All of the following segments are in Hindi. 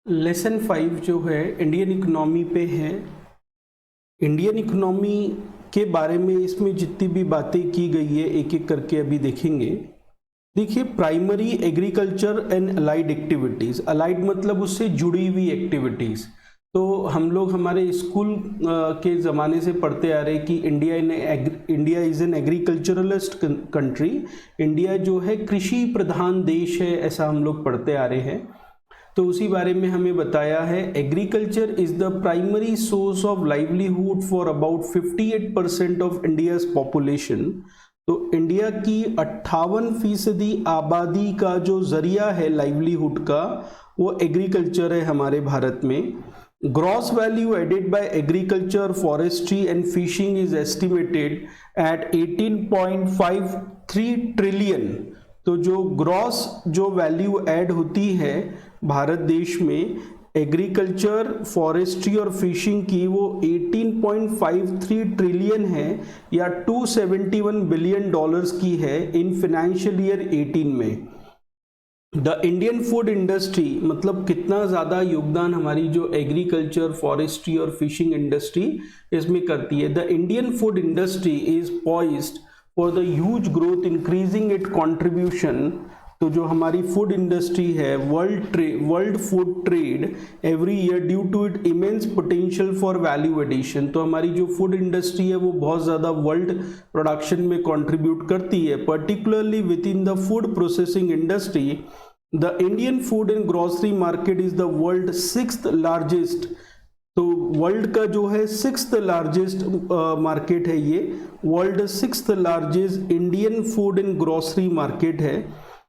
लेसन 5 जो है इंडियन इकोनॉमी पे है। इंडियन इकोनॉमी के बारे में इसमें जितनी भी बातें की गई है एक एक करके अभी देखेंगे। देखिए, primary agriculture and allied activities, allied मतलब उससे जुड़ी हुई एक्टिविटीज़। तो हम लोग हमारे स्कूल के ज़माने से पढ़ते आ रहे कि India is an agriculturalist country. India जो है कृषि प्रधान देश है, ऐसा हम लोग पढ़ते आ रहे हैं। तो उसी बारे में हमें बताया है, agriculture is the primary source of livelihood for about 58% of India's population. तो इंडिया की 58% आबादी का जो जरिया है लाइवलीहुड का, वो एग्रीकल्चर है हमारे भारत में। Gross value added by agriculture, forestry and fishing is estimated at 18.53 trillion. तो जो ग्रॉस जो वैल्यू ऐड होती है भारत देश में एग्रीकल्चर, फॉरेस्ट्री और फिशिंग की, वो 18.53 ट्रिलियन है या 271 बिलियन डॉलर्स की है इन फाइनेंशियल ईयर 18 में। द इंडियन फूड इंडस्ट्री, मतलब कितना ज़्यादा योगदान हमारी जो एग्रीकल्चर, फॉरेस्ट्री और फिशिंग इंडस्ट्री इसमें करती है। The Indian food industry is poised for the huge growth, increasing it contribution. तो जो हमारी फूड इंडस्ट्री है, world food trade every year due to it immense potential for value addition. तो हमारी जो फूड इंडस्ट्री है वो बहुत ज़्यादा वर्ल्ड प्रोडक्शन में कंट्रीब्यूट करती है। Particularly with in the food processing industry, the Indian food and grocery market is the world 6th largest. तो वर्ल्ड का जो है 6th लार्जेस्ट मार्केट है ये, world 6th largest Indian food and grocery market है,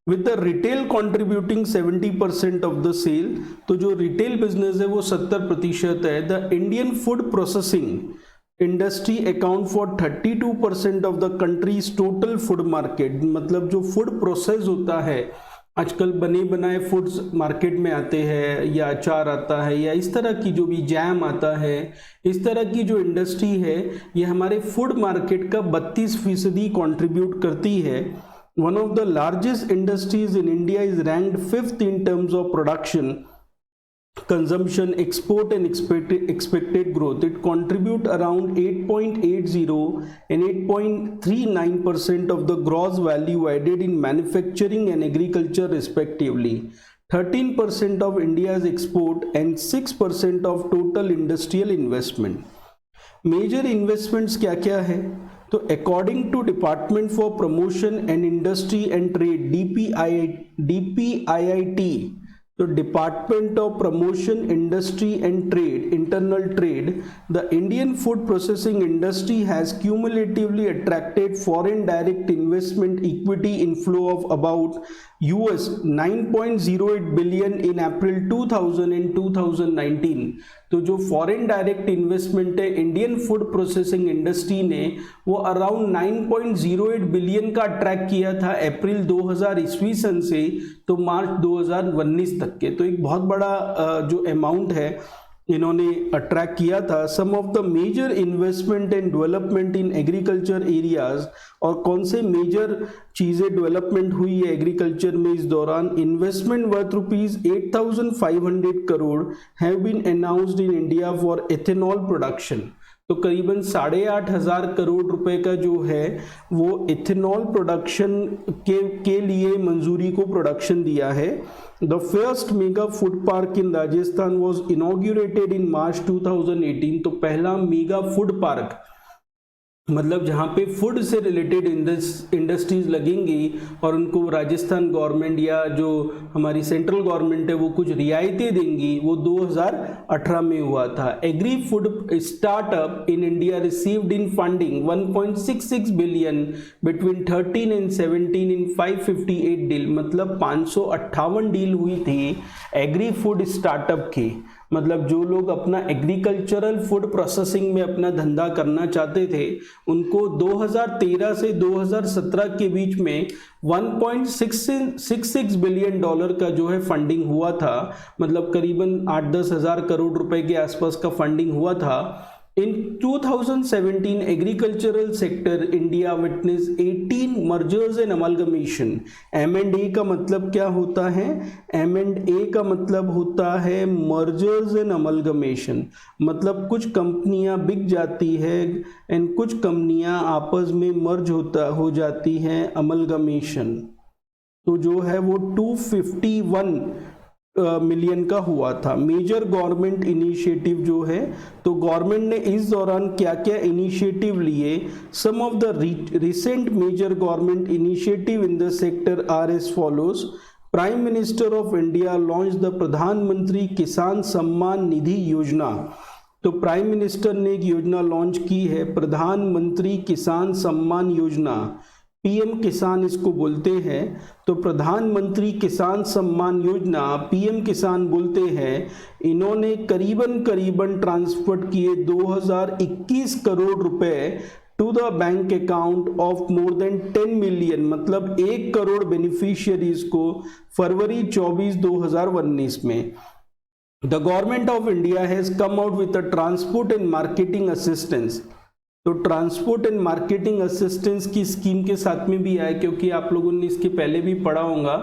with the retail contributing 70% of the sale. तो जो रिटेल बिजनेस है वो 70% है। The Indian food processing industry account for 32% of the country's total food market. मतलब जो फूड प्रोसेस होता है, आजकल बने बनाए फूड्स मार्केट में आते हैं, या अचार आता है, या इस तरह की जो भी जैम आता है, इस तरह की जो इंडस्ट्री है ये हमारे फूड मार्केट का 32% कंट्रीब्यूट करती है। One of the largest industries in India is ranked 5th in terms of production, consumption, export and expected growth. It contribute around 8.80 and 8.39% of the gross value added in manufacturing and agriculture respectively. 13% of India's export and 6% of total industrial investment. Major investments क्या क्या है? तो according to department for promotion and industry and trade DPIIT, तो department of promotion industry and trade, internal trade, the Indian food processing industry has cumulatively attracted foreign direct investment equity inflow of about US 9.08 billion in April 2000 and 2019। तो जो फॉरेन डायरेक्ट इन्वेस्टमेंट है इंडियन फूड प्रोसेसिंग इंडस्ट्री ने, वो अराउंड 9.08 बिलियन का अट्रैक्ट किया था अप्रैल 2000 ईस्वी सन से तो मार्च 2019 तक के। तो एक बहुत बड़ा जो अमाउंट है इन्होंने अट्रैक्ट किया था। Some of the major investment and development in agriculture areas, और कौन से मेजर चीज़ें डेवलपमेंट हुई है एग्रीकल्चर में इस दौरान। Investment worth ₹8,500 crore have been announced in India for ethanol production. तो करीबन 8,500 करोड़ रुपए का जो है वो इथेनॉल प्रोडक्शन के लिए मंजूरी को प्रोडक्शन दिया है। The first mega food park in Rajasthan was inaugurated in March 2018। तो पहला मेगा फूड पार्क, मतलब जहाँ पे फूड से रिलेटेड इंडस्ट्रीज लगेंगी और उनको राजस्थान गवर्नमेंट या जो हमारी सेंट्रल गवर्नमेंट है वो कुछ रियायतें देंगी, वो 2018 में हुआ था। Agri food startup in India received in funding 1.66 billion between 13 and 17 in 558 deal. मतलब 558 डील हुई थी एग्री फूड स्टार्टअप की। मतलब जो लोग अपना एग्रीकल्चरल फूड प्रोसेसिंग में अपना धंधा करना चाहते थे उनको 2013 से 2017 के बीच में 1.66 बिलियन डॉलर का जो है फंडिंग हुआ था। मतलब करीबन 8-10 हज़ार करोड़ रुपए के आसपास का फंडिंग हुआ था। In 2017 agricultural sector India witnessed 18 mergers and amalgamation. M&A का मतलब क्या होता है? M&A का मतलब होता है mergers and amalgamation, मतलब कुछ कंपनियां बिक जाती है एंड कुछ कंपनियां आपस में मर्ज हो जाती हैं, amalgamation। तो जो है वो 251 मिलियन का हुआ था। मेजर गवर्नमेंट इनिशिएटिव जो है, तो गवर्नमेंट ने इस दौरान क्या क्या इनिशिएटिव लिए? Some of the recent major government initiative in the sector are as follows. Prime minister of India launch the Pradhan Mantri Kisan Samman Nidhi योजना। तो प्राइम मिनिस्टर ने एक योजना लॉन्च की है, प्रधानमंत्री किसान सम्मान योजना, पीएम किसान इसको बोलते हैं। तो प्रधानमंत्री किसान सम्मान योजना, पीएम किसान बोलते हैं। इन्होंने करीबन ट्रांसफर किए 2021 करोड़ रुपए to the bank account of more than 10 million, मतलब 1 करोड़ बेनिफिशियरीज को फरवरी 24 2019 में। The government of India has come out with the transport and marketing assistance. तो ट्रांसपोर्ट एंड मार्केटिंग असिस्टेंस की स्कीम के साथ में भी आए, क्योंकि आप लोगों ने इसके पहले भी पढ़ा होगा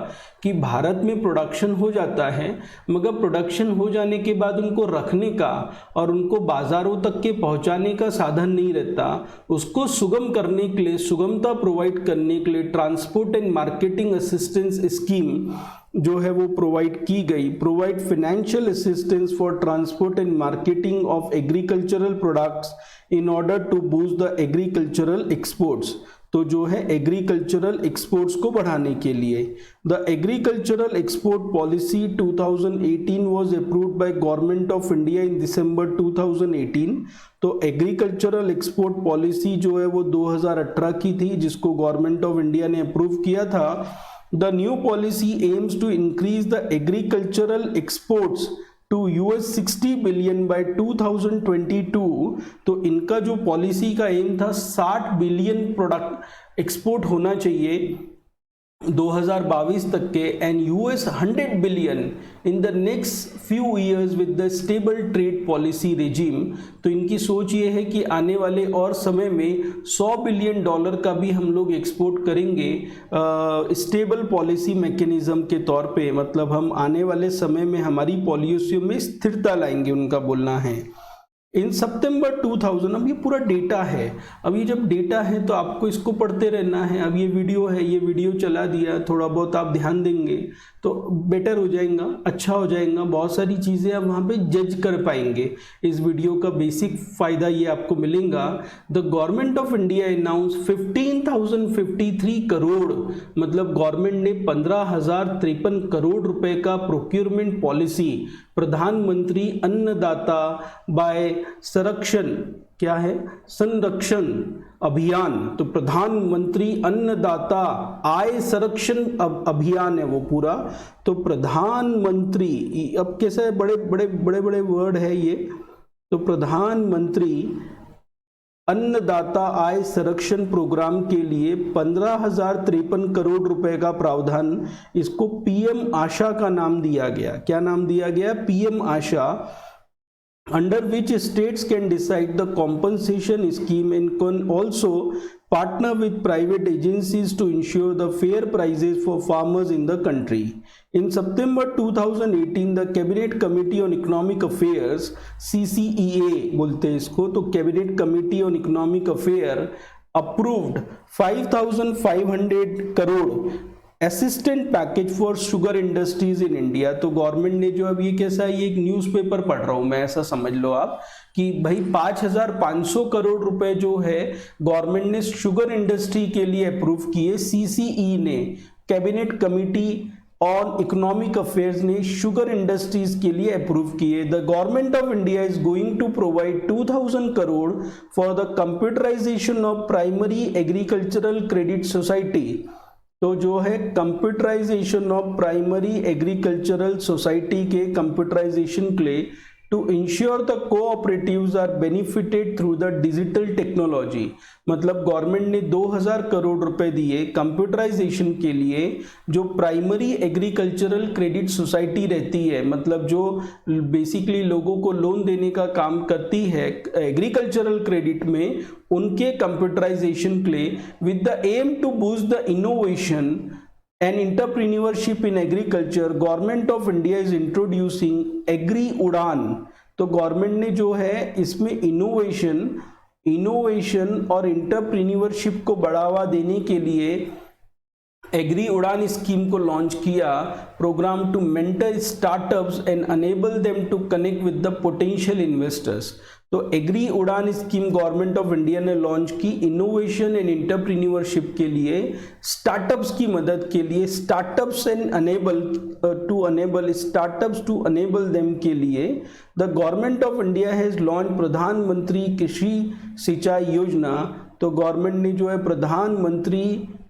कि भारत में प्रोडक्शन हो जाता है, मगर प्रोडक्शन हो जाने के बाद उनको रखने का और उनको बाजारों तक के पहुंचाने का साधन नहीं रहता। उसको सुगम करने के लिए, सुगमता प्रोवाइड करने के लिए transport and marketing assistance scheme जो है वो प्रोवाइड की गई। Provide financial assistance for transport and marketing of agricultural products in order to boost the agricultural exports. तो जो है एग्रीकल्चरल एक्सपोर्ट्स को बढ़ाने के लिए। The agricultural export policy 2018 was approved by government of India in December 2018। तो एग्रीकल्चरल एक्सपोर्ट पॉलिसी जो है वो 2018 की थी, जिसको गवर्नमेंट ऑफ इंडिया ने अप्रूव किया था। The new policy aims to increase the agricultural exports to $60 billion by 2022। तो इनका जो पॉलिसी का एम था 60 बिलियन प्रोडक्ट एक्सपोर्ट होना चाहिए 2022 तक के, and $100 billion in the next few years with the stable trade policy regime. तो इनकी सोच ये है कि आने वाले और समय में $100 बिलियन का भी हम लोग एक्सपोर्ट करेंगे स्टेबल पॉलिसी मैकेनिज्म के तौर पे, मतलब हम आने वाले समय में हमारी पॉलिसियों में स्थिरता लाएंगे, उनका बोलना है। इन सितंबर 2000, अब ये पूरा डेटा है, अब ये जब डेटा है तो आपको इसको पढ़ते रहना है। अब ये वीडियो है, ये वीडियो चला दिया, थोड़ा बहुत आप ध्यान देंगे तो बेटर हो जाएगा, अच्छा हो जाएगा, बहुत सारी चीज़ें आप वहाँ पे जज कर पाएंगे। इस वीडियो का बेसिक फ़ायदा ये आपको मिलेगा। The government of India announce 15,053 crore, मतलब गवर्नमेंट ने 15,053 करोड़ रुपए का प्रोक्योरमेंट पॉलिसी प्रधानमंत्री अन्नदाता बाय संरक्षण, क्या है, संरक्षण अभियान। तो प्रधानमंत्री अन्नदाता आय संरक्षण अभियान है वो पूरा। तो प्रधानमंत्री, अब कैसा है, बड़े बड़े वर्ड है ये। तो प्रधानमंत्री अन्नदाता आय संरक्षण प्रोग्राम के लिए 15,053 करोड़ रुपए का प्रावधान, इसको पीएम आशा का नाम दिया गया। क्या नाम दिया गया? PM Asha, under which states can decide the compensation scheme and can also partner with private agencies to ensure the fair prices for farmers in the country. In September 2018, the Cabinet Committee on Economic Affairs, CCEA बोलते हैं इसको, तो Cabinet Committee on Economic Affairs approved 5,500 crore assistant package for sugar industries in India. तो गवर्नमेंट ने जो, अब ये कैसा है, ये एक न्यूज़पेपर पढ़ रहा हूं मैं, ऐसा समझ लो आप कि भाई 5,500 करोड़ रुपए जो है गवर्नमेंट ने शुगर इंडस्ट्री के लिए अप्रूव किए। सीसीई ने, cabinet committee on economic affairs ने शुगर इंडस्ट्रीज के लिए अप्रूव किए। The government of India is going to provide 2,000 crore for the computerisation of primary agricultural credit society. तो जो है computerisation of primary agricultural society के कंप्यूटराइजेशन के लिए to ensure the cooperatives are benefited through the digital technology. मतलब गवर्नमेंट ने 2000 करोड़ रुपए दिए कंप्यूटराइजेशन के लिए। जो प्राइमरी एग्रीकल्चरल क्रेडिट सोसाइटी रहती है, मतलब जो बेसिकली लोगों को लोन देने का काम करती है एग्रीकल्चरल क्रेडिट में, उनके कंप्यूटराइजेशन के लिए with the aim to boost the innovation and entrepreneurship in agriculture, government of India is introducing agri Udaan. तो गवर्नमेंट ने जो है इसमें इनोवेशन और एंटरप्रेन्योरशिप को बढ़ावा देने के लिए एग्री उड़ान स्कीम को लॉन्च किया। Programme to mentor startups and enable them to connect with the potential investors. तो agri Udaan scheme government of India ने लॉन्च की इनोवेशन एंड एंटरप्रेन्योरशिप के लिए, स्टार्टअप्स की मदद के लिए, startups and startups to enable them के लिए। The government of India has launch Pradhanmantri Krishi सिंचाई योजना। तो गवर्नमेंट ने जो है प्रधानमंत्री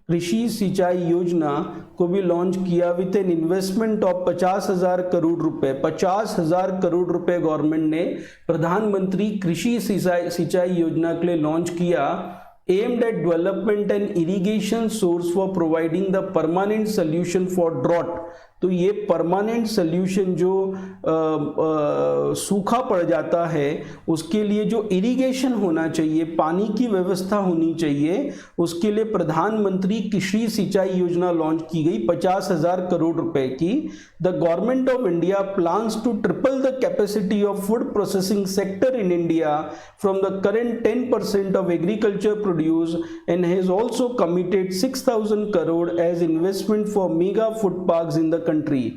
कृषि सिंचाई योजना को भी लॉन्च किया with an investment of 50,000 crore रुपए। 50,000 करोड़ रुपए गवर्नमेंट ने प्रधानमंत्री कृषि सिंचाई योजना के लिए लॉन्च किया। Aimed at development and irrigation source for providing the permanent solution for drought. तो ये परमानेंट सोल्यूशन जो सूखा पड़ जाता है उसके लिए जो इरिगेशन होना चाहिए, पानी की व्यवस्था होनी चाहिए, उसके लिए प्रधानमंत्री कृषि सिंचाई योजना लॉन्च की गई 50,000 करोड़ रुपए की। The government of India plans to triple the capacity of food processing sector in India from the current 10% of agriculture produce and has also committed 6,000 crore as investment for mega food parks in the country.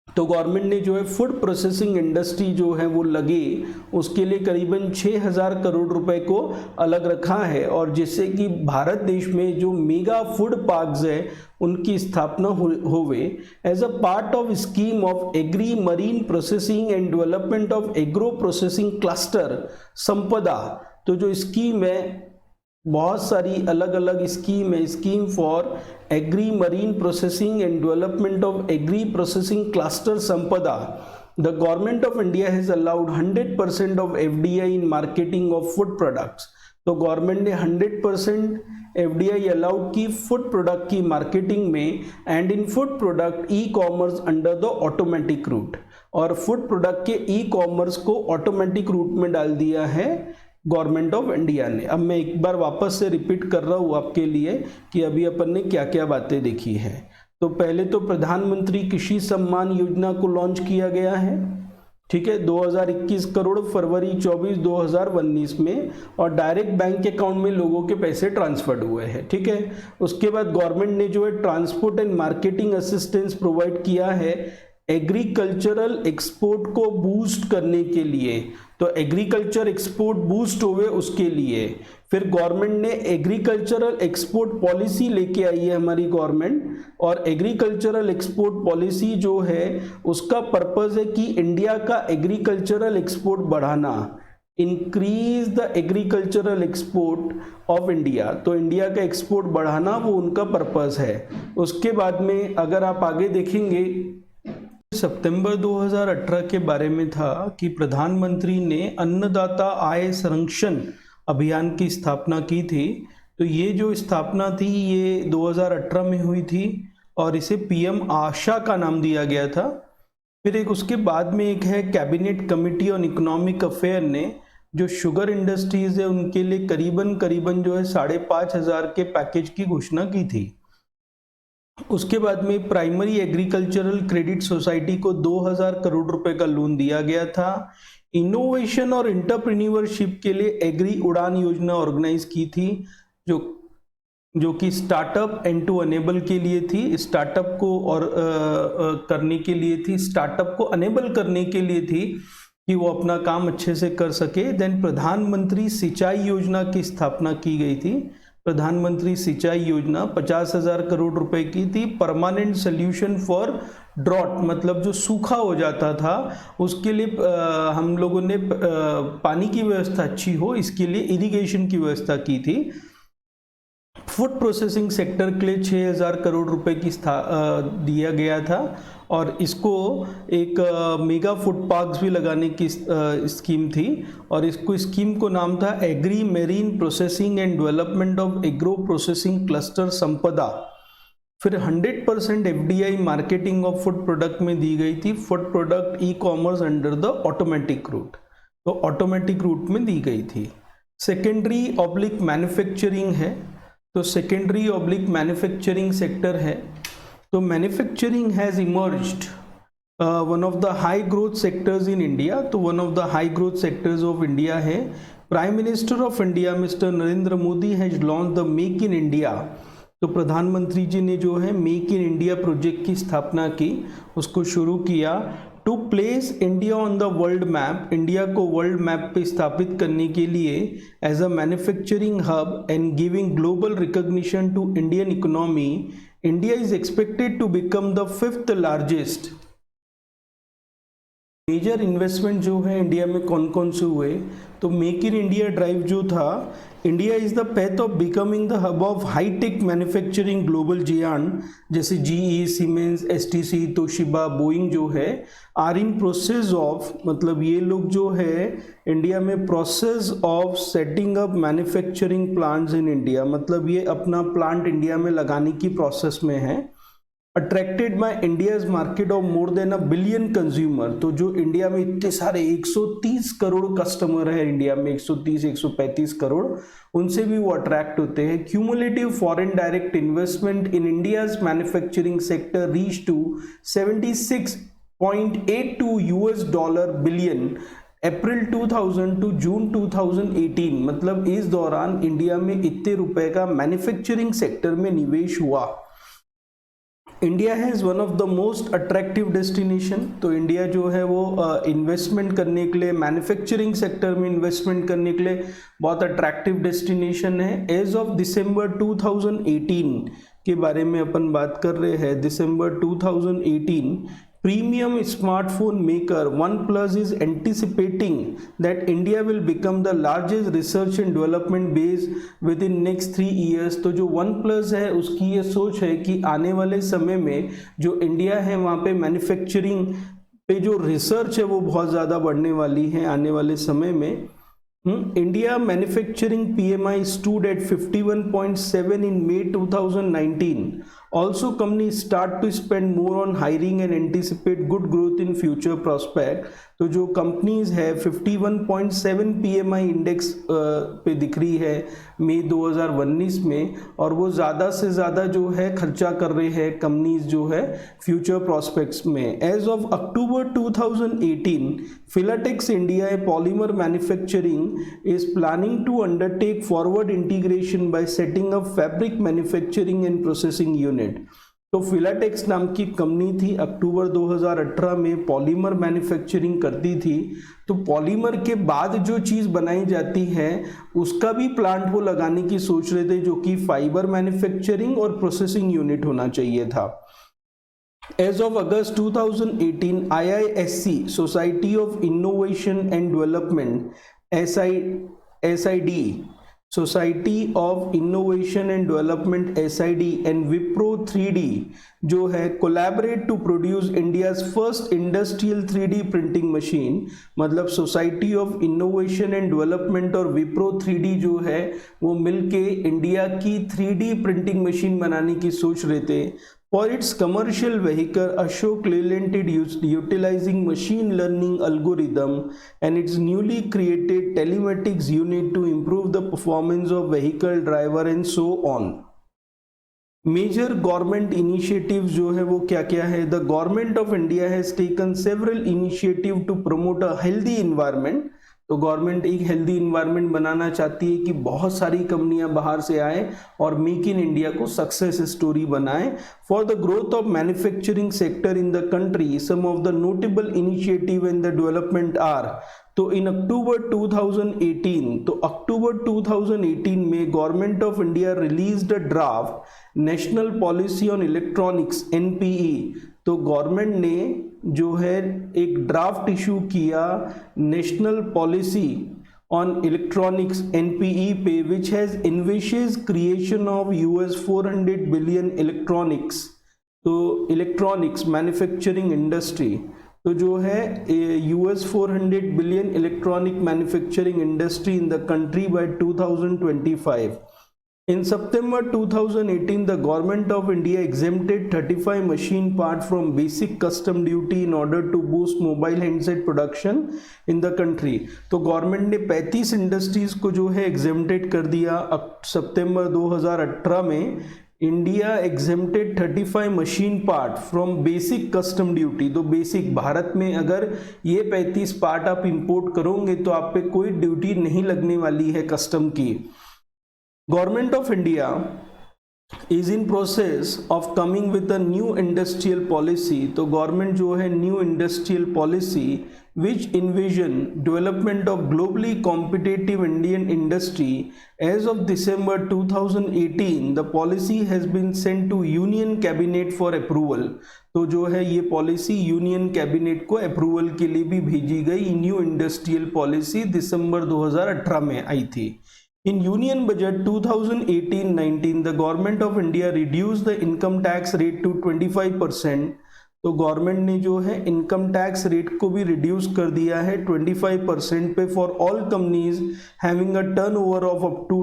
तो गवर्नमेंट ने जो है फूड प्रोसेसिंग इंडस्ट्री जो है वो लगे, उसके लिए करीबन 6,000 करोड़ रुपए को अलग रखा है, और जिससे कि भारत देश में जो मेगा फूड पार्क्स है उनकी स्थापना होवे। As a part of scheme of agri marine processing and development of agro processing cluster Sampada. तो जो स्कीम है, बहुत सारी अलग अलग स्कीम है, scheme for agri marine processing and development of agri processing cluster Sampada. The government of India has allowed 100% of FDI in marketing of food products. तो गवर्नमेंट ने 100% FDI अलाउड की फूड प्रोडक्ट की मार्केटिंग में, and in food product e commerce under the automatic route. और फूड प्रोडक्ट के ई कॉमर्स को ऑटोमेटिक रूट में डाल दिया है गवर्नमेंट ऑफ इंडिया ने। अब मैं एक बार वापस से रिपीट कर रहा हूँ आपके लिए कि अभी अपन ने क्या क्या बातें देखी है। तो पहले तो प्रधानमंत्री कृषि सम्मान योजना को लॉन्च किया गया है, ठीक है, 2021 करोड़ फरवरी 2019 में, और डायरेक्ट बैंक अकाउंट में लोगों के पैसे ट्रांसफर्ड हुए हैं, ठीक है। उसके बाद गवर्नमेंट ने जो है transport and marketing assistance provide किया है एग्रीकल्चरल एक्सपोर्ट को बूस्ट करने के लिए। तो एग्रीकल्चर एक्सपोर्ट बूस्ट हुए उसके लिए फिर गवर्नमेंट ने एग्रीकल्चरल एक्सपोर्ट पॉलिसी लेके आई है हमारी गवर्नमेंट, और एग्रीकल्चरल एक्सपोर्ट पॉलिसी जो है उसका पर्पस है कि इंडिया का एग्रीकल्चरल एक्सपोर्ट बढ़ाना, increase the agricultural export of India. तो इंडिया का एक्सपोर्ट बढ़ाना वो उनका पर्पस है। उसके बाद में अगर आप आगे देखेंगे, सितंबर 2018 के बारे में था कि प्रधानमंत्री ने अन्नदाता आय संरक्षण अभियान की स्थापना की थी। तो ये जो स्थापना थी ये 2018 में हुई थी और इसे PM आशा का नाम दिया गया था। फिर एक उसके बाद में एक है cabinet committee on economic affair ने जो शुगर इंडस्ट्रीज है उनके लिए करीबन जो है 5,500 के पैकेज की घोषणा की थी। उसके बाद में प्राइमरी एग्रीकल्चरल क्रेडिट सोसाइटी को 2,000 करोड़ रुपए का लोन दिया गया था। इनोवेशन और एंटरप्रेन्योरशिप के लिए एग्री उड़ान योजना ऑर्गेनाइज की थी जो कि स्टार्टअप एंड टू अनेबल के लिए थी, स्टार्टअप को और करने के लिए थी, स्टार्टअप को अनेबल करने के लिए थी कि वो अपना काम अच्छे से कर सके। देन प्रधानमंत्री सिंचाई योजना की स्थापना की गई थी। प्रधानमंत्री सिंचाई योजना 50,000 करोड़ रुपए की थी। परमानेंट सोल्यूशन फॉर ड्रॉट, मतलब जो सूखा हो जाता था उसके लिए हम लोगों ने पानी की व्यवस्था अच्छी हो इसके लिए इरिगेशन की व्यवस्था की थी। फूड प्रोसेसिंग सेक्टर के लिए 6,000 करोड़ रुपए की दिया गया था और इसको एक मेगा फूड पार्क्स भी लगाने की स्कीम थी और इसको स्कीम को नाम था agri marine processing and development of agro processing cluster Sampada. फिर 100% FDI marketing of food product में दी गई थी, food product e commerce under the automatic route, तो ऑटोमेटिक रूट में दी गई थी। सेकेंडरी ऑब्लिक मैन्युफैक्चरिंग है, तो सेकेंडरी ऑब्लिक मैन्युफैक्चरिंग सेक्टर है, तो manufacturing has emerged one of the high growth sectors in India, तो one of the high growth sectors of India है। Prime minister of India mister Narendra Modi has launch the make in India, तो प्रधानमंत्री जी ने जो है मेक इन इंडिया प्रोजेक्ट की स्थापना की, उसको शुरू किया to place India on the world map, India को वर्ल्ड मैप पे स्थापित करने के लिए as a manufacturing hub and giving global recognition to Indian economy. India is expected to become the 5th largest. Major investment जो है इंडिया में कौन कौन से हुए, तो मेक इन इंडिया ड्राइव जो था, India is the path of becoming the hub of hi tech manufacturing global giant, जैसे GE, siemens, STC, Toshiba, Boeing जो है आर इन प्रोसेस ऑफ, मतलब ये लोग जो है इंडिया में process of setting up manufacturing plants in India, मतलब ये अपना प्लांट इंडिया में लगाने की प्रोसेस में है। Attracted by India's market of more then 1 billion consumer, तो जो इंडिया में इतने सारे 130 करोड़ कस्टमर है इंडिया में, 130-135 करोड़, उनसे भी वो अट्रैक्ट होते हैं। Cumulative foreign direct investment in India's manufacturing sector reach to $76.82 billion April 2000 to June 2018, मतलब इस दौरान इंडिया में इतने रुपए का मैन्युफैक्चरिंग सेक्टर में निवेश हुआ। India has one of the most attractive destination, तो इंडिया जो है वो इन्वेस्टमेंट करने के लिए, मैन्युफैक्चरिंग सेक्टर में इन्वेस्टमेंट करने के लिए बहुत अट्रैक्टिव डेस्टिनेशन है। एज ऑफ दिसंबर 2018 के बारे में अपन बात कर रहे हैं, दिसंबर 2018, premium smartphone maker OnePlus is anticipating that India will become the largest research and development base within next 3 years। तो जो OnePlus है उसकी ये सोच है कि आने वाले समय में जो इंडिया है वहाँ पे मैन्युफैक्चरिंग पे जो रिसर्च है वो बहुत ज़्यादा बढ़ने वाली है आने वाले समय में। India manufacturing PMI stood at 51.7 in May 2019. Also, companies start to spend more on hiring and anticipate good growth in future prospect। तो जो कंपनीज है 51.7 PMI इंडेक्स पे दिख रही है मई 2019 में, और वो ज़्यादा से ज़्यादा जो है खर्चा कर रहे हैं कंपनीज जो है फ्यूचर प्रॉस्पेक्ट्स में। As of October 2018, Filatex India a polymer manufacturing is planning to undertake forward integration by setting up fabric manufacturing and processing unit. तो फिलाटेक्स नाम की कंपनी थी, अक्टूबर 2018 में पॉलीमर मैन्युफैक्चरिंग करती थी। तो पॉलीमर के बाद जो चीज़ बनाई जाती है उसका भी प्लांट वो लगाने की सोच रहे थे, जो कि फाइबर मैन्युफैक्चरिंग और प्रोसेसिंग यूनिट होना चाहिए था। As of August 2018, IISC Society of Innovation and Development SID society of innovation and development SID and Wipro 3D जो है collaborate to produce India's first industrial 3D printing machine. मतलब society of innovation and development और विप्रो 3D जो है वो मिलके इंडिया की 3D प्रिंटिंग मशीन बनाने की सोच रहे थे। For its commercial vehicle, Ashok Leyland utilizing machine learning algorithm and its newly created telematics unit to improve the performance of vehicle driver and so on। Major government initiatives जो है वो क्या क्या है? The government of India has taken several initiatives to promote a healthy environment। तो गवर्नमेंट एक हेल्दी इन्वायरमेंट बनाना चाहती है कि बहुत सारी कंपनियां बाहर से आए और मेक इन इंडिया को सक्सेस स्टोरी बनाएं। For the growth of manufacturing sector in the country, some of the notable initiative in the development are. तो इन अक्टूबर 2018, तो अक्टूबर 2018 में government of India released a draft national policy on electronics NPE। तो गवर्नमेंट ने जो है एक ड्राफ्ट इशू किया national policy on electronics NPE पे which has envisages creation of US 400 billion electronics, तो इलेक्ट्रॉनिक्स मैन्युफैक्चरिंग इंडस्ट्री, तो जो है US 400 billion electronic manufacturing industry in the country bye 2025. In September 2018, the government of India exempted 35 machine parts from basic custom duty in order to boost mobile handset production in the country. तो गवर्नमेंट ने 35 इंडस्ट्रीज को जो है एग्जेम्प्टेड कर दिया. सितंबर 2018 में India exempted 35 machine part from basic custom duty. तो बेसिक भारत में अगर ये 35 पार्ट आप इंपोर्ट करोगे तो आप पे कोई ड्यूटी नहीं लगने वाली है कस्टम की. Government of India is in process of coming with a new industrial policy. तो गवर्नमेंट जो है new industrial policy which envision development of globally competitive Indian industry. As of December 2018, the policy has been sent to Union Cabinet for approval. तो जो है ये पॉलिसी यूनियन कैबिनेट को अप्रूवल के लिए भी भेजी गई. न्यू इंडस्ट्रियल पॉलिसी दिसंबर 2018 में आई थी. In Union Budget 2018-19, the Government of India reduced the income tax rate to 25%. तो गवर्नमेंट ने जो है इनकम टैक्स रेट को भी रिड्यूस कर दिया है 25% पे for all companies having a turnover of up to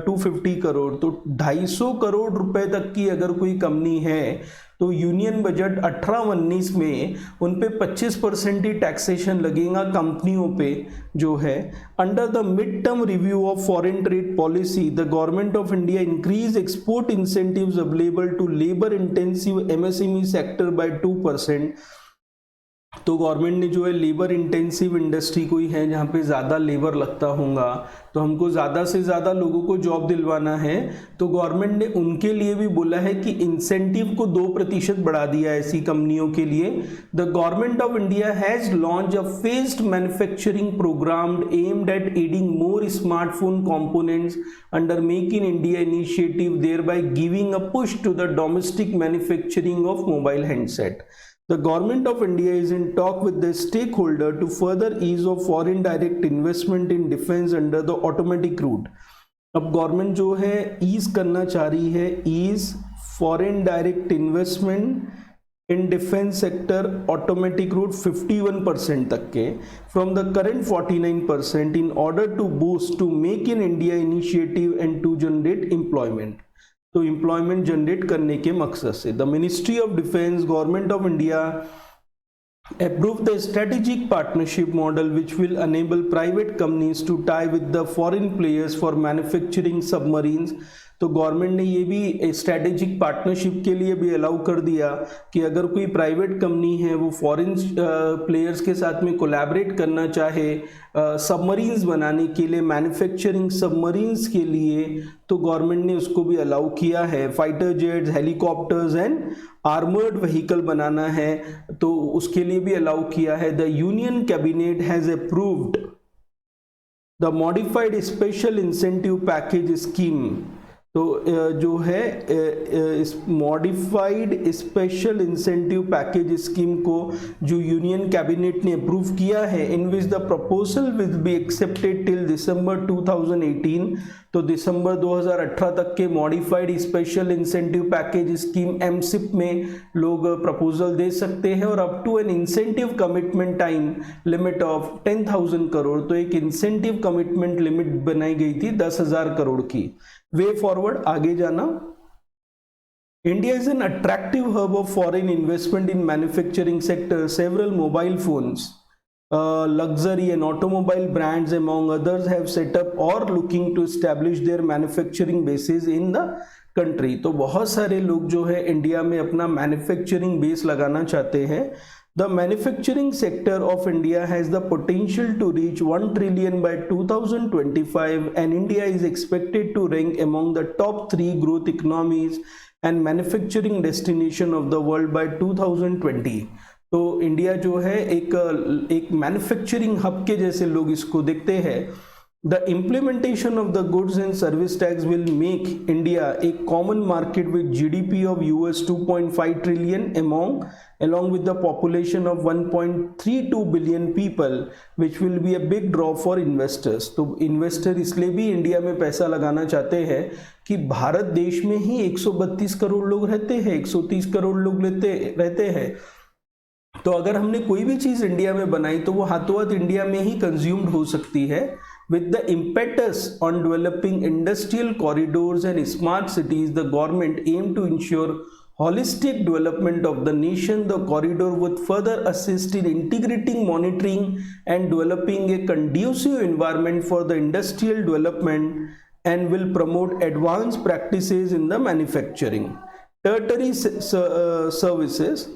250 crore. तो 250 करोड़ रुपए तक की अगर कोई कंपनी है तो यूनियन बजट 18-19 में उन पे 25% ही टैक्सेशन लगेगा कंपनियों पे जो है. Under the mid term review of foreign trade policy, the government of India increase export incentives available to labour intensive MSME sector by 2%. तो गवर्नमेंट ने जो है लेबर इंटेंसिव इंडस्ट्री कोई है जहाँ पे ज़्यादा लेबर लगता होगा तो हमको ज़्यादा से ज़्यादा लोगों को जॉब दिलवाना है, तो गवर्नमेंट ने उनके लिए भी बोला है कि इंसेंटिव को 2% बढ़ा दिया ऐसी कंपनियों के लिए. The government of India has launch a phased manufacturing programme aimed at adding more smartphone components under make in India initiative, thereby giving a push to the domestic manufacturing of mobile handset. The Government of India is in talk with the stakeholder to further ease of foreign direct investment in defense under the automatic route. अब गवर्नमेंट जो है ईज करना चाह रही है, ease foreign direct investment in defence sector automatic route 51% तक के from the current 49% in order to boost to make in India initiative and to generate employment. तो एम्प्लॉयमेंट जनरेट करने के मकसद से the ministry of defence government of India approved the strategic partnership model which will enable private companies to tie with the foreign players for manufacturing submarines. तो गवर्नमेंट ने ये भी स्ट्रैटेजिक पार्टनरशिप के लिए भी अलाउ कर दिया कि अगर कोई प्राइवेट कंपनी है वो फॉरेन प्लेयर्स के साथ में कोलैबोरेट करना चाहे सबमरीन्स बनाने के लिए, मैन्युफैक्चरिंग सबमरीन्स के लिए, तो गवर्नमेंट ने उसको भी अलाउ किया है. Fighter jets, helicopters and armoured vehicle बनाना है तो उसके लिए भी अलाउ किया है. The union cabinet has approved the modified special incentive package scheme. तो जो है इस modified special incentive package scheme को जो यूनियन कैबिनेट ने अप्रूव किया है, in which the proposal will be accepted till December 2018. तो दिसंबर 2018 तक के modified special incentive package scheme MSIP में लोग प्रपोजल दे सकते हैं और up to an incentive commitment time limit of 10,000 crore. तो एक इंसेंटिव कमिटमेंट लिमिट बनाई गई थी 10,000 करोड़ की. वे फॉरवर्ड आगे जाना. India is an attractive hub of foreign investment in manufacturing sector. Several mobile phones, luxury and automobile brands among others have set up or looking to establish their manufacturing bases in the country. तो बहुत सारे लोग जो है इंडिया में अपना मैन्युफैक्चरिंग बेस लगाना चाहते हैं. The manufacturing sector of India has the potential to reach 1 trillion by 2025 and India is expected to rank among the top 3 growth economies and manufacturing destination of the world by 2020. तो इंडिया जो है एक मैन्युफैक्चरिंग हब के जैसे लोग इसको देखते हैं. The implementation of the goods and service tax will make India a common market with GDP of US 2.5 trillion along with the population of 1.32 billion people, which will be a big draw for investors. तो इन्वेस्टर इसलिए भी इंडिया में पैसा लगाना चाहते हैं कि भारत देश में ही 132 करोड़ लोग रहते हैं, 130 करोड़ लोग रहते हैं। तो अगर हमने कोई भी चीज इंडिया में बनाई तो वो हाथों हाथ इंडिया में ही कंज्यूम्ड हो सकती है। With the impetus on developing industrial corridors and smart cities, the government aimed to ensure holistic development of the nation. The corridor would further assist in integrating, monitoring, and developing a conducive environment for the industrial development and will promote advanced practices in the manufacturing. Tertiary services.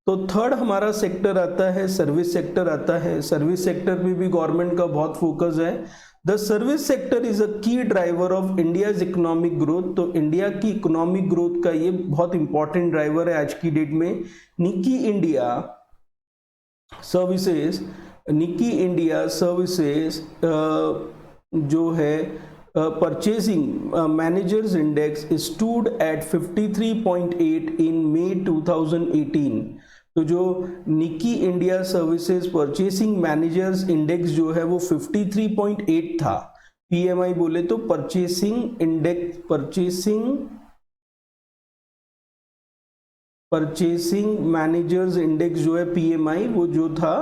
तो थर्ड हमारा सेक्टर आता है सर्विस सेक्टर आता है। सर्विस सेक्टर में भी गवर्नमेंट का बहुत फोकस है। The service sector is a key driver of India's economic growth. तो इंडिया की इकोनॉमिक ग्रोथ का ये बहुत इंपॉर्टेंट ड्राइवर है आज की डेट में। निकी इंडिया सर्विसेज जो है purchasing managers index stood at 53.8 in May 2018। तो जो Nikkei India services purchasing managers index जो है वो 53.8 था। पीएमआई बोले तो परचेसिंग मैनेजर्स इंडेक्स जो है पीएमआई वो जो था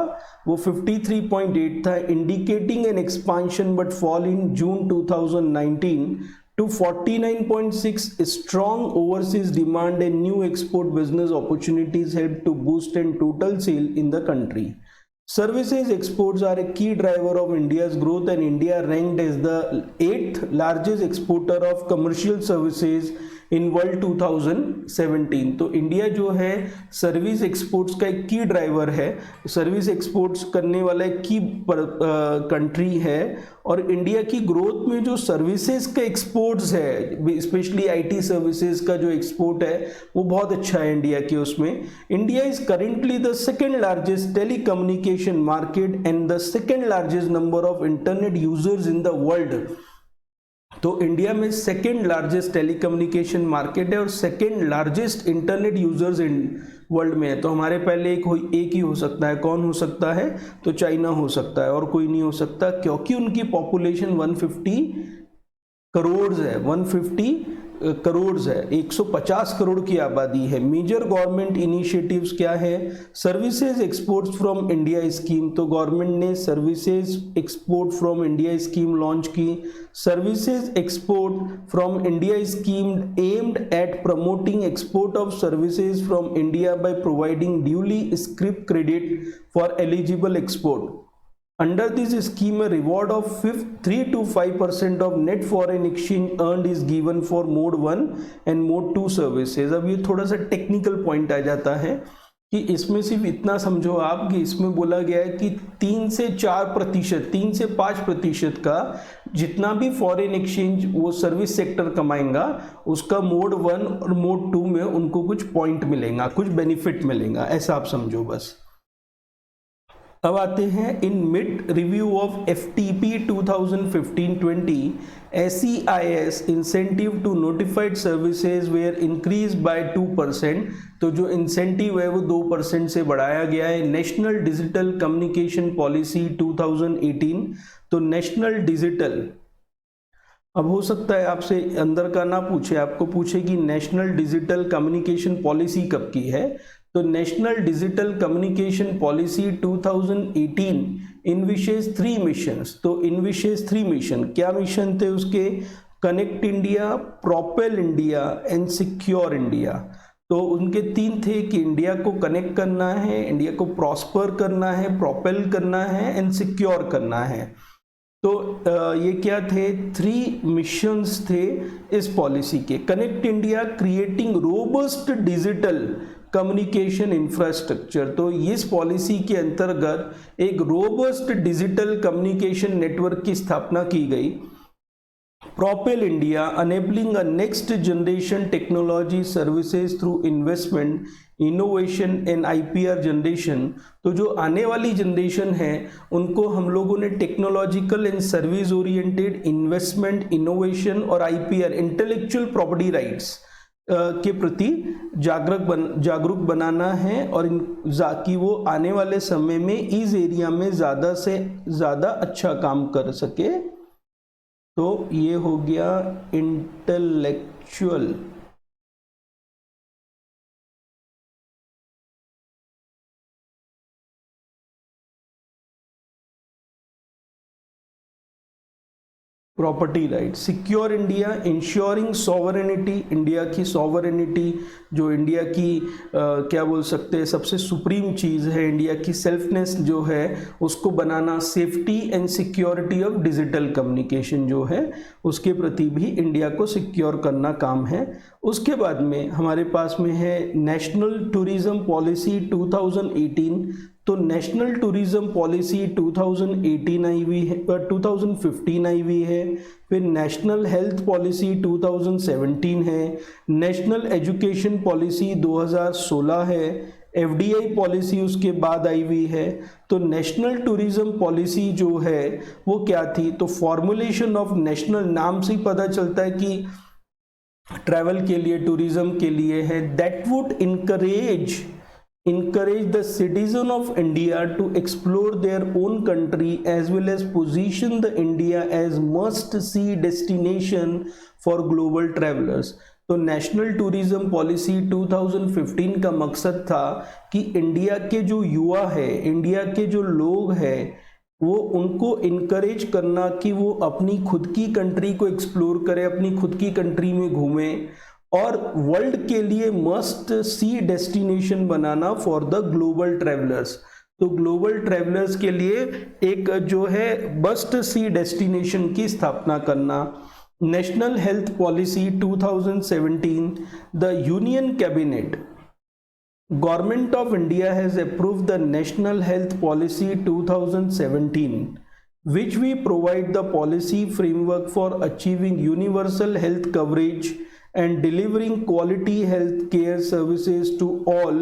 वो 53.8 था, indicating an expansion but fall in June 2019 to 49.6। strong overseas demand and new export business opportunities help to boost and total sale in the country. Services exports are a key driver of India's growth and India ranked as the 8th largest exporter of commercial services in world 2017। तो इंडिया जो है सर्विस एक्सपोर्ट्स का एक की ड्राइवर है, सर्विस एक्सपोर्ट्स करने वाला एक की कंट्री है। और इंडिया की ग्रोथ में जो सर्विसेज का एक्सपोर्ट्स है, स्पेशली आईटी सर्विसेज का जो एक्सपोर्ट है वो बहुत अच्छा है इंडिया के उसमें। India is currently the second largest telecommunication market and the second largest number of internet users in the world. तो इंडिया में सेकेंड लार्जेस्ट टेलीकम्युनिकेशन मार्केट है और second largest internet users in world में है। तो हमारे पहले एक ही हो सकता है। कौन हो सकता है? तो चाइना हो सकता है और कोई नहीं हो सकता, क्योंकि उनकी पॉपुलेशन 150 करोड़ है, 150 करोड़ है, 150 करोड़ की आबादी है। मेजर गवर्नमेंट इनिशिएटिव्स क्या है? Services exports from India scheme. तो गवर्नमेंट ने services export from India scheme launch की। Services export from India scheme aimed at promoting export of services from India by providing duly script credit for eligible export. Under this scheme, a reward of 3 to 5% of net foreign exchange earned is given for Mode 1 and Mode 2 services। अब ये थोड़ा सा टेक्निकल पॉइंट आ जाता है कि इसमें सिर्फ इतना समझो आप कि इसमें बोला गया है कि 3 से 4%, 3 से 5% का जितना भी फॉरेन एक्सचेंज वो सर्विस सेक्टर कमाएगा उसका मोड 1 और मोड 2 में उनको कुछ पॉइंट मिलेगा, कुछ बेनिफिट मिलेगा, ऐसा आप समझो बस। अब आते हैं in mid review of FTP 2015-20 SEIS incentive to notified services were increase by 2%। तो जो इंसेंटिव है वो 2% से बढ़ाया गया है। National digital communication policy 2018। तो नेशनल डिजिटल, अब हो सकता है आपसे अंदर का ना पूछे, आपको पूछे कि नेशनल डिजिटल कम्युनिकेशन पॉलिसी कब की है। तो national digital communication policy 2018 इनविशेस 3 missions. तो इनविशेस 3 मिशन क्या मिशन थे उसके? Connect India, propel India and secure India. तो उनके 3 थे कि इंडिया को कनेक्ट करना है, इंडिया को प्रॉस्पर करना है, प्रोपेल करना है एंड सिक्योर करना है। तो ये क्या थे? 3 मिशंस थे इस पॉलिसी के। Connect India, creating robust digital communication infrastructure. तो इस पॉलिसी के अंतर्गत एक रोबस्ट डिजिटल कम्युनिकेशन नेटवर्क की स्थापना की गई। propel India, enabling a next generation technology services through investment, innovation and IPR generation। तो जो आने वाली जनरेशन है उनको हम लोगों ने technological and service oriented investment, innovation और IPR इंटेलेक्चुअल प्रॉपर्टी राइट्स के प्रति जागरूक बनाना है, और कि वो आने वाले समय में इस एरिया में ज़्यादा से ज़्यादा अच्छा काम कर सके। तो ये हो गया intellectual property right. Secure India, ensuring sovereignty, India की सॉवरेनिटी जो इंडिया की क्या बोल सकते हैं सबसे सुप्रीम चीज़ है, इंडिया की सेल्फनेस जो है उसको बनाना। Safety and security of digital communication जो है उसके प्रति भी इंडिया को सिक्योर करना काम है। उसके बाद में हमारे पास में है नेशनल टूरिज्म पॉलिसी 2018। तो नेशनल टूरिज्म पॉलिसी 2018 आई हुई है, 2015 आई हुई है। फिर नेशनल हेल्थ पॉलिसी 2017 है। नेशनल एजुकेशन पॉलिसी 2016 है। FDI पॉलिसी उसके बाद आई हुई है। तो नेशनल टूरिज्म पॉलिसी जो है वो क्या थी, तो फॉर्मुलेशन ऑफ नेशनल, नाम से ही पता चलता है कि ट्रैवल के लिए, टूरिज्म के लिए है। That would encourage the citizen of India to explore their own country as well as position the India as must see destination for global travelers। तो नेशनल टूरिज्म पॉलिसी 2015 का मकसद था कि इंडिया के जो युवा है, इंडिया के जो लोग हैं, वो उनको इनकरेज करना कि वो अपनी खुद की कंट्री को एक्सप्लोर करें, अपनी खुद की कंट्री में घूमें और वर्ल्ड के लिए must see destination banana for the global travellers. तो ग्लोबल ट्रैवलर्स के लिए एक जो है मस्ट सी डेस्टिनेशन की स्थापना करना। National health policy 2017, the union cabinet government of India has approved the national health policy 2017 which we provide the policy framework for achieving universal health coverage and delivering quality health care services to all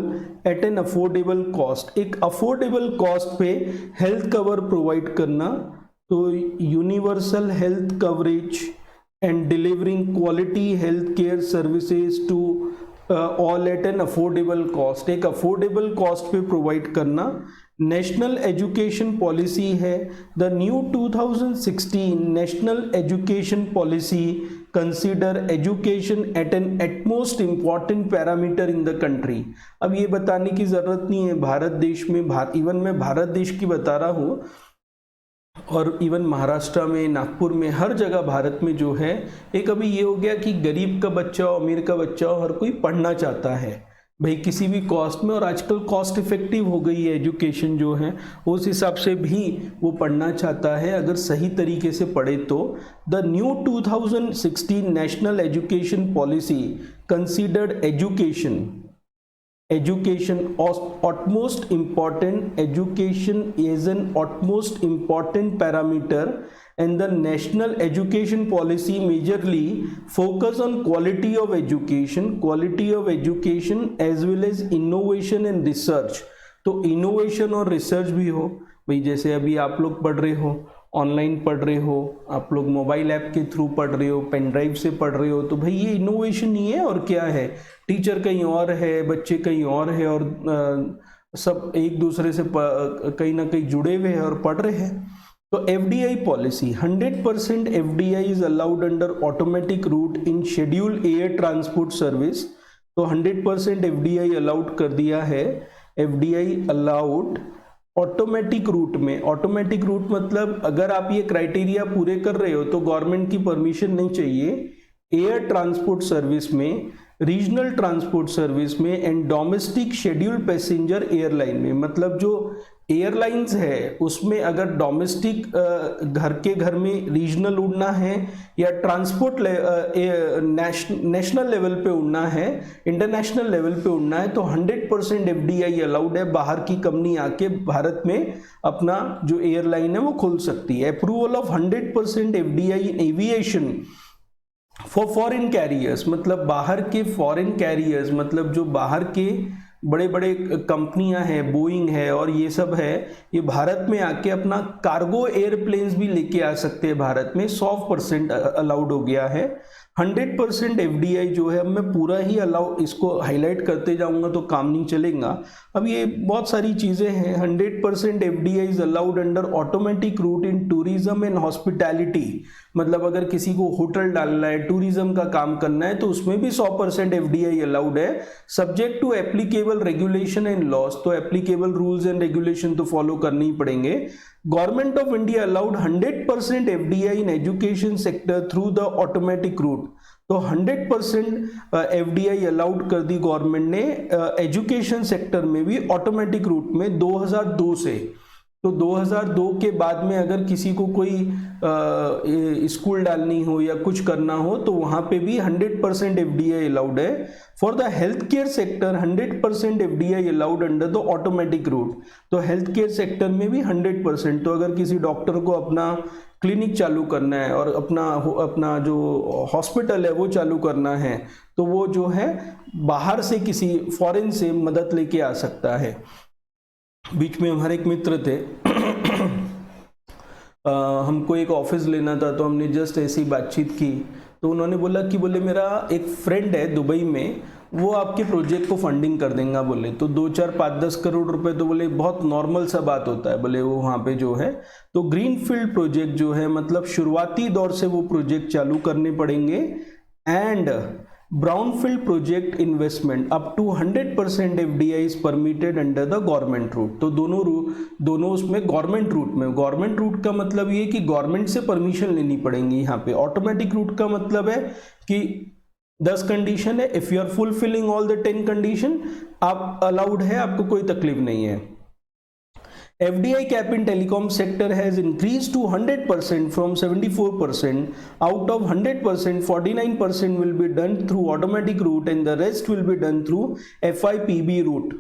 at an affordable cost। एक affordable cost पे health cover provide करना। तो universal health coverage and delivering quality health care services to all at an affordable cost, एक affordable cost पे provide करना। नेशनल एजुकेशन पॉलिसी है the new 2016 national education policy consider education at an utmost important parameter in the country. अब ये बताने की ज़रूरत नहीं है, भारत देश में इवन मैं भारत देश की बता रहा हूँ, और इवन महाराष्ट्र में, नागपुर में, हर जगह भारत में जो है एक अभी ये हो गया कि गरीब का बच्चा हो, अमीर का बच्चा हो, हर कोई पढ़ना चाहता है भाई किसी भी कॉस्ट में, और आजकल कॉस्ट इफेक्टिव हो गई है एजुकेशन जो है, उस हिसाब से भी वो पढ़ना चाहता है अगर सही तरीके से पढ़े तो। The new 2016 national education policy considered education utmost important, education is an utmost important parameter, and the national education policy majorly focus on quality of education as well as innovation and research। तो innovation और research भी हो भाई, जैसे अभी आप लोग पढ़ रहे हो, ऑनलाइन पढ़ रहे हो, आप लोग मोबाइल ऐप के थ्रू पढ़ रहे हो, पेन ड्राइव से पढ़ रहे हो, तो भाई ये इनोवेशन ही है और क्या है। टीचर कहीं और है, बच्चे कहीं और है, और सब एक दूसरे से कहीं ना कहीं जुड़े हुए हैं और पढ़ रहे हैं। तो FDI policy 100% FDI is allowed under automatic route in schedule air transport service. तो 100% FDI अलाउड कर दिया है। FDI अलाउड ऑटोमेटिक रूट में। ऑटोमेटिक रूट मतलब अगर आप ये क्राइटेरिया पूरे कर रहे हो तो गवर्नमेंट की परमिशन नहीं चाहिए। एयर ट्रांसपोर्ट सर्विस में, रीजनल ट्रांसपोर्ट सर्विस में and domestic scheduled passenger airline में, मतलब जो एयरलाइंस है उसमें अगर डोमेस्टिक घर के घर में रीजनल उड़ना है या ट्रांसपोर्ट नेशनल लेवल पे उड़ना है, इंटरनेशनल लेवल पे उड़ना है, तो 100% एफडीआई अलाउड है। बाहर की कंपनी आके भारत में अपना जो एयरलाइन है वो खोल सकती है। Approval of 100% FDI in aviation for foreign carriers, मतलब बाहर के फॉरेन कैरियर्स, मतलब जो बाहर के बड़े बड़े कंपनियां हैं, बोइंग है और ये सब है, ये भारत में आके अपना कार्गो एयरप्लेन्स भी लेके आ सकते हैं भारत में। 100% अलाउड हो गया है। 100% एफडीआई जो है, अब मैं पूरा ही अलाउ इसको हाईलाइट करते जाऊंगा तो काम नहीं चलेगा। अब ये बहुत सारी चीजें हैं। 100% FDI is allowed under automatic route in tourism and hospitality, मतलब अगर किसी को होटल डालना है, टूरिज्म का काम करना है, तो उसमें भी 100% एफडीआई अलाउड है, subject to applicable regulation and laws. तो एप्लीकेबल रूल्स एंड रेगुलेशन तो फॉलो करने ही पड़ेंगे। Government of India allowed 100% FDI in education sector through the automatic route. तो 100% एफडीआई अलाउड कर दी गवर्नमेंट ने एजुकेशन सेक्टर में भी ऑटोमेटिक रूट में 2002 से। तो 2002 के बाद में अगर किसी को कोई स्कूल डालनी हो या कुछ करना हो तो वहां पे भी 100% एफडीआई अलाउड है। For the health care sector 100% FDI allowed under the automatic route. तो हेल्थ केयर सेक्टर में भी 100%। तो अगर किसी डॉक्टर को अपना क्लिनिक चालू करना है और अपना जो हॉस्पिटल है वो चालू करना है, तो वो जो है बाहर से किसी फॉरेन से मदद लेके आ सकता है। बीच में हमारे एक मित्र थे हमको एक ऑफिस लेना था, तो हमने जस्ट ऐसी बातचीत की, तो उन्होंने बोला कि बोले मेरा एक फ्रेंड है दुबई में, वो आपके प्रोजेक्ट को फंडिंग कर देंगे बोले। तो 2, 4, 5, 10 करोड़ रुपए तो बोले बहुत नॉर्मल सा बात होता है बोले वो वहाँ पे जो है। तो ग्रीनफील्ड प्रोजेक्ट जो है, मतलब शुरुआती दौर से वो प्रोजेक्ट चालू करने पड़ेंगे। And brownfield project investment up to 100% FDI is permitted under the government route. तो दोनों उसमें गवर्नमेंट रूट में, गवर्नमेंट रूट का मतलब ये कि गवर्नमेंट से परमिशन लेनी पड़ेंगी। यहाँ पे ऑटोमेटिक रूट का मतलब है कि 10 कंडीशन है, if you are fulfilling all the 10 condition आप अलाउड है, आपको कोई तकलीफ नहीं है। FDI cap in telecom sector has increased to 100% from 74%. Out of 100%, 49% will be done through automatic route and the rest will be done through FIPB route.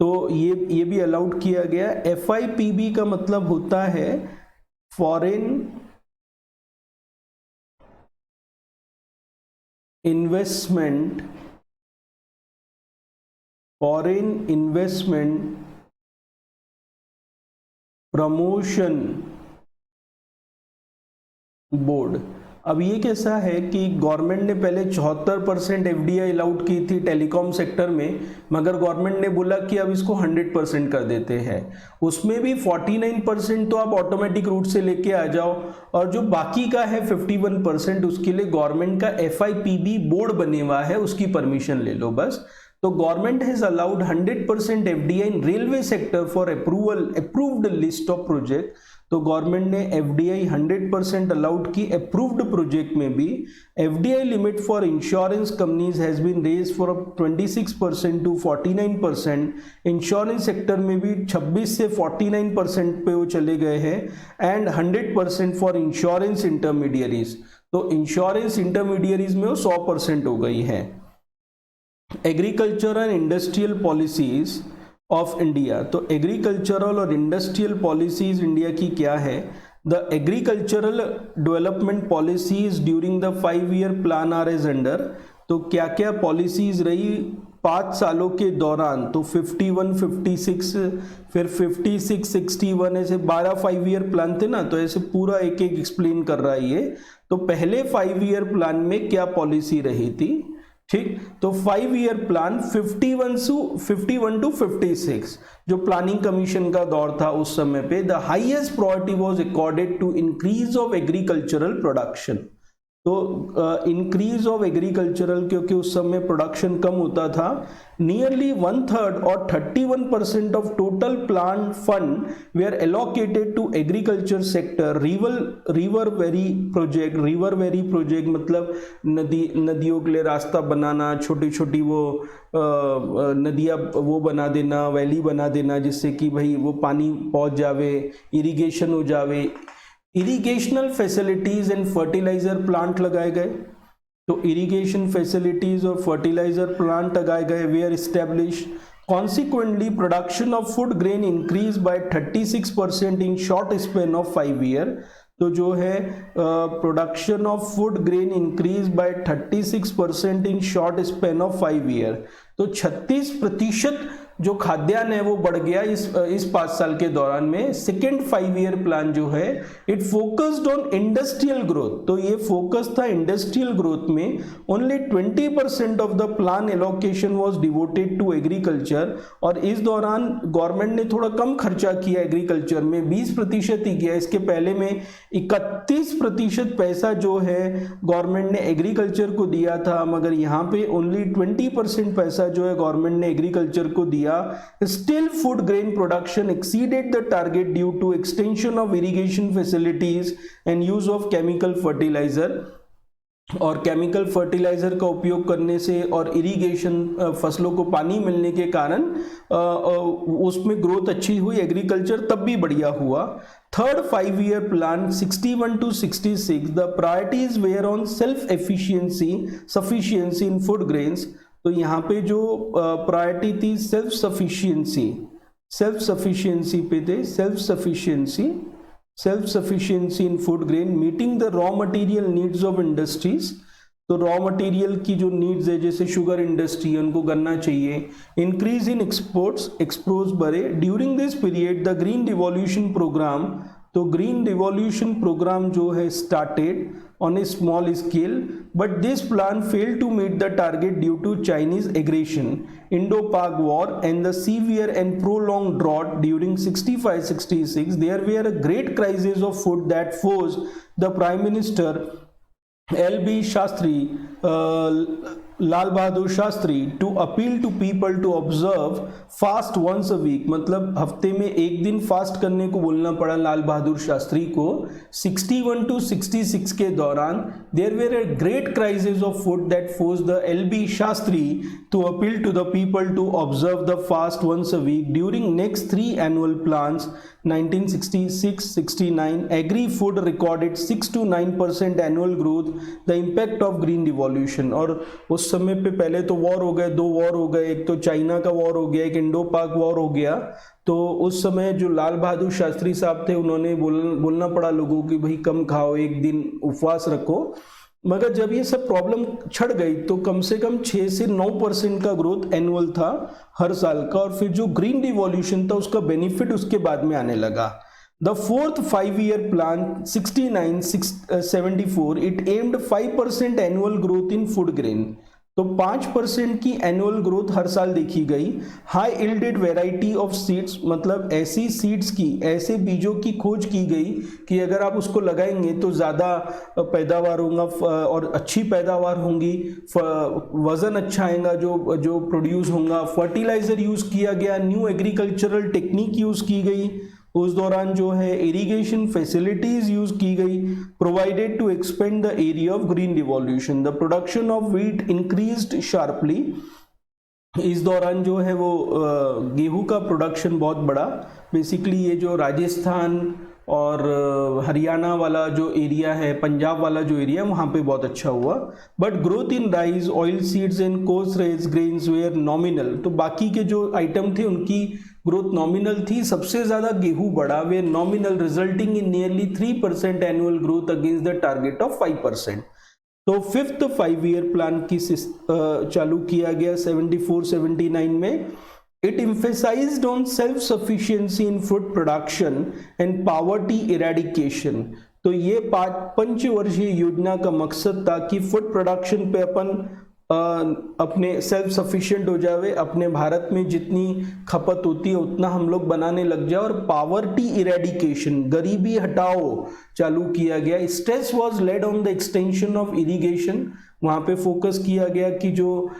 तो ये भी अलाउड किया गया। FIPB का मतलब होता है फॉरेन इन्वेस्टमेंट प्रमोशन बोर्ड। अब ये कैसा है कि गवर्नमेंट ने पहले 74% एफडीआई अलाउड की थी टेलीकॉम सेक्टर में, मगर गवर्नमेंट ने बोला कि अब इसको 100% कर देते हैं। उसमें भी 49% तो आप ऑटोमेटिक रूट से लेके आ जाओ, और जो बाकी का है 51% उसके लिए गवर्नमेंट का FIPB बोर्ड बने हुआ है, उसकी परमिशन ले लो बस। तो government has allowed 100% FDI in railway sector for approved list of project. तो गवर्नमेंट ने एफडीआई 100% अलाउड की अप्रूव्ड प्रोजेक्ट में भी। FDI limit for insurance companies has been raise for 26% to 49%। Insurance sector में भी 26 से 49% पे वो चले गए हैं। And 100% for insurance intermediaries. तो इंश्योरेंस इंटरमीडियरीज में वो 100% हो गई है। Agricultural and industrial policies of India. तो एग्रीकल्चरल और इंडस्ट्रियल पॉलिसीज इंडिया की क्या है? The agricultural development policies during the 5-year plan are as under. तो क्या क्या पॉलिसीज रही 5 सालों के दौरान? तो 51, 56, फिर 56, 61, ऐसे 12 5-year प्लान थे ना, तो ऐसे पूरा एक एक एक्सप्लेन कर रहा है ये। तो पहले 5-year प्लान में क्या पॉलिसी रही थी? ठीक, तो 5-year प्लान 51 टू 56 जो प्लानिंग कमीशन का दौर था उस समय पे, the highest priority was accorded to increase of agricultural production. तो इंक्रीज ऑफ एग्रीकल्चरल, क्योंकि उस समय प्रोडक्शन कम होता था, नियरली 1/3 और 31% of total plan fund were allocated to agriculture sector. River valley project मतलब नदियों के लिए रास्ता बनाना, छोटी छोटी वो नदियाँ वो बना देना, वैली बना देना, जिससे कि भाई वो पानी पहुंच जावे, इरिगेशन हो जावे। Irrigational facilities and fertiliser plant लगाए गए, तो इरिगेशन फैसिलिटीज और फर्टिलाइजर प्लांट लगाए गए, were establish. Consequently production of food grain increase by 36% in short span of 5 year. तो जो है production of food grain increase by 36% in short span of 5 year. तो 36% जो खाद्यान्न है वो बढ़ गया इस 5 साल के दौरान में। सेकेंड 5 ईयर प्लान जो है it focused on industrial growth, तो ये फोकस था इंडस्ट्रियल ग्रोथ में। Only 20% of the plan allocation was devoted to agriculture, और इस दौरान गवर्नमेंट ने थोड़ा कम खर्चा किया एग्रीकल्चर में, 20% ही किया। इसके पहले में 31% पैसा जो है गवर्नमेंट ने एग्रीकल्चर को दिया था, मगर यहाँ पे ओनली 20% पैसा जो है गवर्नमेंट ने एग्रीकल्चर को दिया। Still food grain production exceeded the target due to extension of irrigation facilities and use of chemical fertilizer। और केमिकल फर्टिलाइजर का उपयोग करने से और इरिगेशन फसलों को पानी मिलने के कारण उसमें ग्रोथ अच्छी हुई, एग्रीकल्चर तब भी बढ़िया हुआ। Third 5 year plan 61 to 66 the priorities were on self efficiency sufficiency in food grains. तो यहाँ पे जो प्रायोरिटी थी सेल्फ सफिशिएंसी पे थे, self sufficiency in food grain, meeting the raw material needs of industries. तो रॉ मटेरियल की जो नीड्स है, जैसे शुगर इंडस्ट्री, उनको करना चाहिए। इंक्रीज इन एक्सपोर्ट्स बढ़े। During this period the green revolution programme, तो ग्रीन रिवॉल्यूशन प्रोग्राम जो है started on a small scale, but this plan failed to meet the target due to Chinese aggression, Indo-Pak War and the severe and prolonged drought during 65-66. There were a great crisis of food that forced the Prime Minister L.B. Shastri, Lal Bahadur Shastri to appeal to people to observe fast once a week, मतलब हफ्ते में एक दिन फास्ट करने को बोलना पड़ा लाल बहादुर शास्त्री को। 61 to 66 के दौरान there were a great crisis of food that forced the L B. Shastri to appeal to the people to observe the fast once a week during next 3 annual plans 1966-69. Agri food recorded 6 to 9% annual growth. The impact of green revolution, और उस समय पे पहले तो वॉर हो गए, 2 वॉर हो गए, एक तो चाइना का वॉर हो गया, एक इंडो पाक वॉर हो गया। तो उस समय जो लाल बहादुर शास्त्री साहब थे उन्होंने बोलना पड़ा लोगों की भाई कम खाओ, एक दिन उपवास रखो। मगर जब ये सब प्रॉब्लम छड़ गई तो कम से कम 6 से 9% का ग्रोथ एनुअल था हर साल का, और फिर जो ग्रीन रिवॉल्यूशन था उसका बेनिफिट उसके बाद में आने लगा। The fourth 5 year plan 69-74 it aimed 5% annual growth in food grain, तो 5% की एनुअल ग्रोथ हर साल देखी गई। High yielded variety of seeds, मतलब ऐसी सीड्स की, ऐसे बीजों की खोज की गई कि अगर आप उसको लगाएंगे तो ज़्यादा पैदावार होगा और अच्छी पैदावार होंगी, वज़न अच्छा आएगा जो प्रोड्यूस होगा। फर्टिलाइज़र यूज़ किया गया, न्यू एग्रीकल्चरल टेक्निक यूज़ की गई, उस दौरान जो है इरिगेशन फैसिलिटीज यूज की गई, provided to expand the area of green revolution. The production of wheat increased sharply, इस दौरान जो है वो गेहूं का प्रोडक्शन बहुत बढ़ा। बेसिकली ये जो राजस्थान और हरियाणा वाला जो एरिया है, पंजाब वाला जो एरिया है, वहाँ पे बहुत अच्छा हुआ। But growth in rice, oil seeds and coarse raise grains were nominal, तो बाकी के जो आइटम थे उनकी ग्रोथ नॉमिनल थी, सबसे ज़्यादा गेहूं बढ़ा, वे nominal, resulting in nearly 3% annual growth against the target of 5%। तो फिफ्थ 5 ईयर प्लान की चालू किया गया 74-79 में। It emphasized on self-sufficiency in food production and poverty eradication. तो ये 5 पंचवर्षीय योजना का मकसद था कि फूड प्रोडक्शन पे अपन अपने सेल्फ सफिशिएंट हो जावे, अपने भारत में जितनी खपत होती है उतना हम लोग बनाने लग जाए, और पावर्टी इरेडिकेशन, गरीबी हटाओ चालू किया गया। Stress was laid on the extension of irrigation, वहाँ पे फोकस किया गया कि जो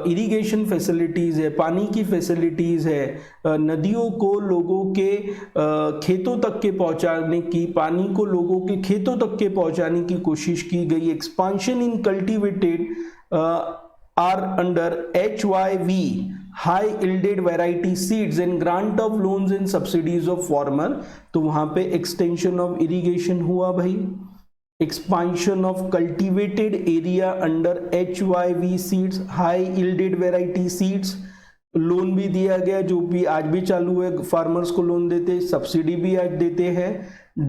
इरिगेशन फैसिलिटीज़ है, पानी की फैसिलिटीज़ है, नदियों को लोगों के खेतों तक के पहुँचाने की, पानी को लोगों के खेतों तक के पहुँचाने की कोशिश की गई। Expansion in cultivated area under HYV, high yielded variety seeds and grant of loans and subsidies of farmer. तो वहाँ पे एक्सटेंशन ऑफ इरिगेशन हुआ भाई, expansion of cultivated area under HYV seeds, high yielded variety seeds। Loan भी दिया गया, जो भी आज भी चालू है, फार्मर्स को लोन देते, सब्सिडी भी आज देते हैं।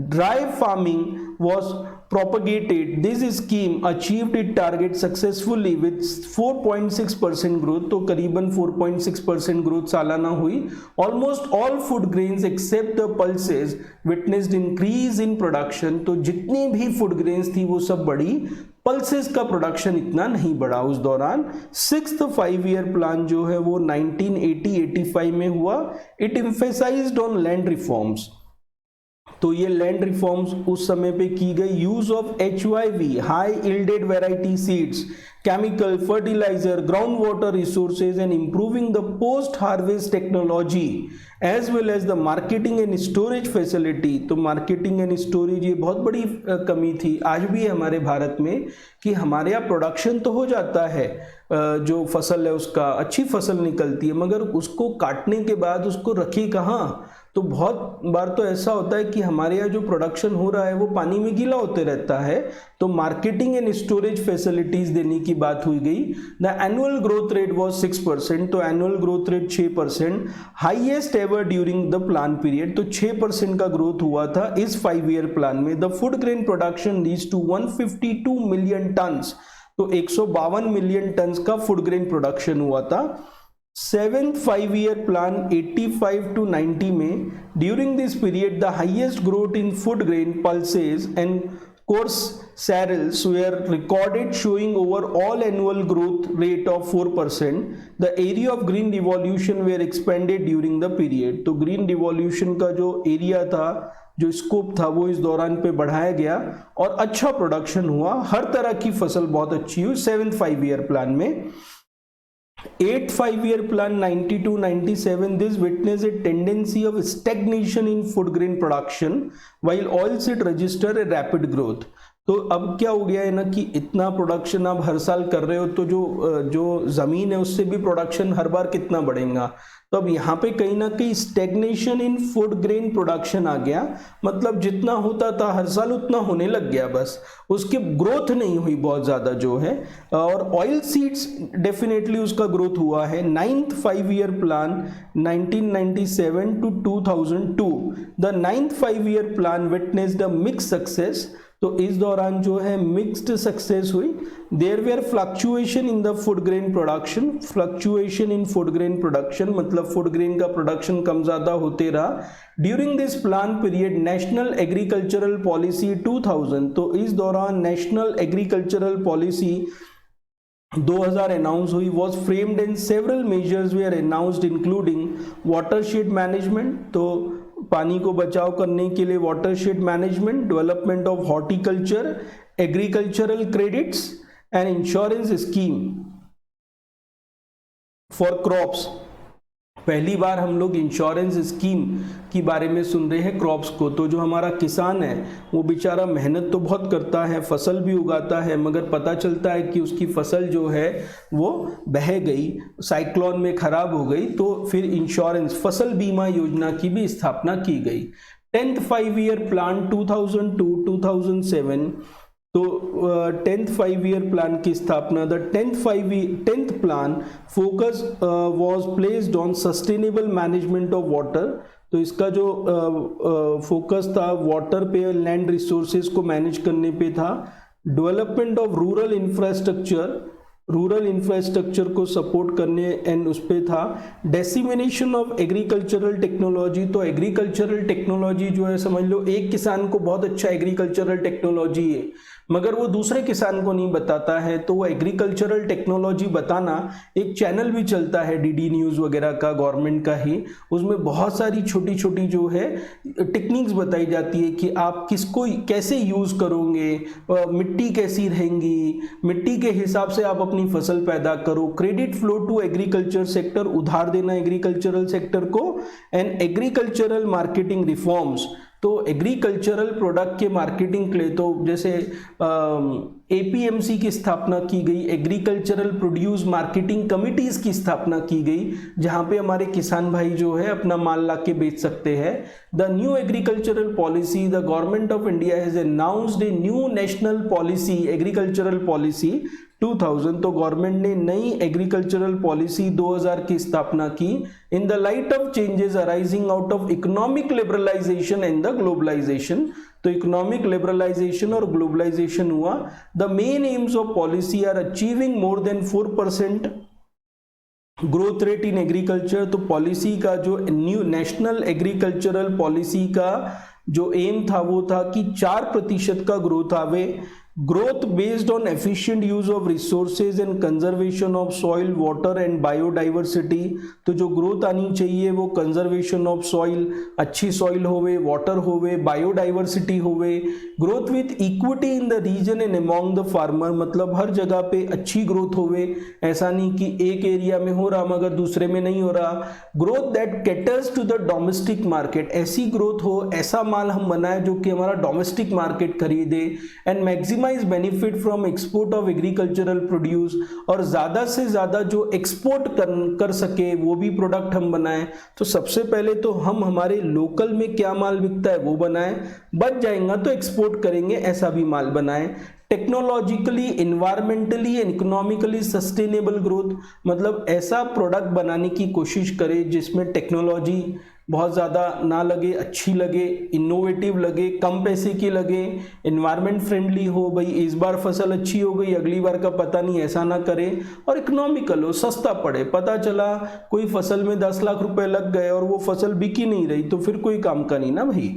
Dry farming was propagated, this scheme achieved its target successfully with 4.6% growth। तो करीबन 4.6% ग्रोथ सालाना हुई। Almost all food grains except the pulses witnessed increase in production. तो जितनी भी फूड ग्रेन्स थी वो सब बढ़ी, पल्सेस का प्रोडक्शन इतना नहीं बढ़ा उस दौरान। 6th 5 ईयर प्लान जो है वो 1980-85 में हुआ। It emphasised on land reforms. तो ये लैंड रिफॉर्म्स उस समय पे की गई। Use of HYV, high yielded variety seeds, chemical fertiliser, ground water resources and improving the post harvest technology as well as the marketing and storage facility. तो मार्केटिंग एंड स्टोरेज ये बहुत बड़ी कमी थी, आज भी हमारे भारत में, कि हमारे यहाँ प्रोडक्शन तो हो जाता है, जो फसल है उसका अच्छी फसल निकलती है, मगर उसको काटने के बाद उसको रखे कहाँ। तो बहुत बार तो ऐसा होता है कि हमारे यहाँ जो प्रोडक्शन हो रहा है वो पानी में गीला होते रहता है। तो मार्केटिंग एंड स्टोरेज फैसिलिटीज देने की बात हुई गई। The annual growth rate was 6%। तो annual growth rate 6%, highest ever during the plan period. तो 6% का ग्रोथ हुआ था इस 5 ईयर प्लान में। The food grain production reach to 152 million tons. तो 152 मिलियन टन्स का फूड ग्रेन प्रोडक्शन हुआ था। 7th 5 ईयर प्लान 85 to 90 में, during this period the highest growth in food grain, pulses and course cereals were recorded, showing overall annual growth rate of 4%. The area of green revolution were expanded during the period। तो green revolution का जो एरिया था, जो स्कोप था, वो इस दौरान पे बढ़ाया गया और अच्छा प्रोडक्शन हुआ। हर तरह की फसल बहुत अच्छी हुई 7th 5 ईयर प्लान में। 8th 5 year plan 92-97, this witnessed a tendency of stagnation in food grain production while oilseed register a rapid growth। तो अब क्या हो गया है ना कि इतना प्रोडक्शन आप हर साल कर रहे हो, तो जो जमीन है उससे भी प्रोडक्शन हर बार कितना बढ़ेगा। तो अब यहाँ पे कहीं ना कहीं stagnation in food grain production आ गया, मतलब जितना होता था हर साल उतना होने लग गया, बस उसकी ग्रोथ नहीं हुई बहुत ज़्यादा जो है। और ऑयल सीड्स डेफिनेटली उसका ग्रोथ हुआ है। 9th 5 year plan 1997 to 2002, the 9th 5 year plan witnessed a mix success. तो इस दौरान जो है मिक्स्ड सक्सेस हुई। There were fluctuation in the food grain production. Fluctuation in food grain production मतलब फूड ग्रेन का प्रोडक्शन कम ज़्यादा होते रहा। During this plan period national agricultural policy 2000, तो इस दौरान नेशनल एग्रीकल्चरल पॉलिसी 2000 अनाउंस हुई। Was framed and several measures were announced including watershed management. तो पानी को बचाव करने के लिए watershed management, development of horticulture, agricultural credits and insurance scheme for crops. पहली बार हम लोग इंश्योरेंस स्कीम के बारे में सुन रहे हैं क्रॉप्स को। तो जो हमारा किसान है वो बेचारा मेहनत तो बहुत करता है, फसल भी उगाता है, मगर पता चलता है कि उसकी फसल जो है वो बह गई, साइक्लोन में खराब हो गई, तो फिर इंश्योरेंस फसल बीमा योजना की भी स्थापना की गई। 10th 5 ईयर प्लान 2002-2007, तो 10th 5 ईयर प्लान की स्थापना, the 10th plan focus was placed on sustainable management of water. तो इसका जो फोकस था वाटर पे, लैंड रिसोर्सेज को मैनेज करने पे था। डेवलपमेंट ऑफ रूरल इंफ्रास्ट्रक्चर को सपोर्ट करने एंड उस पे था। डेसिमिनेशन ऑफ एग्रीकल्चरल टेक्नोलॉजी। तो एग्रीकल्चरल टेक्नोलॉजी जो है, समझ लो एक किसान को बहुत अच्छा एग्रीकल्चरल टेक्नोलॉजी है, मगर वो दूसरे किसान को नहीं बताता है, तो वो एग्रीकल्चरल टेक्नोलॉजी बताना एक चैनल भी चलता है डीडी न्यूज़ वगैरह का, गवर्नमेंट का ही। उसमें बहुत सारी छोटी छोटी जो है टेक्निक्स बताई जाती है कि आप किसको कैसे यूज़ करोगे, मिट्टी कैसी रहेंगी, मिट्टी के हिसाब से आप अपनी फसल पैदा करो, credit flow to agriculture sector, उधार देना एग्रीकल्चरल सेक्टर को, एंड एग्रीकल्चरल मार्केटिंग रिफॉर्म्स। तो एग्रीकल्चरल प्रोडक्ट के मार्केटिंग के लिए तो जैसे एपीएमसी की स्थापना की गई, एग्रीकल्चरल प्रोड्यूस मार्केटिंग कमिटीज की स्थापना की गई, जहां पे हमारे किसान भाई जो है अपना माल ला के बेच सकते हैं। The new agricultural policy, the government of India has announced a new national policy, agricultural policy 2000। तो गवर्नमेंट ने नई एग्रीकल्चरल पॉलिसी 2000 की स्थापना की। In the light of changes arising out of economic liberalisation and the globalisation, तो इकोनॉमिक लिबरलाइजेशन और ग्लोबलाइजेशन हुआ। The main aims of policy are achieving more than 4% growth rate in agriculture. तो पॉलिसी का जो न्यू नेशनल एग्रीकल्चरल पॉलिसी का जो एम था वो था कि 4% का ग्रोथ आवे। Growth based on efficient use of resources and conservation of soil, water and biodiversity. तो जो ग्रोथ आनी चाहिए वो कंजर्वेशन ऑफ सॉइल, अच्छी सॉइल होवे, वाटर होवे, बायोडाइवर्सिटी होवे। Growth with equity in the region and among the farmer, मतलब हर जगह पे अच्छी ग्रोथ होवे, ऐसा नहीं कि एक एरिया में हो रहा मगर दूसरे में नहीं हो रहा। Growth that caters to the domestic market, ऐसी ग्रोथ हो, ऐसा माल हम बनाए जो कि हमारा डोमेस्टिक मार्केट खरीदे। And maximum benefit from export of agricultural produce, और ज्यादा से ज्यादा जो एक्सपोर्ट कर सके वो भी प्रोडक्ट हम बनाएं। तो सबसे पहले तो हम हमारे लोकल में क्या माल बिकता है वो बनाएं, बच जाएगा तो एक्सपोर्ट करेंगे, ऐसा भी माल बनाएं। Technologically, environmentally and economically sustainable growth, मतलब ऐसा प्रोडक्ट बनाने की कोशिश करें जिसमें टेक्नोलॉजी बहुत ज़्यादा ना लगे, अच्छी लगे, इनोवेटिव लगे, कम पैसे की लगे, इन्वायरमेंट फ्रेंडली हो। भाई इस बार फसल अच्छी हो गई, अगली बार का पता नहीं, ऐसा ना करें। और इकोनॉमिकल हो, सस्ता पड़े। पता चला कोई फसल में 10 लाख रुपए लग गए और वो फसल बिक ही नहीं रही, तो फिर कोई काम का नहीं ना भाई।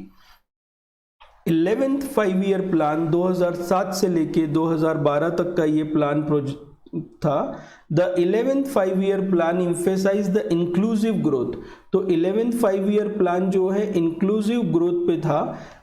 11th 5 ईयर प्लान 2007 से लेके 2012 तक का ये प्लान था। The 11th 5 year plan emphasise the inclusive growth. तो 11th 5 ईयर प्लान जो है इंक्लूसिव ग्रोथ पे था।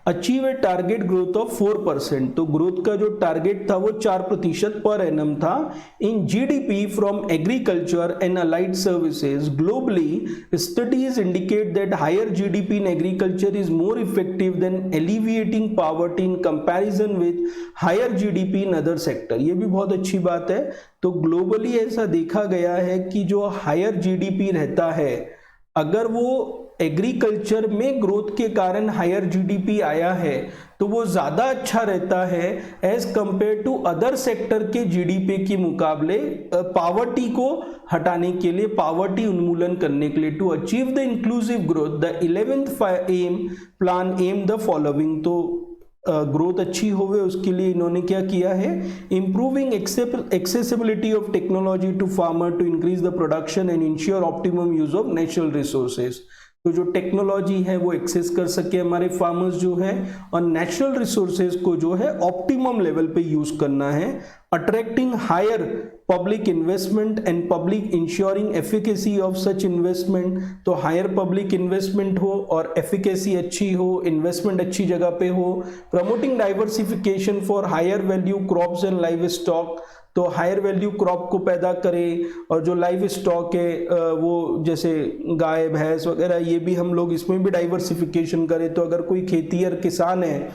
Achieve a target growth of 4%, तो ग्रोथ का जो टारगेट था वो 4% पर एनम था। In GDP from agriculture and allied services globally studies indicate that higher GDP in agriculture is more effective than alleviating poverty in comparison with higher GDP in other sector. ये भी बहुत अच्छी बात है। तो ग्लोबली ऐसा देखा गया है कि जो हायर जीडीपी रहता है, अगर वो एग्रीकल्चर में ग्रोथ के कारण हायर जीडीपी आया है तो वो ज़्यादा अच्छा रहता है as compare to other sector के जीडीपी के मुकाबले, पॉवर्टी को हटाने के लिए, पॉवर्टी उन्मूलन करने के लिए। To achieve the inclusive growth the 11th aim plan aim the following. तो ग्रोथ अच्छी होवे उसके लिए इन्होंने क्या किया है, improving accessibility of technology to farmer to increase the production and ensure optimum use of natural resources. तो जो टेक्नोलॉजी है वो एक्सेस कर सके हमारे फार्मर्स जो है, और नेचुरल रिसोर्सेज को जो है ऑप्टिमम लेवल पे यूज करना है। Attracting higher public investment and public ensuring efficacy of such investment. तो हायर पब्लिक इन्वेस्टमेंट हो और एफिकेसी अच्छी हो, इन्वेस्टमेंट अच्छी जगह पे हो। Promoting diversification for higher value crops and livestock. तो हायर वैल्यू क्रॉप को पैदा करें, और जो लाइव स्टॉक है वो जैसे गाय भैंस वगैरह, ये भी हम लोग इसमें भी डाइवर्सिफिकेशन करें। तो अगर कोई खेतीहर किसान है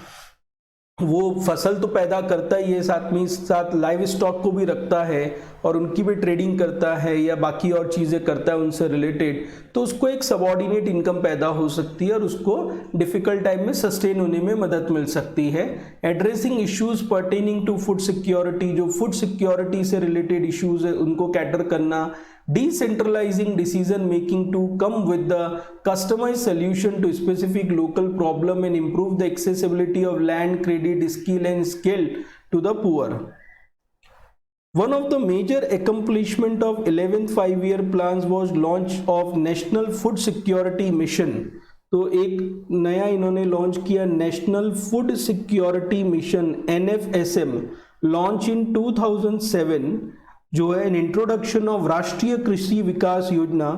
वो फसल तो पैदा करता ही है, साथ में साथ लाइव स्टॉक को भी रखता है और उनकी भी ट्रेडिंग करता है या बाकी और चीज़ें करता है उनसे रिलेटेड, तो उसको एक सबऑर्डिनेट इनकम पैदा हो सकती है और उसको डिफिकल्ट टाइम में सस्टेन होने में मदद मिल सकती है। Addressing issues pertaining to food security, जो फूड सिक्योरिटी से रिलेटेड इश्यूज है उनको कैटर करना। Decentralizing decision making to come with the customized solution to specific local problem and improve the accessibility of land, credit, skill and skill to the poor. One of the major accomplishment of 11th 5 year plans was launch of National Food Security Mission. तो एक नया इन्होंने लॉन्च किया national food security mission NFSM, launch in 2007, जो है एन इंट्रोडक्शन ऑफ राष्ट्रीय कृषि विकास योजना।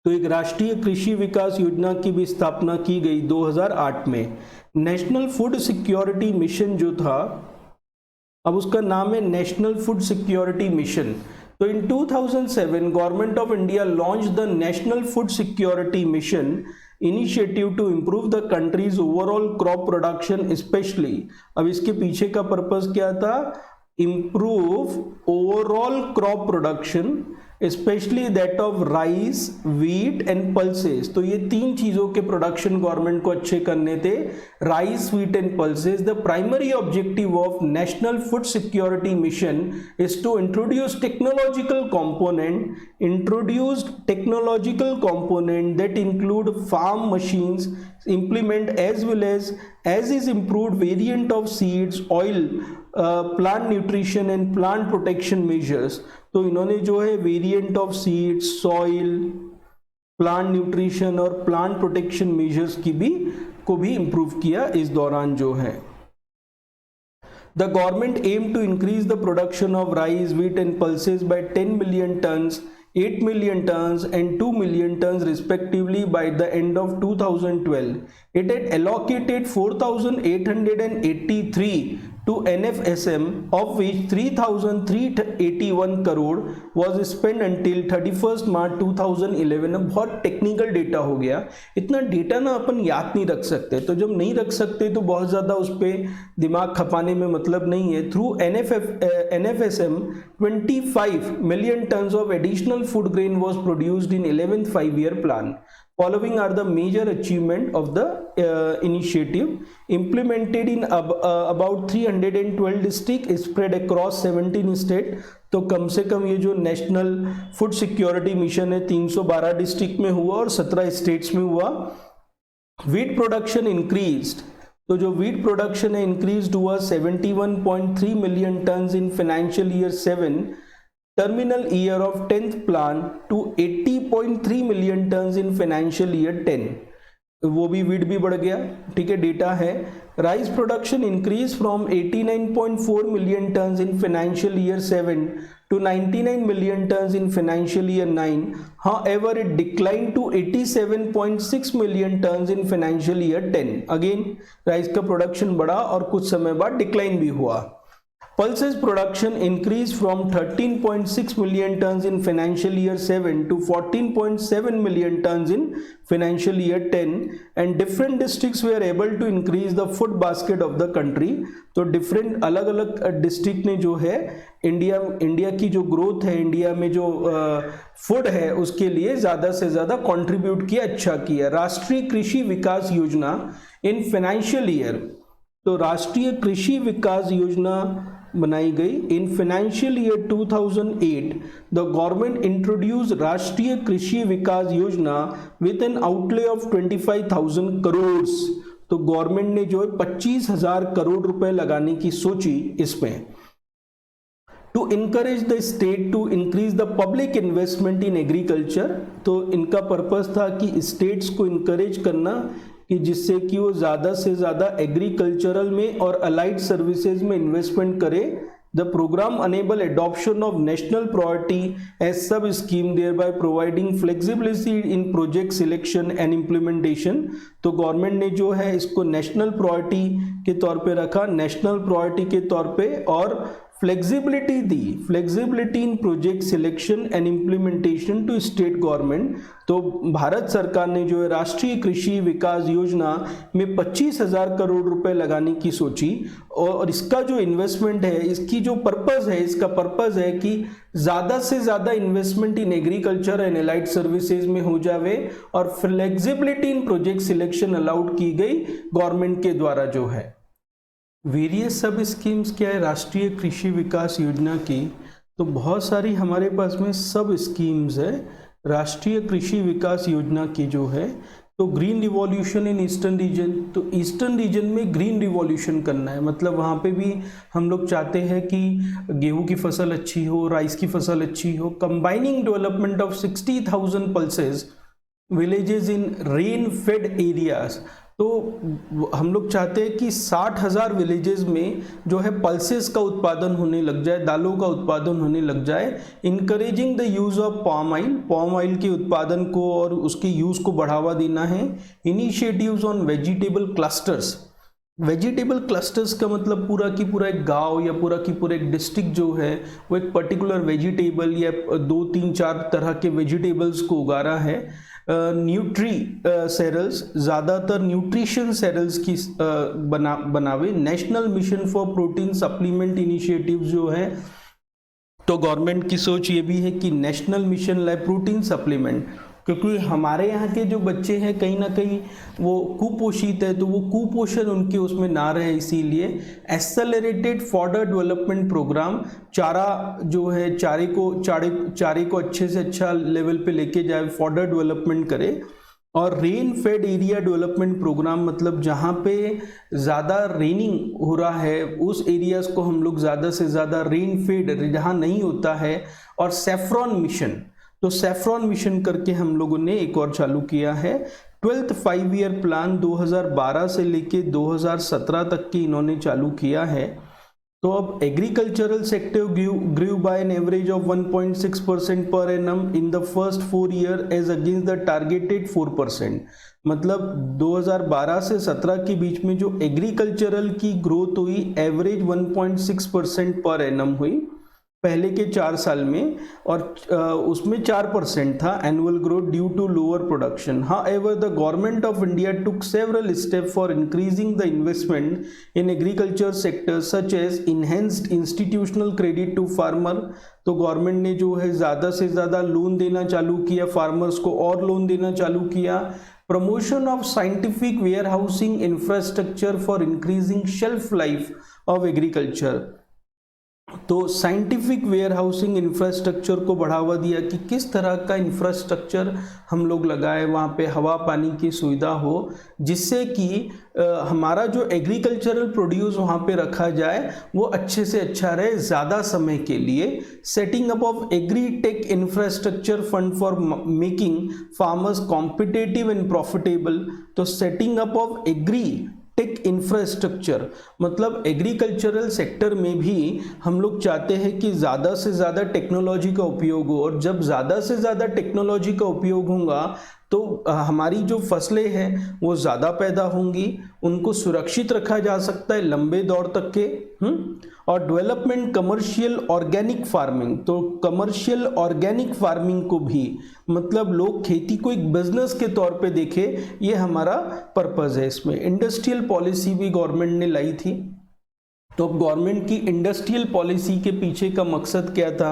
तो एक राष्ट्रीय कृषि विकास योजना की भी स्थापना की गई 2008 में। नेशनल फूड सिक्योरिटी मिशन जो था, अब उसका नाम है नेशनल फूड सिक्योरिटी मिशन। तो in 2007 government of India launch the national food security mission initiative to improve the countries overall crop production specially. अब इसके पीछे का पर्पस क्या था? Improve overall crop production specially that of rice, wheat and pulses. तो ये तीन चीजों के प्रोडक्शन गवर्नमेंट को अच्छे करने थे, rice, wheat and pulses. The primary objective of national food security mission is to introduce technological component that include farm machines implement as well as is improved variant of seeds, oil, plant nutrition and plant protection measures। तो इन्होंने जो है variant of seeds, soil, plant nutrition और प्लांट प्रोटेक्शन मेजर्स को भी इंप्रूव किया इस दौरान जो है। The government aim to increase the production of rice, wheat and pulses by 10 million tons, 8 million tons and 2 million tons respectively by the end of 2012. It had allocated 4,883 to NFSM, of which 3,381 crore was spent until 31st March 2011। अब बहुत टेक्निकल डेटा हो गया, इतना डेटा ना अपन याद नहीं रख सकते, तो जब नहीं रख सकते तो बहुत ज़्यादा उस पर दिमाग खपाने में मतलब नहीं है। Through NFSM 25 million tons of additional food grain was produced in 11th 5-year plan। Following are the major achievement of the initiative, implemented in about 312 districts spread across 17 states। तो कम से कम ये जो नेशनल फूड सिक्योरिटी मिशन है 312 डिस्ट्रिक्ट में हुआ और 17 स्टेट्स में हुआ। व्हीट प्रोडक्शन इंक्रीज्ड, तो जो व्हीट प्रोडक्शन है इंक्रीज्ड हुआ 71.3 million tons in financial year 7 terminal year of 10th plan to 80.3 million tons in financial year 10। वो भी व्हीट भी बढ़ गया, ठीक है, डेटा है। Rice production increase from 89.4 million tons in financial year 7 to 99 million tons in financial year 9। However, it declined to 87.6 million tons in financial year 10। Again rice का प्रोडक्शन बढ़ा और कुछ समय बाद डिक्लाइन भी हुआ। Pulses production increased from 13.6 million tons in financial year 7 to 14.7 million tons in financial year 10, and different districts were able to increase the food basket of the country। तो डिफरेंट अलग अलग डिस्ट्रिक्ट ने जो है इंडिया की जो ग्रोथ है, इंडिया में जो फूड है उसके लिए ज़्यादा से ज़्यादा कंट्रीब्यूट किया, अच्छा किया। राष्ट्रीय कृषि विकास योजना इन फाइनेंशियल ईयर, तो राष्ट्रीय कृषि विकास योजना बनाई गई इन financial year 2008। The government introduce राष्ट्रीय कृषि विकास योजना with N outlay of 25,000 crore. तो गवर्नमेंट ने जो है 25,000 करोड़ रुपए लगाने की सोची इसमें। To encourage the state to increase the public investment in agriculture, तो इनका पर्पस था कि स्टेट्स को इनकरेज करना कि जिससे कि वो ज़्यादा से ज़्यादा एग्रीकल्चरल में और अलाइड सर्विसेज में इन्वेस्टमेंट करे। The programme enable adoption of national priority as sub scheme thereby providing flexibility in project selection and implementation. तो गवर्नमेंट ने जो है इसको नेशनल प्रायोरिटी के तौर पे रखा, नेशनल प्रायोरिटी के तौर पे, और फ्लेक्सिबिलिटी दी, flexibility in project selection and implementation to state government. तो भारत सरकार ने जो है राष्ट्रीय कृषि विकास योजना में 25,000 करोड़ रुपए लगाने की सोची, और इसका जो इन्वेस्टमेंट है, इसकी जो पर्पस है, इसका पर्पस है कि ज़्यादा से ज़्यादा investment in agriculture and allied services में हो जावे, और flexibility in project selection allowed की गई गवर्नमेंट के द्वारा जो है। वेरियस सब स्कीम्स क्या है राष्ट्रीय कृषि विकास योजना की, तो बहुत सारी हमारे पास में सब स्कीम्स है राष्ट्रीय कृषि विकास योजना की जो है। तो green revolution in eastern region, तो ईस्टर्न रीजन में ग्रीन रिवॉल्यूशन करना है, मतलब वहाँ पे भी हम लोग चाहते हैं कि गेहूं की फसल अच्छी हो, राइस की फसल अच्छी हो। Combining development of 60,000 pulses villages in rain fade areas. तो हम लोग चाहते हैं कि 60,000 विलेजेस में जो है पल्सेस का उत्पादन होने लग जाए, दालों का उत्पादन होने लग जाए। Encouraging the use of palm oil के उत्पादन को और उसके यूज़ को बढ़ावा देना है। Initiatives on vegetable clusters. Vegetable clusters का मतलब पूरा की पूरा एक गांव या पूरा की पूरा एक डिस्ट्रिक्ट जो है वो एक पर्टिकुलर वेजिटेबल या 2-3-4 तरह के वेजिटेबल्स को उगा रहा है। न्यूट्री सेरल्स, ज़्यादातर न्यूट्रिशन सेरल्स की बनावे। National mission for protein supplement initiative जो है, तो गवर्नमेंट की सोच ये भी है कि नेशनल मिशन लाए प्रोटीन सप्लीमेंट, क्योंकि हमारे यहाँ के जो बच्चे हैं कहीं ना कहीं वो कुपोषित है, तो वो कुपोषण उनके उसमें ना रहे, इसीलिए एक्सेलरेटेड फॉडर डेवलपमेंट प्रोग्राम, चारा जो है चारे को अच्छे से अच्छा लेवल पे लेके जाए, फॉडर डेवलपमेंट करे। और rain fed area development programme, मतलब जहाँ पे ज़्यादा रेनिंग हो रहा है उस एरियाज को हम लोग ज़्यादा से ज़्यादा रेन फेड जहाँ नहीं होता है। और सेफ्रॉन मिशन, तो सेफ्रॉन मिशन करके हम लोगों ने एक और चालू किया है। 12th 5 ईयर प्लान 2012 से लेके 2017 तक की इन्होंने चालू किया है। तो अब agricultural sector grew by an average of 1.6% per annum in the first 4 year as against the targeted 4%। मतलब 2012 से 17 के बीच में जो एग्रीकल्चरल की ग्रोथ हुई एवरेज 1.6% पर एनम हुई पहले के 4 साल में, और उसमें 4% था annual growth due to lower production. However the government of India took several step for increasing the investment in agriculture sector such as enhanced institutional credit to farmer. तो गवर्नमेंट ने जो है ज़्यादा से ज़्यादा लोन देना चालू किया, फार्मर्स को और लोन देना चालू किया। Promotion of scientific warehousing infrastructure for increasing shelf life of agriculture. तो साइंटिफिक वेयर हाउसिंग इंफ्रास्ट्रक्चर को बढ़ावा दिया कि किस तरह का इंफ्रास्ट्रक्चर हम लोग लगाए, वहाँ पे हवा पानी की सुविधा हो, जिससे कि हमारा जो एग्रीकल्चरल प्रोड्यूस वहाँ पे रखा जाए वो अच्छे से अच्छा रहे ज़्यादा समय के लिए। Setting up of agri tech infrastructure fund for making farmers competitive and profitable. तो setting up of agri tech infrastructure मतलब एग्रीकल्चरल सेक्टर में भी हम लोग चाहते हैं कि ज़्यादा से ज़्यादा टेक्नोलॉजी का उपयोग हो, और जब ज़्यादा से ज़्यादा टेक्नोलॉजी का उपयोग होगा तो हमारी जो फसलें हैं वो ज़्यादा पैदा होंगी, उनको सुरक्षित रखा जा सकता है लंबे दौर तक के। और डेवलपमेंट कमर्शियल ऑर्गेनिक फार्मिंग, तो कमर्शियल ऑर्गेनिक फार्मिंग को भी मतलब लोग खेती को एक बिजनेस के तौर पे देखें, ये हमारा पर्पज़ है। इसमें इंडस्ट्रियल पॉलिसी भी गवर्नमेंट ने लाई थी। तो अब गवर्नमेंट की इंडस्ट्रियल पॉलिसी के पीछे का मकसद क्या था?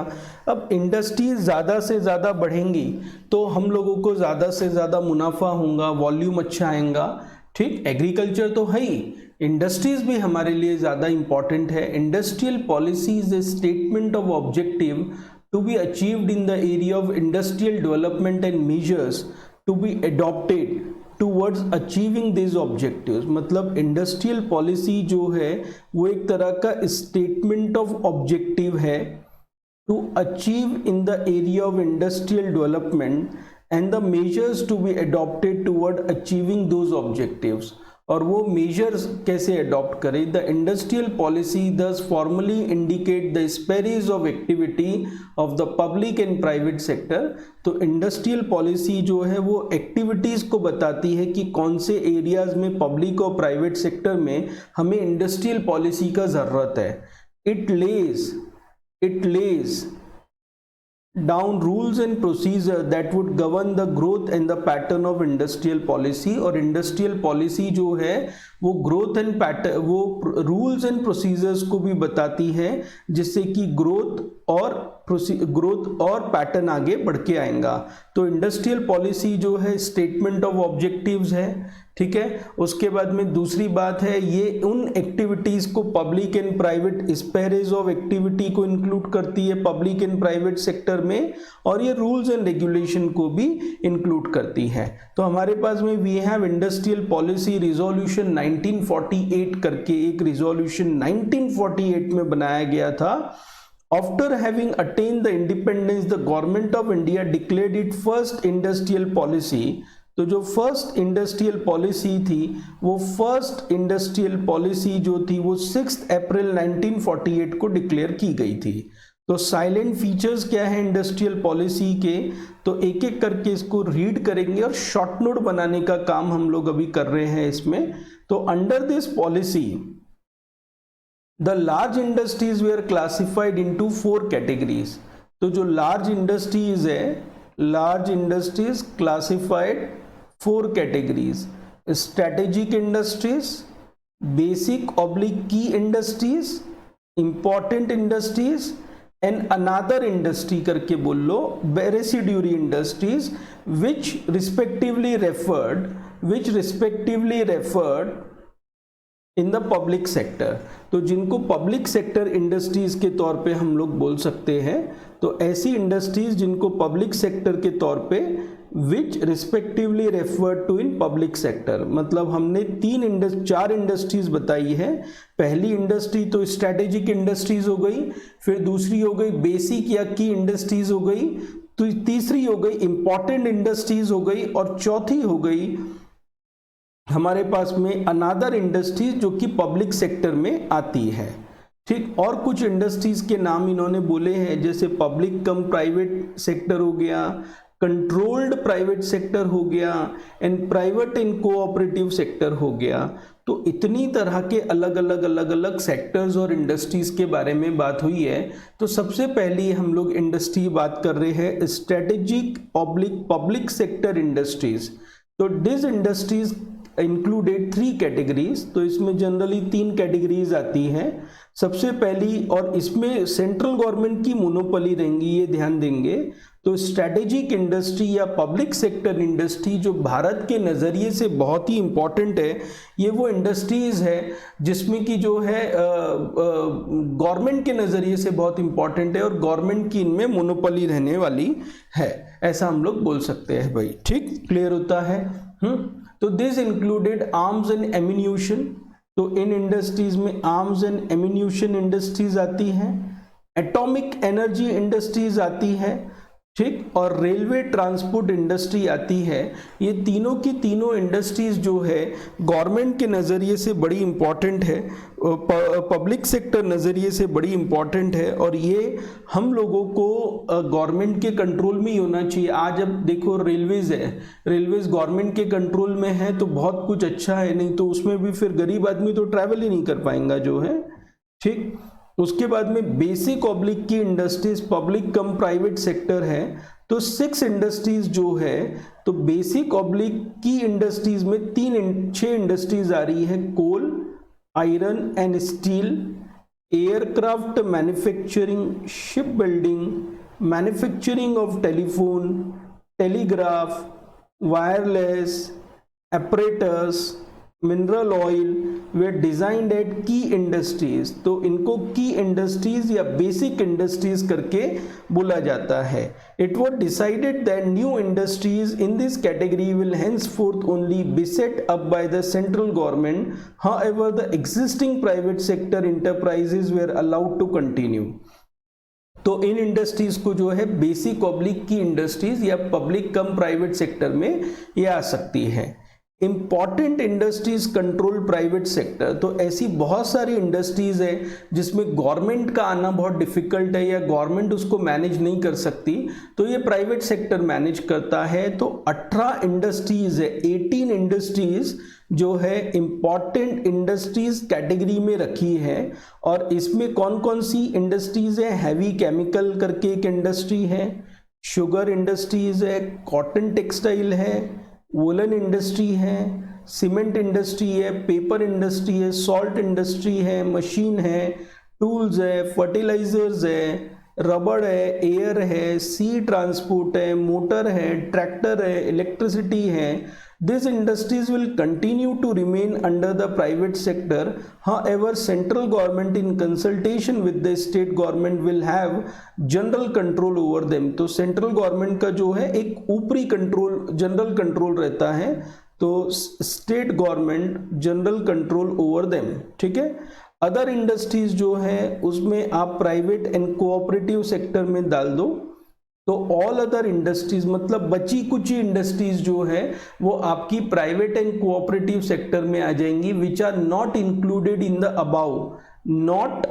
अब इंडस्ट्रीज ज़्यादा से ज़्यादा बढ़ेंगी तो हम लोगों को ज़्यादा से ज़्यादा मुनाफा होगा, वॉल्यूम अच्छा आएगा। ठीक, एग्रीकल्चर तो है ही, इंडस्ट्रीज भी हमारे लिए ज़्यादा इंपॉर्टेंट है। Industrial policy is a statement of objective to be achieved in the area of industrial development and measures to be adopted towards achieving this objectives. मतलब इंडस्ट्रियल पॉलिसी जो है वो एक तरह का स्टेटमेंट ऑफ ऑब्जेक्टिव है to achieve in the area of industrial development and the measures to be adopted toward achieving those objectives. और वो मेजर्स कैसे अडॉप्ट करें? द इंडस्ट्रियल पॉलिसी दस formally indicate the spheres of activity of the public and private sector. तो इंडस्ट्रियल पॉलिसी जो है वो एक्टिविटीज़ को बताती है कि कौन से एरियाज में पब्लिक और प्राइवेट सेक्टर में हमें इंडस्ट्रियल पॉलिसी का ज़रूरत है। It Lay's down rules and procedure that would govern the growth and the pattern of industrial policy। और इंडस्ट्रियल पॉलिसी जो है वो ग्रोथ एंड पैटर्न, वो रूल्स एंड प्रोसीजर्स को भी बताती है जिससे कि ग्रोथ और पैटर्न आगे बढ़ के आएगा। तो इंडस्ट्रियल पॉलिसी जो है स्टेटमेंट ऑफ ऑब्जेक्टिव्स है, ठीक है। उसके बाद में दूसरी बात है ये उन एक्टिविटीज को public and private spheres of activity को इंक्लूड करती है पब्लिक एंड प्राइवेट सेक्टर में, और ये रूल्स एंड रेगुलेशन को भी इंक्लूड करती है। तो हमारे पास में we have industrial policy resolution 1948 करके एक रिजोल्यूशन 1948 में बनाया गया था, After having attained the independence, the government of India declared its first industrial policy. तो जो फर्स्ट इंडस्ट्रियल पॉलिसी थी, वो फर्स्ट इंडस्ट्रियल पॉलिसी जो थी वो 6 अप्रैल 1948 को डिक्लेयर की गई थी। तो साइलेंट फीचर्स क्या है इंडस्ट्रियल पॉलिसी के, तो एक एक करके इसको रीड करेंगे और शॉर्ट नोट बनाने का काम हम लोग अभी कर रहे हैं इसमें। तो under this policy the large industries were classified into 4 categories. तो जो लार्ज इंडस्ट्रीज है, large industries classified 4 categories: strategic industries, basic ऑब्लिक key industries, important industries and another industry करके बोल लो, residuary industries which respectively referred in the public sector. तो जिनको पब्लिक सेक्टर इंडस्ट्रीज के तौर पे हम लोग बोल सकते हैं, तो ऐसी इंडस्ट्रीज जिनको पब्लिक सेक्टर के तौर पे which respectively referred to in public sector, मतलब हमने 4 इंडस्ट्रीज बताई है। पहली इंडस्ट्री तो स्ट्रेटेजिक इंडस्ट्रीज हो गई, फिर दूसरी हो गई बेसिक या की इंडस्ट्रीज हो गई, तो तीसरी हो गई इंपॉर्टेंट इंडस्ट्रीज हो गई, और चौथी हो गई हमारे पास में अनादर इंडस्ट्रीज जो कि पब्लिक सेक्टर में आती है। ठीक, और कुछ इंडस्ट्रीज के नाम इन्होंने बोले हैं, जैसे पब्लिक कम प्राइवेट सेक्टर हो गया, कंट्रोल्ड प्राइवेट सेक्टर हो गया, and private and cooperative sector हो गया। तो इतनी तरह के अलग अलग सेक्टर्स और इंडस्ट्रीज के बारे में बात हुई है। तो सबसे पहली हम लोग इंडस्ट्री बात कर रहे हैं strategic oblique public sector industries. तो दिस इंडस्ट्रीज इंक्लूडेड 3 कैटेगरीज। तो इसमें जनरली 3 कैटेगरीज आती हैं। सबसे पहली, और इसमें सेंट्रल गवर्नमेंट की मोनोपोली रहेंगी, ये ध्यान देंगे। तो स्ट्रेटेजिक इंडस्ट्री या पब्लिक सेक्टर इंडस्ट्री जो भारत के नज़रिए से बहुत ही इंपॉर्टेंट है, ये वो इंडस्ट्रीज है जिसमें कि जो है गवर्नमेंट के नज़रिए से बहुत इंपॉर्टेंट है और गवर्नमेंट की इनमें मोनोपोली रहने वाली है, ऐसा हम लोग बोल सकते हैं भाई। ठीक, क्लियर होता है। तो this included arms and ammunition. तो इन इंडस्ट्रीज में आर्म्स एंड एम्यूनिशन इंडस्ट्रीज आती हैं, एटॉमिक एनर्जी इंडस्ट्रीज आती है, ठीक, और रेलवे ट्रांसपोर्ट इंडस्ट्री आती है। ये तीनों की तीनों इंडस्ट्रीज जो है गवर्नमेंट के नज़रिए से बड़ी इंपॉर्टेंट है, पब्लिक सेक्टर नज़रिए से बड़ी इंपॉर्टेंट है, और ये हम लोगों को गवर्नमेंट के कंट्रोल में ही होना चाहिए। आज अब देखो रेलवेज़ है, रेलवेज़ गवर्नमेंट के कंट्रोल में है तो बहुत कुछ अच्छा है, नहीं तो उसमें भी फिर गरीब आदमी तो ट्रैवल ही नहीं कर पाएगा जो है। ठीक, उसके बाद में बेसिक ऑब्लिक key industries public cum private sector है। तो 6 इंडस्ट्रीज जो है, तो बेसिक ऑब्लिक की इंडस्ट्रीज में 6 इंडस्ट्रीज आ रही है: coal, iron and steel, aircraft manufacturing, ship building, manufacturing of telephone, telegraph, wireless, apparatus, mineral oil were designed at key industries. तो इनको की इंडस्ट्रीज या बेसिक इंडस्ट्रीज करके बोला जाता है। It was decided that new industries in this category will henceforth only be set up by the central government. However, the existing private sector enterprises were allowed to continue. तो इन इंडस्ट्रीज को जो है बेसिक ऑब्लिक की इंडस्ट्रीज या पब्लिक कम प्राइवेट सेक्टर में ये आ सकती है। Important industries control private sector, तो ऐसी बहुत सारी इंडस्ट्रीज है जिसमें गवर्नमेंट का आना बहुत डिफिकल्ट है या गवर्नमेंट उसको मैनेज नहीं कर सकती, तो ये प्राइवेट सेक्टर मैनेज करता है। तो 18 इंडस्ट्रीज है, 18 इंडस्ट्रीज जो है इंपॉर्टेंट इंडस्ट्रीज कैटेगरी में रखी है। और इसमें कौन कौन सी इंडस्ट्रीज है? हैवी केमिकल करके एक इंडस्ट्री है, शुगर इंडस्ट्रीज है, कॉटन टेक्सटाइल है, वोलन इंडस्ट्री है, सीमेंट इंडस्ट्री है, पेपर इंडस्ट्री है, सॉल्ट इंडस्ट्री है, मशीन है, टूल्स है, फर्टिलाइजर्स है, रबड़ है, एयर है, सी ट्रांसपोर्ट है, मोटर है, ट्रैक्टर है, इलेक्ट्रिसिटी है। These industries will continue to remain under the private sector. However, central government in consultation with the state government will have general control over them. तो central government का जो है एक ऊपरी कंट्रोल, जनरल कंट्रोल रहता है, तो state government general control over them. ठीक है, अदर इंडस्ट्रीज जो है उसमें आप प्राइवेट एंड कोऑपरेटिव सेक्टर में डाल दो, तो ऑल अदर इंडस्ट्रीज मतलब बची कुछ इंडस्ट्रीज जो है वो आपकी प्राइवेट एंड कोऑपरेटिव सेक्टर में आ जाएंगी, which are not included in the above, not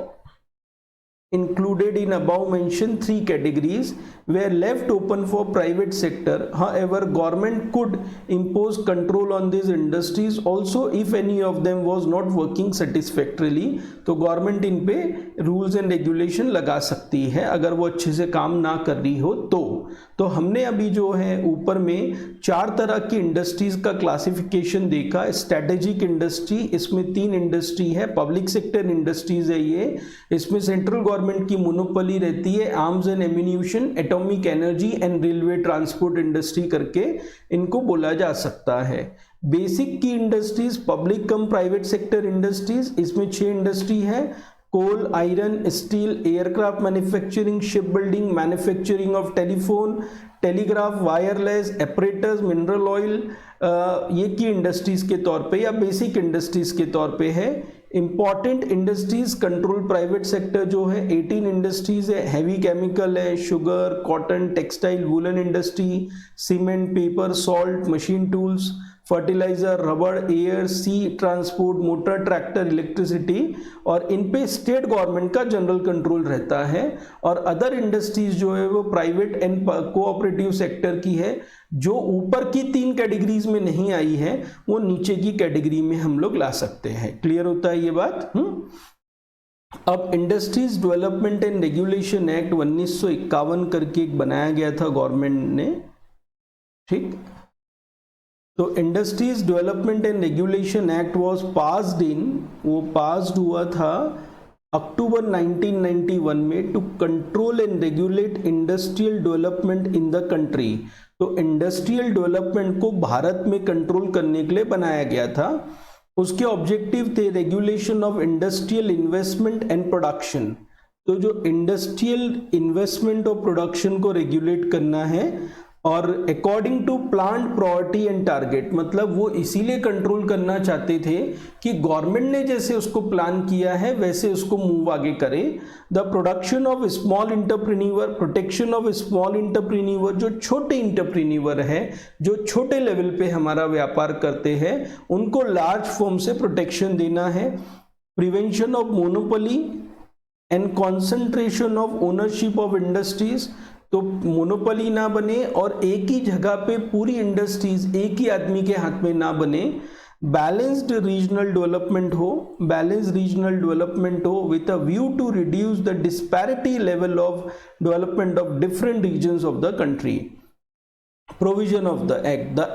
included in above mentioned 3 categories were left open for private sector. However, government could impose control on these industries also if any of them was not working satisfactorily. तो गवर्नमेंट इन पे रूल्स एंड रेगुलेशन लगा सकती है अगर वो अच्छे से काम ना कर रही हो तो हमने अभी जो है ऊपर में 4 तरह की इंडस्ट्रीज का क्लासिफिकेशन देखा। स्ट्रेटेजिक इंडस्ट्री, इसमें 3 इंडस्ट्री है, पब्लिक सेक्टर इंडस्ट्रीज है ये, इसमें सेंट्रल गवर्नमेंट की मोनोपोली रहती है, arms and ammunition, atomic energy and railway transport industry करके इनको बोला जा सकता है। Basic key industries public cum private sector industries, इसमें 6 इंडस्ट्री है, coal, iron, steel, aircraft manufacturing, ship building, manufacturing of telephone, telegraph, wireless, apparatus, mineral oil, ये की इंडस्ट्रीज के तौर पे या बेसिक इंडस्ट्रीज के तौर पे है। Important industries control private sector जो है 18 इंडस्ट्रीज है, हैवी केमिकल है, sugar, cotton, textile, woollen industry, cement, paper, salt, machine tools, fertiliser, rubber, air, sea transport, motor, tractor, electricity, और इन पे स्टेट गवर्नमेंट का जनरल कंट्रोल रहता है। और अदर इंडस्ट्रीज जो है वो प्राइवेट एंड कोऑपरेटिव सेक्टर की है, जो ऊपर की 3 कैटेगरीज में नहीं आई है वो नीचे की कैटेगरी में हम लोग ला सकते हैं। क्लियर होता है ये बात? अब industries development and regulation act 1951 करके एक बनाया गया था गवर्नमेंट ने, ठीक। तो industries development and regulation act was passed in, वो पास्ड हुआ था अक्टूबर 1991 में, to control and regulate industrial development in the country. तो इंडस्ट्रियल डेवलपमेंट को भारत में कंट्रोल करने के लिए बनाया गया था। उसके ऑब्जेक्टिव थे regulation of industrial investment and production. तो जो इंडस्ट्रियल इन्वेस्टमेंट और प्रोडक्शन को रेगुलेट करना है, और according to plan priority and target, मतलब वो इसीलिए कंट्रोल करना चाहते थे कि गवर्नमेंट ने जैसे उसको प्लान किया है वैसे उसको मूव आगे करे। The production of small entrepreneur, protection of small entrepreneur, जो छोटे इंटरप्रेन्योर है, जो छोटे लेवल पे हमारा व्यापार करते हैं, उनको लार्ज फॉर्म से प्रोटेक्शन देना है। Prevention of monopoly and concentration of ownership of industries, तो मोनोपोली ना बने और एक ही जगह पे पूरी इंडस्ट्रीज एक ही आदमी के हाथ में ना बने। बैलेंस्ड रीजनल डेवलपमेंट हो, बैलेंस रीजनल डेवलपमेंट हो with a view to reduce the disparity level of development of different regions of the country. Provision of the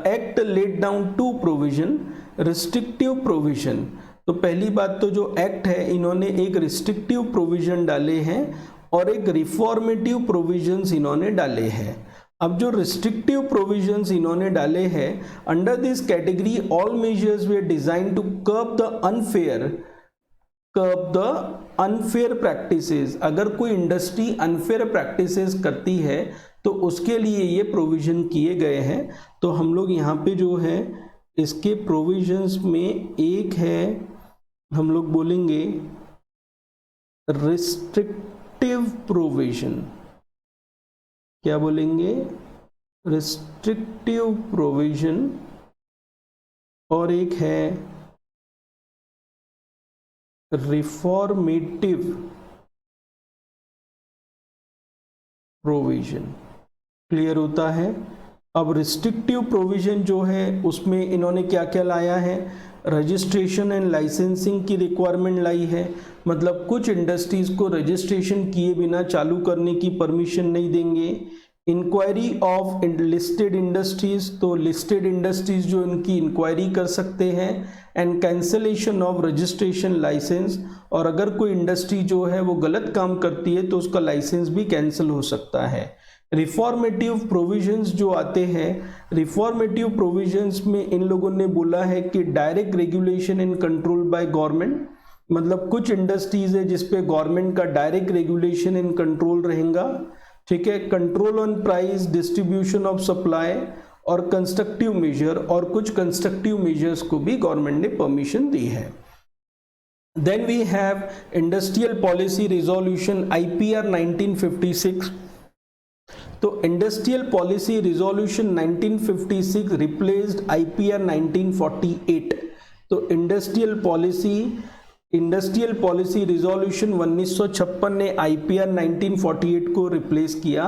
act laid down 2 provision, restrictive provision. तो पहली बात तो जो एक्ट है इन्होंने एक रिस्ट्रिक्टिव प्रोविजन डाले हैं और एक रिफॉर्मेटिव प्रोविजंस इन्होंने डाले हैं। अब जो रिस्ट्रिक्टिव प्रोविजंस इन्होंने डाले हैं, under this category all measures were design to curb the unfair practices. अगर कोई इंडस्ट्री अनफेयर प्रैक्टिसेस करती है तो उसके लिए ये प्रोविजन किए गए हैं। तो हम लोग यहाँ पे जो है इसके प्रोविजंस में एक है, हम लोग बोलेंगे रिस्ट्रिक्टिव प्रोविजन। क्या बोलेंगे? Restrictive provision. और एक है रिफॉर्मेटिव प्रोविजन। क्लियर होता है? अब रिस्ट्रिक्टिव प्रोविजन जो है उसमें इन्होंने क्या क्या लाया है? रजिस्ट्रेशन एंड लाइसेंसिंग की रिक्वायरमेंट लाई है, मतलब कुछ इंडस्ट्रीज को रजिस्ट्रेशन किए बिना चालू करने की परमिशन नहीं देंगे। इंक्वायरी ऑफ लिस्टेड इंडस्ट्रीज, तो लिस्टेड इंडस्ट्रीज जो इनकी इंक्वायरी कर सकते हैं। And cancellation of registration licence, और अगर कोई इंडस्ट्री जो है वो गलत काम करती है तो उसका लाइसेंस भी कैंसिल हो सकता है। रिफॉर्मेटिव प्रोविजंस जो आते हैं, रिफॉर्मेटिव प्रोविजंस में इन लोगों ने बोला है कि direct regulation and control by government, मतलब कुछ इंडस्ट्रीज है जिसपे गवर्नमेंट का डायरेक्ट रेगुलेशन एंड कंट्रोल रहेगा, ठीक है। Control on price, distribution of supply और कंस्ट्रक्टिव मेजर, और कुछ कंस्ट्रक्टिव मेजर्स को भी गवर्नमेंट ने परमिशन दी है। Then we have Industrial Policy Resolution IPR 1956. तो industrial policy resolution 1956 replaced IPR 1948. तो इंडस्ट्रियल पॉलिसी रिजोल्यूशन 1956 ने IPR 1948 को रिप्लेस किया.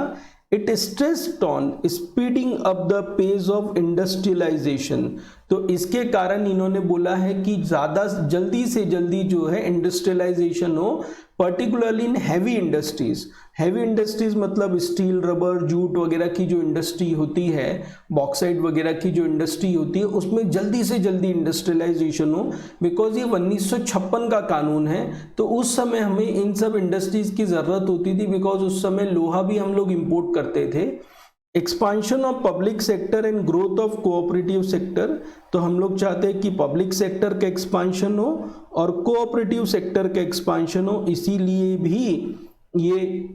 It stressed on speeding up the pace of industrialisation. तो इसके कारण इन्होंने बोला है कि ज़्यादा जल्दी से जल्दी जो है इंडस्ट्रियलाइजेशन हो, particularly in heavy industries. Heavy industries मतलब स्टील, रबर, जूट वगैरह की जो इंडस्ट्री होती है, बॉक्साइट वगैरह की जो इंडस्ट्री होती है, उसमें जल्दी से जल्दी इंडस्ट्रियलाइजेशन हो. बिकॉज ये 1956 का कानून है, तो उस समय हमें इन सब इंडस्ट्रीज की ज़रूरत होती थी. बिकॉज उस समय लोहा भी हम लोग इम्पोर्ट करते थे. Expansion of public sector and growth of cooperative sector. तो हम लोग चाहते हैं कि पब्लिक सेक्टर का एक्सपांशन हो और कोऑपरेटिव सेक्टर का एक्सपांशन हो, इसीलिए भी ये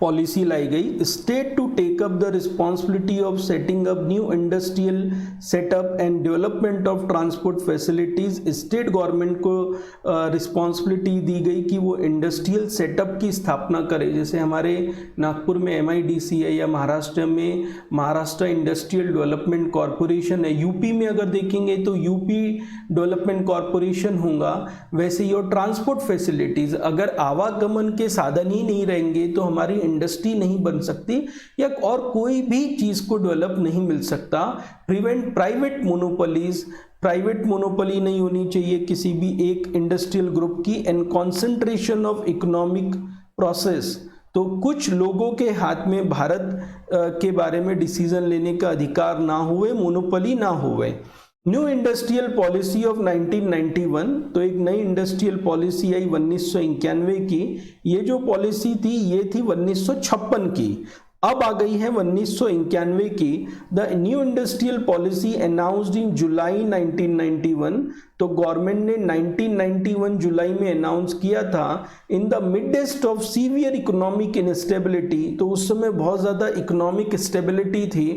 पॉलिसी लाई गई. State to take up the responsibility of setting up new industrial setup and development of transport facilities. State government को रिस्पॉन्सिबिलिटी दी गई कि वो इंडस्ट्रियल सेटअप की स्थापना करे. जैसे हमारे नागपुर में MIDC है, या महाराष्ट्र में महाराष्ट्र इंडस्ट्रियल डेवलपमेंट कॉरपोरेशन है. यूपी में अगर देखेंगे तो यूपी डेवलपमेंट कॉरपोरेशन होगा. वैसे ही और ट्रांसपोर्ट फैसिलिटीज, अगर आवागमन के साधन ही नहीं रहेंगे तो हमारी इंडस्ट्री नहीं बन सकती, या और कोई भी चीज को डेवलप नहीं मिल सकता. Prevent private monopolies. Private monopoly नहीं होनी चाहिए किसी भी एक इंडस्ट्रियल ग्रुप की. And concentration of economic process. तो कुछ लोगों के हाथ में भारत के बारे में डिसीजन लेने का अधिकार ना हुए, मोनोपोली ना हुए. New industrial policy of 1991. तो एक नई इंडस्ट्रियल पॉलिसी आई 1991 की. ये जो पॉलिसी थी ये थी 1956 की, अब आ गई है 1991 की. The new industrial policy announced in July 1991. तो गवर्नमेंट ने 1991 जुलाई में अनाउंस किया था. In the midst of severe economic instability. तो उस समय बहुत ज़्यादा इकोनॉमिक स्टेबिलिटी थी.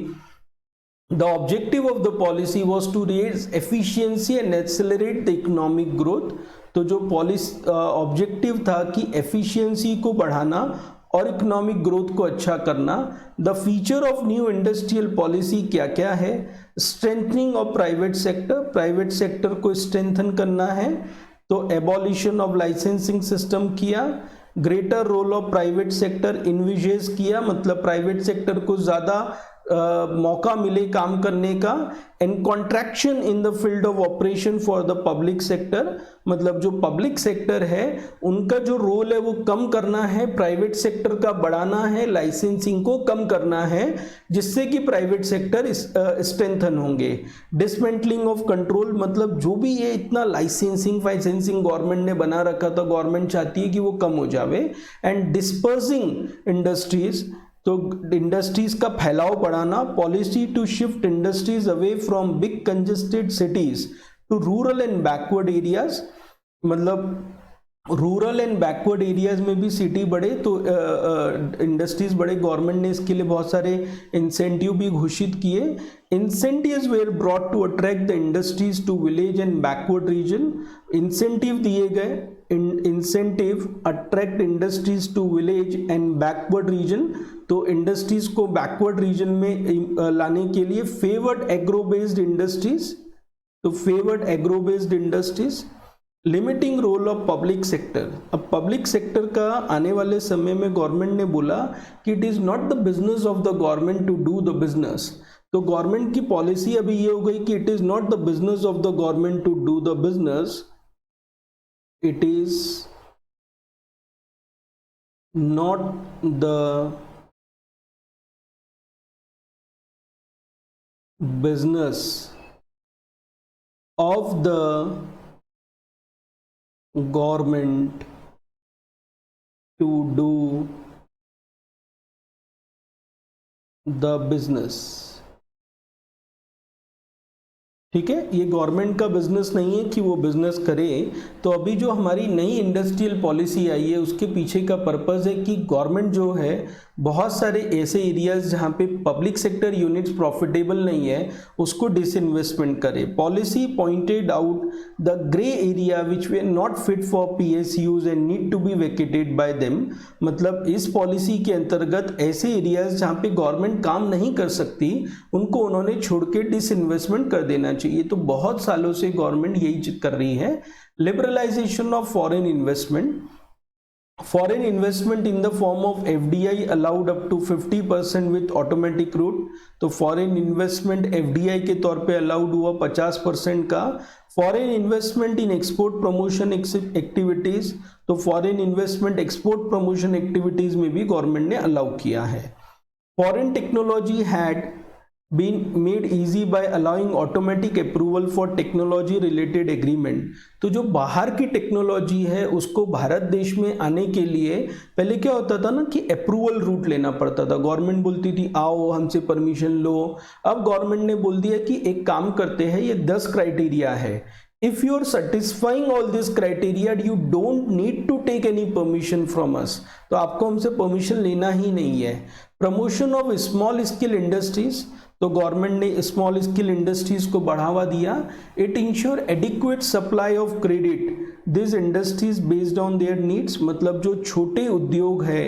The objective of the policy was to raise efficiency and accelerate the economic growth. तो जो पॉलिसी ऑब्जेक्टिव था कि एफिशिएंसी को बढ़ाना और इकोनॉमिक ग्रोथ को अच्छा करना. The feature of new industrial policy क्या क्या है? Strengthening of private sector. Private sector को स्ट्रेंथन करना है. तो एबॉलिशन ऑफ लाइसेंसिंग सिस्टम किया. Greater role of private sector envisages किया, मतलब प्राइवेट सेक्टर को ज़्यादा मौका मिले काम करने का. And contraction in the field of operation for the public sector. मतलब जो पब्लिक सेक्टर है उनका जो रोल है वो कम करना है, प्राइवेट सेक्टर का बढ़ाना है, लाइसेंसिंग को कम करना है, जिससे कि प्राइवेट सेक्टर स्ट्रेंथन होंगे. Dismantling of control. मतलब जो भी ये इतना लाइसेंसिंग गवर्नमेंट ने बना रखा था, गवर्नमेंट चाहती है कि वो कम हो जावे. And dispersing industries. तो इंडस्ट्रीज का फैलाव बढ़ाना. Policy to shift industries away from big congested cities to rural and backward areas. मतलब रूरल एंड बैकवर्ड एरियाज में भी सिटी बढ़े तो इंडस्ट्रीज बढ़े. गवर्नमेंट ने इसके लिए बहुत सारे इंसेंटिव भी घोषित किए. Incentives were brought to attract the industries to village and backward region. Incentive दिए गए. Incentive attract industries to village and backward region. तो इंडस्ट्रीज को बैकवर्ड रीजन में लाने के लिए फेवर्ड एग्रो बेस्ड इंडस्ट्रीज. तो favoured agro based industries. Limiting role of public sector. अब पब्लिक सेक्टर का आने वाले समय में गवर्नमेंट ने बोला कि it is not the business of the government to do the business. तो गवर्नमेंट की पॉलिसी अभी ये हो गई कि it is not the business of the government to do the business, it is not the business of the government to do the business. ठीक है, ये गवर्नमेंट का बिजनेस नहीं है कि वो बिजनेस करे। तो अभी जो हमारी नई इंडस्ट्रियल पॉलिसी आई है उसके पीछे का पर्पस है कि गवर्नमेंट जो है बहुत सारे ऐसे एरियाज जहाँ पे पब्लिक सेक्टर यूनिट्स प्रॉफिटेबल नहीं है उसको डिसइन्वेस्टमेंट करे। Policy pointed out the grey area which were not fit for PSUs and need to be vacated by them. मतलब इस पॉलिसी के अंतर्गत ऐसे एरियाज जहाँ पे गवर्नमेंट काम नहीं कर सकती उनको उन्होंने छोड़ के डिसइन्वेस्टमेंट कर देना चाहिए। तो बहुत सालों से गवर्नमेंट यही कर रही है। Liberalisation of foreign investment, foreign investment in the form of FDI allowed up to 50% with automatic route. तो फॉरेन इन्वेस्टमेंट FDI के तौर पे अलाउड हुआ 50% का। Foreign investment in export promotion activities, तो foreign investment export promotion activities में भी गवर्नमेंट ने अलाउ किया है। Foreign technology had been made easy by allowing automatic approval for technology related agreement। तो जो बाहर की टेक्नोलॉजी है उसको भारत देश में आने के लिए पहले क्या होता था ना कि अप्रूवल रूट लेना पड़ता था। गवर्नमेंट बोलती थी आओ हमसे परमिशन लो। अब गवर्नमेंट ने बोल दिया कि एक काम करते हैं, ये 10 क्राइटेरिया है। If you are satisfying all this criteria, you don't need to take any permission from us। तो आपको हमसे परमिशन लेना ही नहीं है। Promotion of small scale industries, तो गवर्नमेंट ने स्मॉल स्केल इंडस्ट्रीज को बढ़ावा दिया। It ensure adequate supply of credit this industries based on their needs. मतलब जो छोटे उद्योग है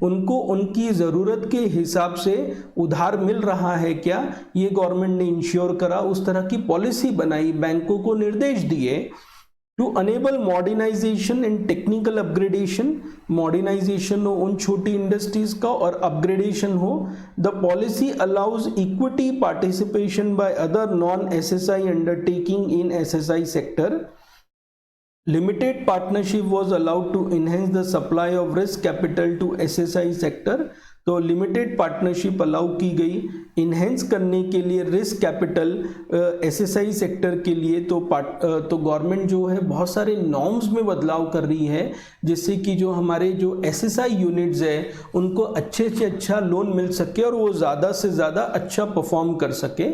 उनको उनकी ज़रूरत के हिसाब से उधार मिल रहा है क्या, ये गवर्नमेंट ने इंश्योर करा। उस तरह की पॉलिसी बनाई, बैंकों को निर्देश दिए। To enable modernisation and technical upgradation, modernisation हो उन छोटी इंडस्ट्रीज का और अपग्रेडेशन हो। The policy allows equity participation by other non SSI undertaking in SSI sector. Limited partnership was allowed to enhance the supply of risk capital to SSI sector. तो लिमिटेड पार्टनरशिप अलाउ की गई इन्हेंस करने के लिए रिस्क कैपिटल SSI सेक्टर के लिए। तो गवर्नमेंट जो है बहुत सारे नॉर्म्स में बदलाव कर रही है जिससे कि जो हमारे जो SSI यूनिट्स है उनको अच्छे से अच्छा लोन मिल सके और वो ज़्यादा से ज़्यादा अच्छा परफॉर्म कर सके।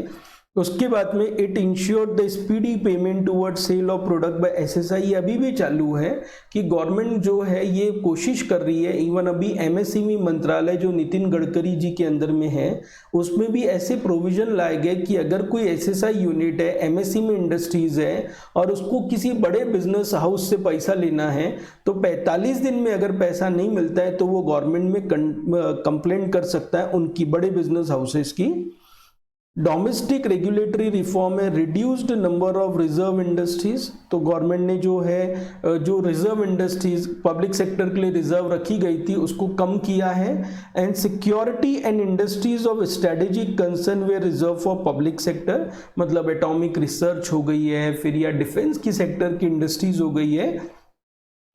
उसके बाद में it ensure the speedy payment toward sale of product by SSI। अभी भी चालू है कि गवर्नमेंट जो है ये कोशिश कर रही है। इवन अभी MSME मंत्रालय जो नितिन गडकरी जी के अंदर में है उसमें भी ऐसे प्रोविजन लाए गए कि अगर कोई SSI यूनिट है, MSME इंडस्ट्रीज है और उसको किसी बड़े बिजनेस हाउस से पैसा लेना है तो 45 दिन में अगर पैसा नहीं मिलता है तो वो गवर्नमेंट में कंप्लेंट कर सकता है उनकी बड़े बिजनेस हाउसेस की। डोमेस्टिक रेगुलेटरी रिफॉर्म है, reduced number of reserve industries. तो गवर्नमेंट ने जो है जो रिजर्व इंडस्ट्रीज पब्लिक सेक्टर के लिए रिजर्व रखी गई थी उसको कम किया है। And security and industries of strategic concern way reserve for public sector. मतलब एटॉमिक रिसर्च हो गई है फिर या डिफेंस की सेक्टर की इंडस्ट्रीज हो गई है,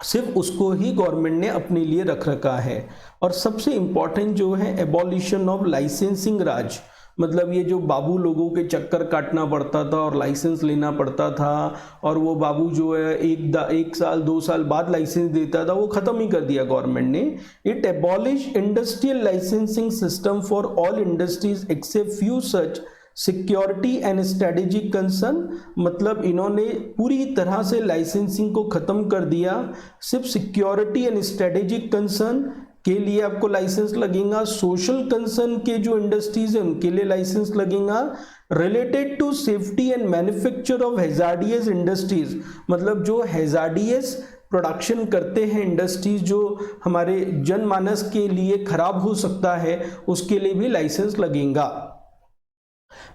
सिर्फ उसको ही गवर्नमेंट ने अपने लिए रख रखा है। और सबसे इंपॉर्टेंट जो है एबॉलिशन ऑफ लाइसेंसिंग राज। मतलब ये जो बाबू लोगों के चक्कर काटना पड़ता था और लाइसेंस लेना पड़ता था और वो बाबू जो है एक साल 2 साल बाद लाइसेंस देता था वो ख़त्म ही कर दिया गवर्नमेंट ने। It abolish industrial licensing system for all industries except few such security and strategic concern. मतलब इन्होंने पूरी तरह से लाइसेंसिंग को ख़त्म कर दिया। सिर्फ सिक्योरिटी एंड स्ट्रेटेजिक कंसर्न के लिए आपको लाइसेंस लगेगा। सोशल कंसर्न के जो इंडस्ट्रीज है उनके लिए लाइसेंस लगेगा। Related to safety and manufacture of hazardous industries, मतलब जो हैजार्डियस प्रोडक्शन करते हैं इंडस्ट्रीज जो हमारे जनमानस के लिए खराब हो सकता है उसके लिए भी लाइसेंस लगेगा।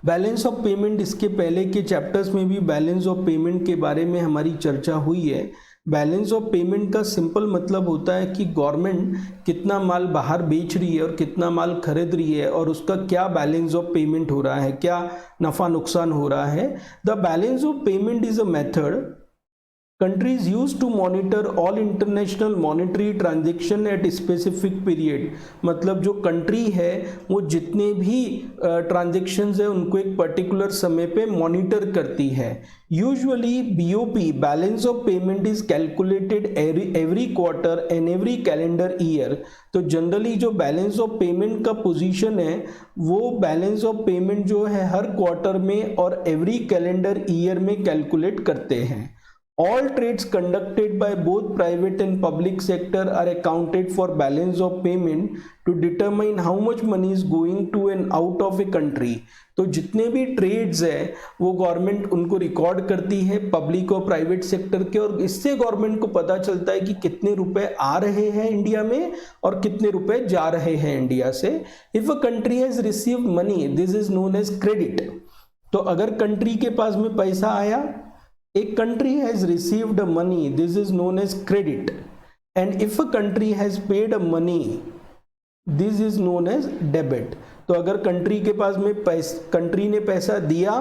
बैलेंस ऑफ पेमेंट, इसके पहले के चैप्टर्स में भी बैलेंस ऑफ पेमेंट के बारे में हमारी चर्चा हुई है। बैलेंस ऑफ पेमेंट का सिंपल मतलब होता है कि गवर्नमेंट कितना माल बाहर बेच रही है और कितना माल खरीद रही है और उसका क्या बैलेंस ऑफ पेमेंट हो रहा है, क्या नफ़ा नुकसान हो रहा है। The balance of payment is a method countries used to monitor all international monetary transaction at specific period, मतलब जो कंट्री है वो जितने भी ट्रांजेक्शन्स है उनको एक पर्टिकुलर समय पे मॉनिटर करती है। Usually BOP balance of payment is calculated every quarter and every calendar year. तो जनरली जो बैलेंस ऑफ पेमेंट का पोजीशन है वो बैलेंस ऑफ पेमेंट जो है हर क्वार्टर में और एवरी कैलेंडर ईयर में कैलकुलेट करते हैं। All trades conducted by both private and public sector are accounted for balance of payment to determine how much money is going to and out of a country। तो जितने भी ट्रेड्स है वो गवर्नमेंट उनको रिकॉर्ड करती है, पब्लिक और प्राइवेट सेक्टर के, और इससे गवर्नमेंट को पता चलता है कि कितने रुपए आ रहे हैं इंडिया में और कितने रुपए जा रहे हैं इंडिया से। If a country has received money this is known as credit. तो अगर कंट्री के पास में पैसा आया, a country has received money, this is known as credit, and if a country has paid money this is known as debit। तो अगर कंट्री के पास में कंट्री ने पैसा दिया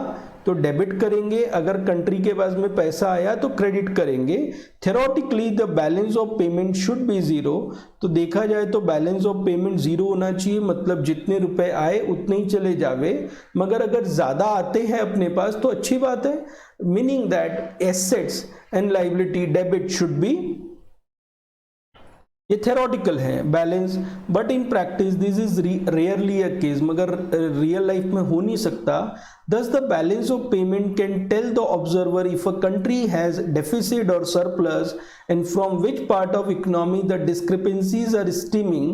तो डेबिट करेंगे, अगर कंट्री के पास में पैसा आया तो क्रेडिट करेंगे। Theoretically the balance of payment should be zero. तो देखा जाए तो बैलेंस ऑफ पेमेंट जीरो होना चाहिए, मतलब जितने रुपए आए उतने ही चले जावे, मगर अगर ज्यादा आते हैं अपने पास तो अच्छी बात है, meaning that assets and liability debit should be. ये थेरोटिकल है balance, but in practice this is rarely a case, मगर रियल लाइफ में हो नहीं सकता। Thus the balance of payment can tell the observer if a country has deficit or surplus and from which part of economy the discrepancies are stemming।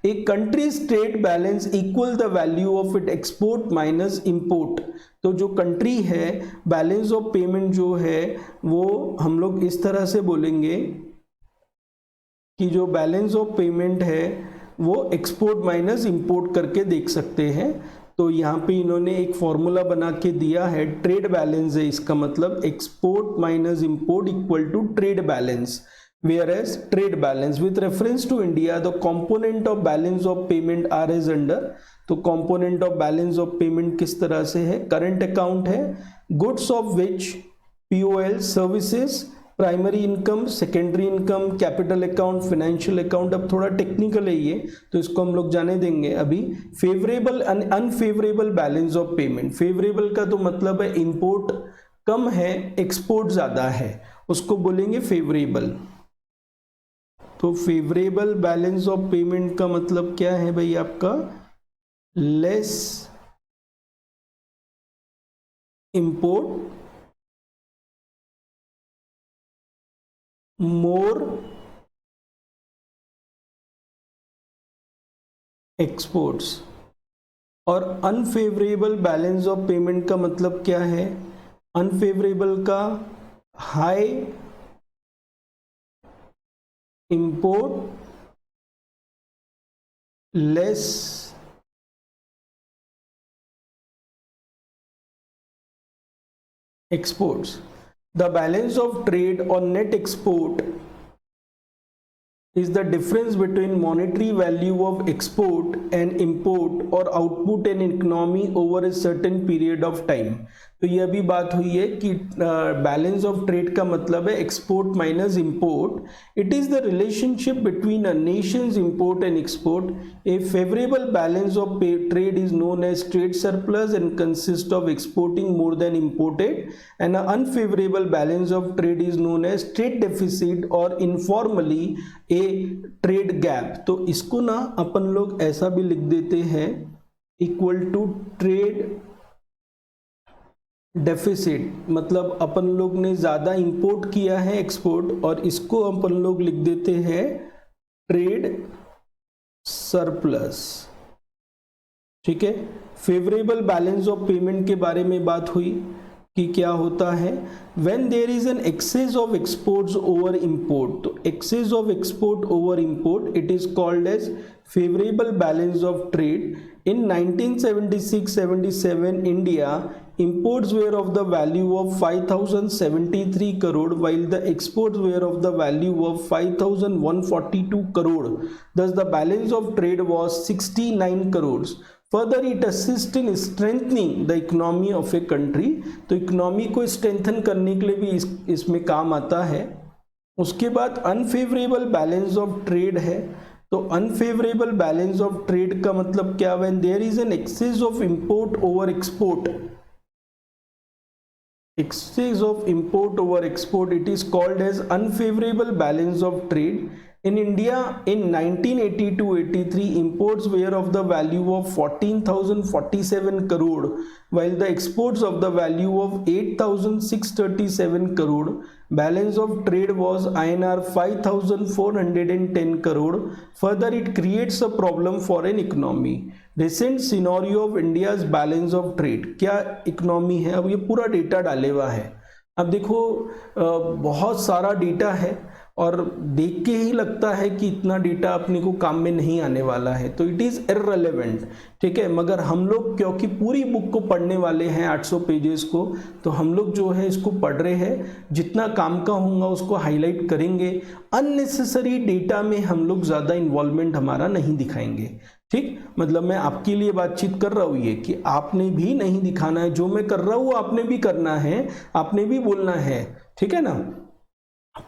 A country's trade balance equal the value of its export minus import। तो जो कंट्री है बैलेंस ऑफ पेमेंट जो है वो हम लोग इस तरह से बोलेंगे कि जो बैलेंस ऑफ पेमेंट है वो एक्सपोर्ट माइनस इंपोर्ट करके देख सकते हैं। तो यहाँ पे इन्होंने एक फॉर्मूला बना के दिया है, ट्रेड बैलेंस है इसका मतलब, export minus import equal to trade balance, whereas trade balance with reference to India the component of balance of payment are as under. तो component of balance of payment किस तरह से है, करंट अकाउंट है, goods of which POL, services, primary income, secondary income, capital account, financial account. अब थोड़ा टेक्निकल है ये तो इसको हम लोग जाने देंगे अभी। Favourable and unfavourable balance of payment. Favourable का तो मतलब है इंपोर्ट कम है एक्सपोर्ट ज्यादा है, उसको बोलेंगे फेवरेबल। तो फेवरेबल बैलेंस ऑफ पेमेंट का मतलब क्या है भाई आपका, लेस इंपोर्ट मोर एक्सपोर्ट्स। और अनफेवरेबल बैलेंस ऑफ पेमेंट का मतलब क्या है, अनफेवरेबल का high import less exports। The balance of trade or net export is the difference between monetary value of export and import or output in economy over a certain period of time। तो ये अभी बात हुई है कि बैलेंस ऑफ ट्रेड का मतलब है export minus import. It is the relationship between a nations import and export. A favourable balance of trade is known as trade surplus and consist of exporting more than imported, and unfavourable balance of trade is known as trade deficit और इनफॉर्मली ए ट्रेड गैप। तो इसको ना अपन लोग ऐसा भी लिख देते हैं इक्वल टू ट्रेड डेफिसिट, मतलब अपन लोग ने ज़्यादा इंपोर्ट किया है एक्सपोर्ट, और इसको अपन लोग लिख देते हैं ट्रेड सरप्लस। ठीक है, फेवरेबल बैलेंस ऑफ पेमेंट के बारे में बात हुई कि क्या होता है when there is an excess of exports over import. तो excess of export over import it is called as favourable balance of trade. In 1976-77 India imports were of the value of 5073 crore while the exports were of the value of 5142 crore. Thus the balance of trade was 69 crores. Further it assist in strengthening the economy of a country, तो इकोनॉमी को स्ट्रेंथन करने के लिए भी इसमें काम आता है। उसके बाद अनफेवरेबल बैलेंस ऑफ ट्रेड है, तो अनफेवरेबल बैलेंस ऑफ ट्रेड का मतलब क्या, when there is an excess of import over export, excess of import over export, it is called as unfavorable balance of trade. In India in 1980-83 imports were of the value of 14,047 crore while the exports of the value of 8,637 crore. Balance of trade was INR 5,410 crore. Further it creates a problem for an economy. Recent scenario of India's balance of trade, क्या इकोनॉमी है, अब ये पूरा डेटा डाले हुआ है। अब देखो बहुत सारा डेटा है और देख के ही लगता है कि इतना डेटा अपने को काम में नहीं आने वाला है, तो इट इज़ इररिलेवेंट, ठीक है। मगर हम लोग क्योंकि पूरी बुक को पढ़ने वाले हैं 800 पेजेस को, तो हम लोग जो है इसको पढ़ रहे हैं, जितना काम का होगा उसको हाईलाइट करेंगे। अननेसेसरी डेटा में हम लोग ज़्यादा इन्वॉल्वमेंट हमारा नहीं दिखाएंगे, ठीक। मतलब मैं आपके लिए बातचीत कर रहा हूँ ये कि आपने भी नहीं दिखाना है, जो मैं कर रहा हूँ आपने भी करना है, आपने भी बोलना है, ठीक है ना।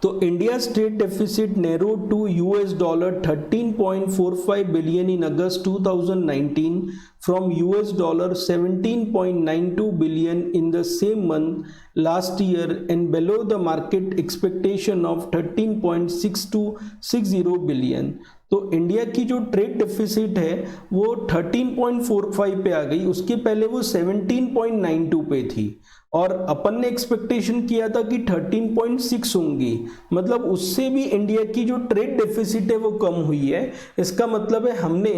तो India state deficit narrow to $13.45 billion in August 2019 from $17.92 billion in the same month last year and below the market expectation of 13.6260 billion. तो इंडिया की जो ट्रेड डेफिसिट है वो 13.45 पे आ गई, उसके पहले वो 17.92 पे थी और अपन ने एक्सपेक्टेशन किया था कि 13.6 होंगी, मतलब उससे भी इंडिया की जो ट्रेड डेफिसिट है वो कम हुई है। इसका मतलब है हमने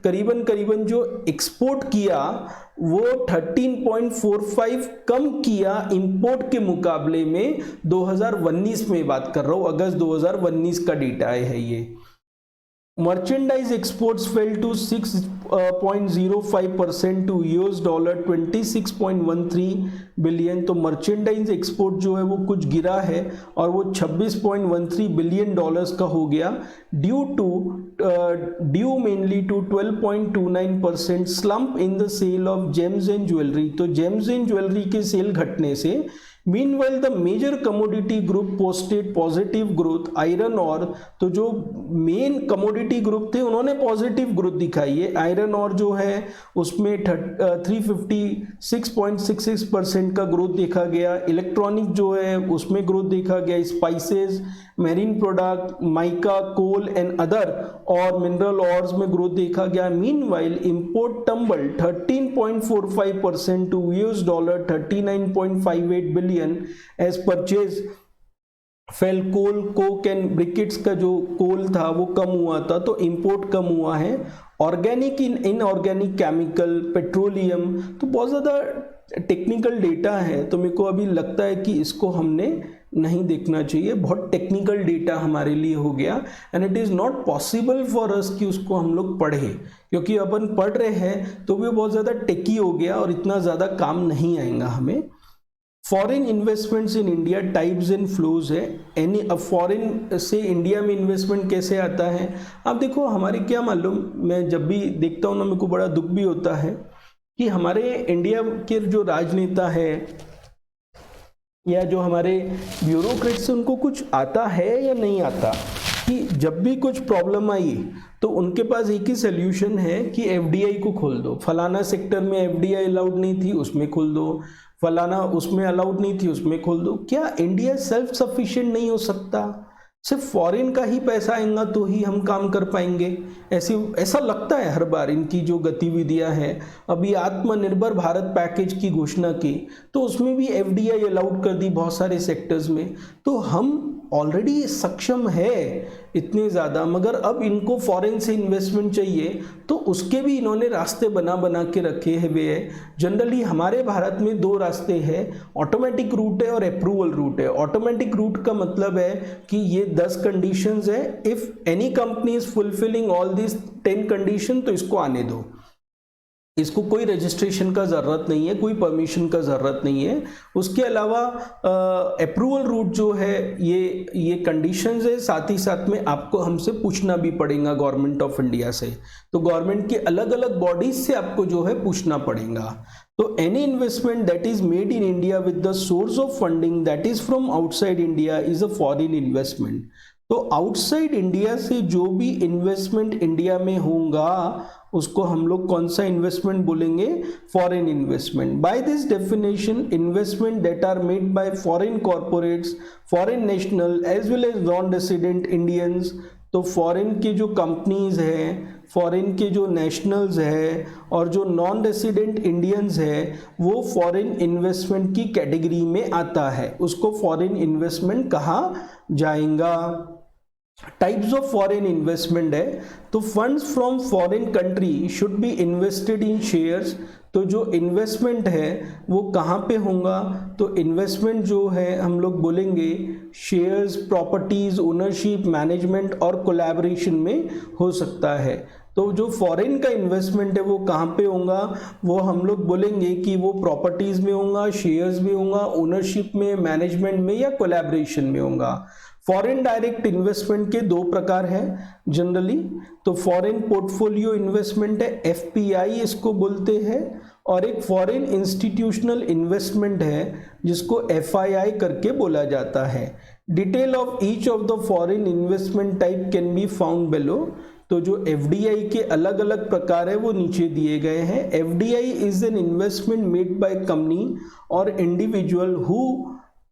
करीबन जो एक्सपोर्ट किया वो 13.45 कम किया इंपोर्ट के मुकाबले में 2019 में, बात कर रहा हूँ अगस्त 2019 का डेटा है ये। Merchandise exports fell to 6.05% to $26.13 billion. तो मर्चेंडाइज एक्सपोर्ट जो है वो कुछ गिरा है और वो 26.13 बिलियन डॉलर्स का हो गया, due mainly to 12.29% slump in the sale of gems and jewellery. तो जेम्स एंड ज्वेलरी के सेल घटने से Meanwhile, the major commodity group posted positive growth. Iron और, तो जो मेन कमोडिटी ग्रुप थे उन्होंने पॉजिटिव ग्रोथ दिखाई है। आयरन और जो है उसमें 356.66% का ग्रोथ देखा गया। इलेक्ट्रॉनिक जो है उसमें ग्रोथ देखा गया। Spices, marine product, mica, coal and other और मिनरल ऑर्स में ग्रोथ देखा गया। Meanwhile import tumble 13.45% to $39.58 billion as purchase fell. Coal, coke and briquettes का जो कोल था वो कम हुआ था, तो इंपोर्ट कम हुआ है। ऑर्गेनिक, इनऑर्गेनिक केमिकल, पेट्रोलियम, तो बहुत ज़्यादा टेक्निकल डेटा है, तो मेरे को अभी लगता है कि इसको हमने नहीं देखना चाहिए। बहुत टेक्निकल डेटा हमारे लिए हो गया and it is not possible for us कि उसको हम लोग पढ़ें, क्योंकि अपन पढ़ रहे हैं तो भी बहुत ज़्यादा टेकी हो गया और इतना ज़्यादा काम नहीं आएगा हमें। Foreign investments in India types and flows है। एनी फॉरेन से इंडिया में इन्वेस्टमेंट कैसे आता है, अब देखो हमारे क्या मालूम, मैं जब भी देखता हूँ ना मेरे को बड़ा दुख भी होता है कि हमारे इंडिया के जो राजनेता है या जो हमारे ब्यूरोक्रेट्स हैं उनको कुछ आता है या नहीं आता, कि जब भी कुछ प्रॉब्लम आई तो उनके पास एक ही सोल्यूशन है कि एफडीआई को खोल दो। फलाना सेक्टर में एफडीआई अलाउड नहीं थी उसमें खोल दो, फलाना उसमें अलाउड नहीं थी उसमें खोल दो। क्या इंडिया सेल्फ सफिशिएंट नहीं हो सकता? सिर्फ फॉरेन का ही पैसा आएगा तो ही हम काम कर पाएंगे, ऐसा लगता है हर बार इनकी जो गतिविधियां हैं। अभी आत्मनिर्भर भारत पैकेज की घोषणा की तो उसमें भी एफडीआई अलाउड कर दी बहुत सारे सेक्टर्स में, तो हम ऑलरेडी सक्षम है इतने ज़्यादा, मगर अब इनको फॉरेन से इन्वेस्टमेंट चाहिए तो उसके भी इन्होंने रास्ते बना के रखे हुए हैं। जनरली हमारे भारत में दो रास्ते हैं, ऑटोमेटिक रूट है और अप्रूवल रूट है। ऑटोमेटिक रूट का मतलब है कि ये 10 कंडीशंस है, if any company is fulfilling all this 10 condition तो इसको आने दो। इसको कोई रजिस्ट्रेशन का ज़रूरत नहीं है, कोई परमिशन का ज़रूरत नहीं है। उसके अलावा अप्रूवल रूट जो है ये कंडीशंस है, साथ ही साथ में आपको हमसे पूछना भी पड़ेगा गवर्नमेंट ऑफ इंडिया से। तो गवर्नमेंट की अलग अलग बॉडीज से आपको जो है पूछना पड़ेगा। तो any investment that is made in India with the source of funding that is from outside India is a foreign investment. तो आउटसाइड इंडिया से जो भी इन्वेस्टमेंट इंडिया में होगा उसको हम लोग कौन सा इन्वेस्टमेंट बोलेंगे? Foreign investment. By this definition investment that are made by foreign corporates, foreign national as well as non resident Indians. तो फॉरेन के जो कंपनीज हैं, फॉरेन के जो नेशनल्स हैं और जो नॉन रेसिडेंट इंडियंस हैं, वो फॉरेन इन्वेस्टमेंट की कैटेगरी में आता है, उसको फॉरेन इन्वेस्टमेंट कहा जाएगा। टाइप्स ऑफ फॉरेन इन्वेस्टमेंट है, तो funds from foreign country should be invested in shares. तो जो इन्वेस्टमेंट है वो कहाँ पे होगा? तो इन्वेस्टमेंट जो है हम लोग बोलेंगे शेयर्स, प्रॉपर्टीज, ओनरशिप, मैनेजमेंट और कोलैबोरेशन में हो सकता है। तो जो फॉरेन का इन्वेस्टमेंट है वो कहाँ पे होगा? वो हम लोग बोलेंगे कि वो प्रॉपर्टीज में होगा, शेयर्स में होगा, ओनरशिप में, मैनेजमेंट में या कोलैबोरेशन में होगा। फॉरेन डायरेक्ट इन्वेस्टमेंट के दो प्रकार हैं जनरली। तो फॉरेन पोर्टफोलियो इन्वेस्टमेंट है, एफपीआई इसको बोलते हैं, और एक फॉरेन इंस्टीट्यूशनल इन्वेस्टमेंट है जिसको एफआईआई करके बोला जाता है। Detail of each of the foreign investment type can be found below. तो जो एफडीआई के अलग अलग प्रकार है वो नीचे दिए गए हैं। FDI is an investment made by company और individual who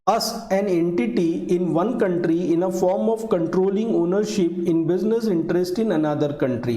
us an entity in one country in a form of controlling ownership in business interest in another country।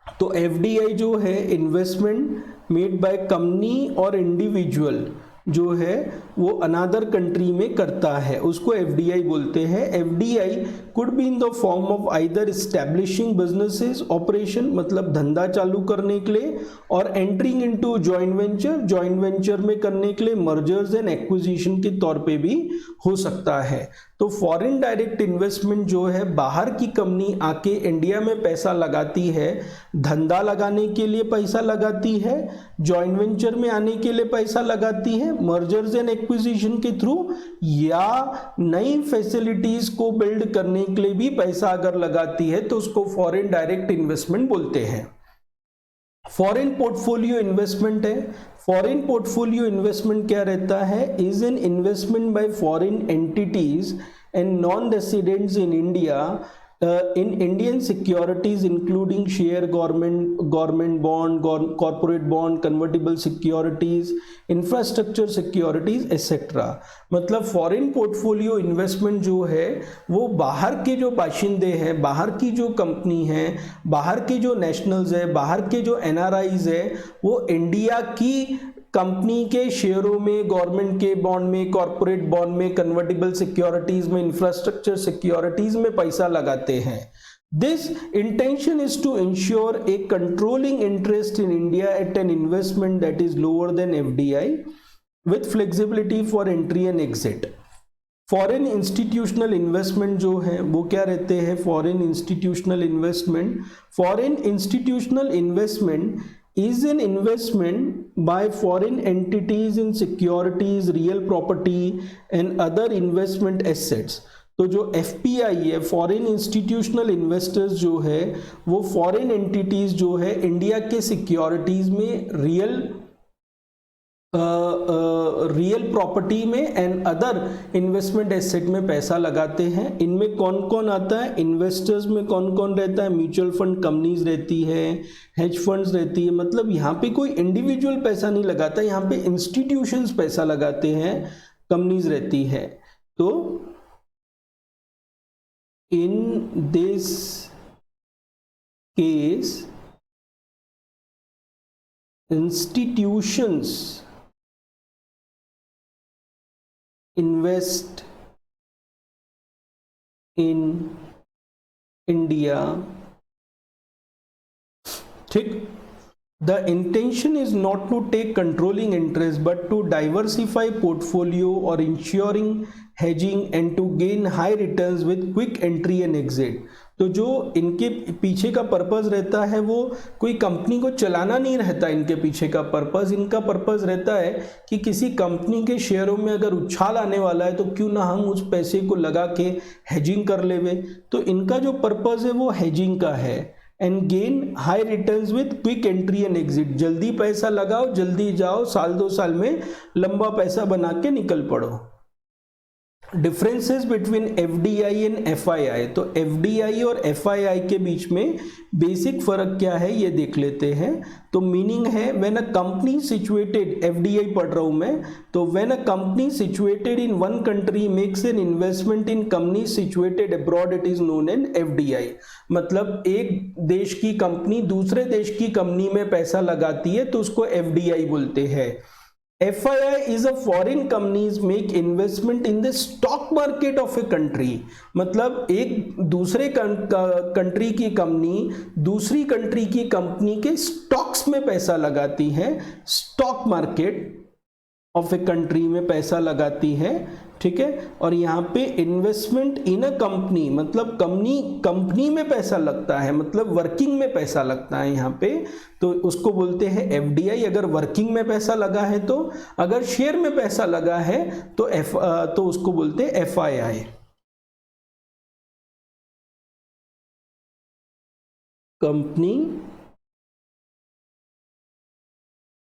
तो एफडीआई जो है इन्वेस्टमेंट मेड बाय कंपनी और इंडिविजुअल जो है वो अनदर कंट्री में करता है, उसको एफडीआई बोलते हैं। FDI could be in the form of either establishing businesses operation, मतलब धंधा चालू करने के लिए, और entering into joint venture, joint venture में करने के लिए, मर्जर्स एंड एक्विजिशन के तौर पे भी हो सकता है। तो फॉरेन डायरेक्ट इन्वेस्टमेंट जो है बाहर की कंपनी आके इंडिया में पैसा लगाती है, धंधा लगाने के लिए पैसा लगाती है, जॉइंट वेंचर में आने के लिए पैसा लगाती है, मर्जर्स एंड एक्विजिशन के थ्रू, या नई फैसिलिटीज को बिल्ड करने के लिए भी पैसा अगर लगाती है तो उसको फॉरेन डायरेक्ट इन्वेस्टमेंट बोलते हैं। फॉरेन पोर्टफोलियो इन्वेस्टमेंट है। फॉरेन पोर्टफोलियो इन्वेस्टमेंट क्या रहता है? Is an investment by foreign entities and non residents in India in Indian securities including share, government bond, corporate bond, convertible securities, infrastructure securities etc। मतलब फॉरेन पोर्टफोलियो इन्वेस्टमेंट जो है वो बाहर के जो बाशिंदे हैं, बाहर की जो कंपनी है, बाहर के जो नेशनल्स है, बाहर के जो एनआरआईज है, वो इंडिया की कंपनी के शेयरों में, गवर्नमेंट के बॉन्ड में, कॉर्पोरेट बॉन्ड में, कन्वर्टिबल सिक्योरिटीज में, इंफ्रास्ट्रक्चर सिक्योरिटीज में पैसा लगाते हैं। This intention is to ensure a controlling interest in India at an investment that is lower than FDI with flexibility for entry and exit. Foreign institutional investment जो है वो क्या रहते हैं? Foreign institutional investment, foreign institutional investment is an investment by foreign entities in securities, real property and other investment assets। तो जो एफपीआई है, फॉरेन इंस्टीट्यूशनल इन्वेस्टर्स जो है वो फॉरेन एंटिटीज जो है इंडिया के सिक्योरिटीज में, रियल प्रॉपर्टी में एंड अदर इन्वेस्टमेंट एसेट में पैसा लगाते हैं। इनमें कौन कौन आता है? इन्वेस्टर्स में कौन कौन रहता है? म्यूचुअल फंड कंपनीज रहती है, हेज फंड्स रहती है। मतलब यहाँ पे कोई इंडिविजुअल पैसा नहीं लगाता, यहाँ पे इंस्टीट्यूशंस पैसा लगाते हैं, कंपनीज रहती है। तो in this case institutions invest in India। ठीक, the intention is not to take controlling interest but to diversify portfolio or ensuring hedging and to gain high returns with quick entry and exit। तो जो इनके पीछे का पर्पस रहता है वो कोई कंपनी को चलाना नहीं रहता, इनके पीछे का पर्पस, इनका पर्पस रहता है कि किसी कंपनी के शेयरों में अगर उछाल आने वाला है तो क्यों ना हम उस पैसे को लगा के हेजिंग कर लेवे। तो इनका जो पर्पस है वो हेजिंग का है। And gain high returns with quick entry and exit, जल्दी पैसा लगाओ, जल्दी जाओ, साल 2 साल में लंबा पैसा बना के निकल पड़ो। Differences between FDI and FII, तो एफडीआई और एफआईआई के बीच में बेसिक फर्क क्या है ये देख लेते हैं। तो मीनिंग है when a company situated, FDI पढ़ रहा हूं मैं, तो when a company situated in one country makes an investment in company situated abroad, it is known an FDI. मतलब एक देश की कंपनी दूसरे देश की कंपनी में पैसा लगाती है तो उसको एफडीआई बोलते हैं। FII is a foreign companies make investment in the stock market of a country, मतलब एक दूसरे कंट्री की कंपनी दूसरी कंट्री की कंपनी के स्टॉक्स में पैसा लगाती है, stock market of a country में पैसा लगाती है, ठीक है। और यहाँ पे इन्वेस्टमेंट इन अ कंपनी मतलब कंपनी में पैसा लगता है, मतलब वर्किंग में पैसा लगता है यहाँ पे, तो उसको बोलते हैं एफडीआई। अगर वर्किंग में पैसा लगा है तो, अगर शेयर में पैसा लगा है तो उसको बोलते हैं एफआईआई। कंपनी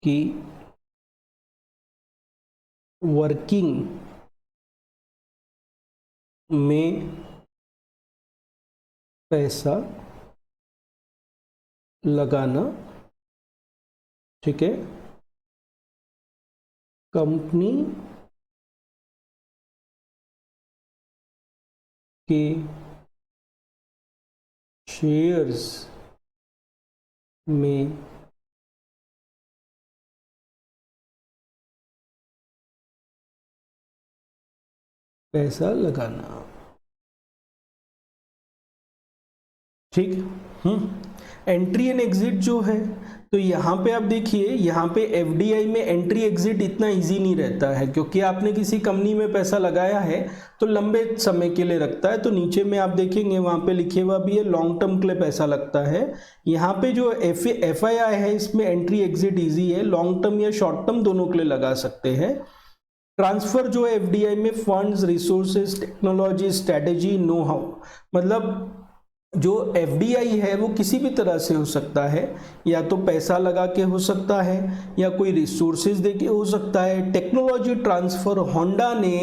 की वर्किंग में पैसा लगाना, ठीक है। कंपनी के शेयर्स में पैसा लगाना, ठीक। एंट्री एंड एग्जिट जो है, तो यहाँ पे आप देखिए, यहाँ पे एफडीआई में एंट्री एग्जिट इतना इजी नहीं रहता है, क्योंकि आपने किसी कंपनी में पैसा लगाया है तो लंबे समय के लिए रखता है। तो नीचे में आप देखेंगे वहाँ पे लिखे हुआ भी है लॉन्ग टर्म के लिए पैसा लगता है। यहाँ पे जो एफआईआई है इसमें एंट्री एग्जिट इजी है, लॉन्ग टर्म या शॉर्ट टर्म दोनों के लिए लगा सकते हैं। ट्रांसफर जो है एफडीआई में funds, resources, technology, strategy, know how, मतलब जो एफडीआई है वो किसी भी तरह से हो सकता है, या तो पैसा लगा के हो सकता है या कोई रिसोर्सेज दे के हो सकता है। टेक्नोलॉजी ट्रांसफर, होंडा ने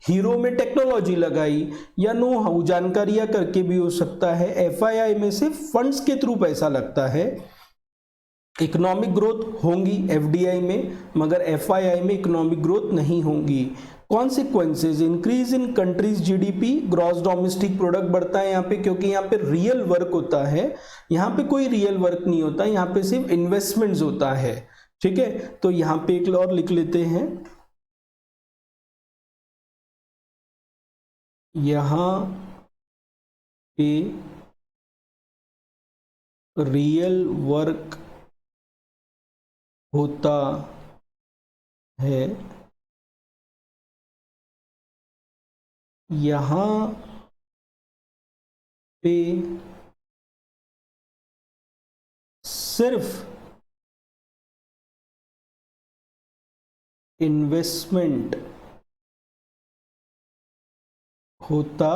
हीरो में टेक्नोलॉजी लगाई, या नो हाउ जानकारियां करके भी हो सकता है। एफआईआई में सिर्फ फंड्स के थ्रू पैसा लगता है। इकोनॉमिक ग्रोथ होंगी एफडीआई में, मगर एफआईआई में इकोनॉमिक ग्रोथ नहीं होंगी। Consequences, increase in countries GDP, gross domestic product बढ़ता है यहाँ पे, क्योंकि यहाँ पे रियल वर्क होता है, यहाँ पे कोई रियल वर्क नहीं होता, यहाँ पे सिर्फ इन्वेस्टमेंट्स होता है, ठीक है। तो यहाँ पे एक और लिख लेते हैं, यहाँ पे रियल वर्क होता है, यहाँ पे सिर्फ इन्वेस्टमेंट होता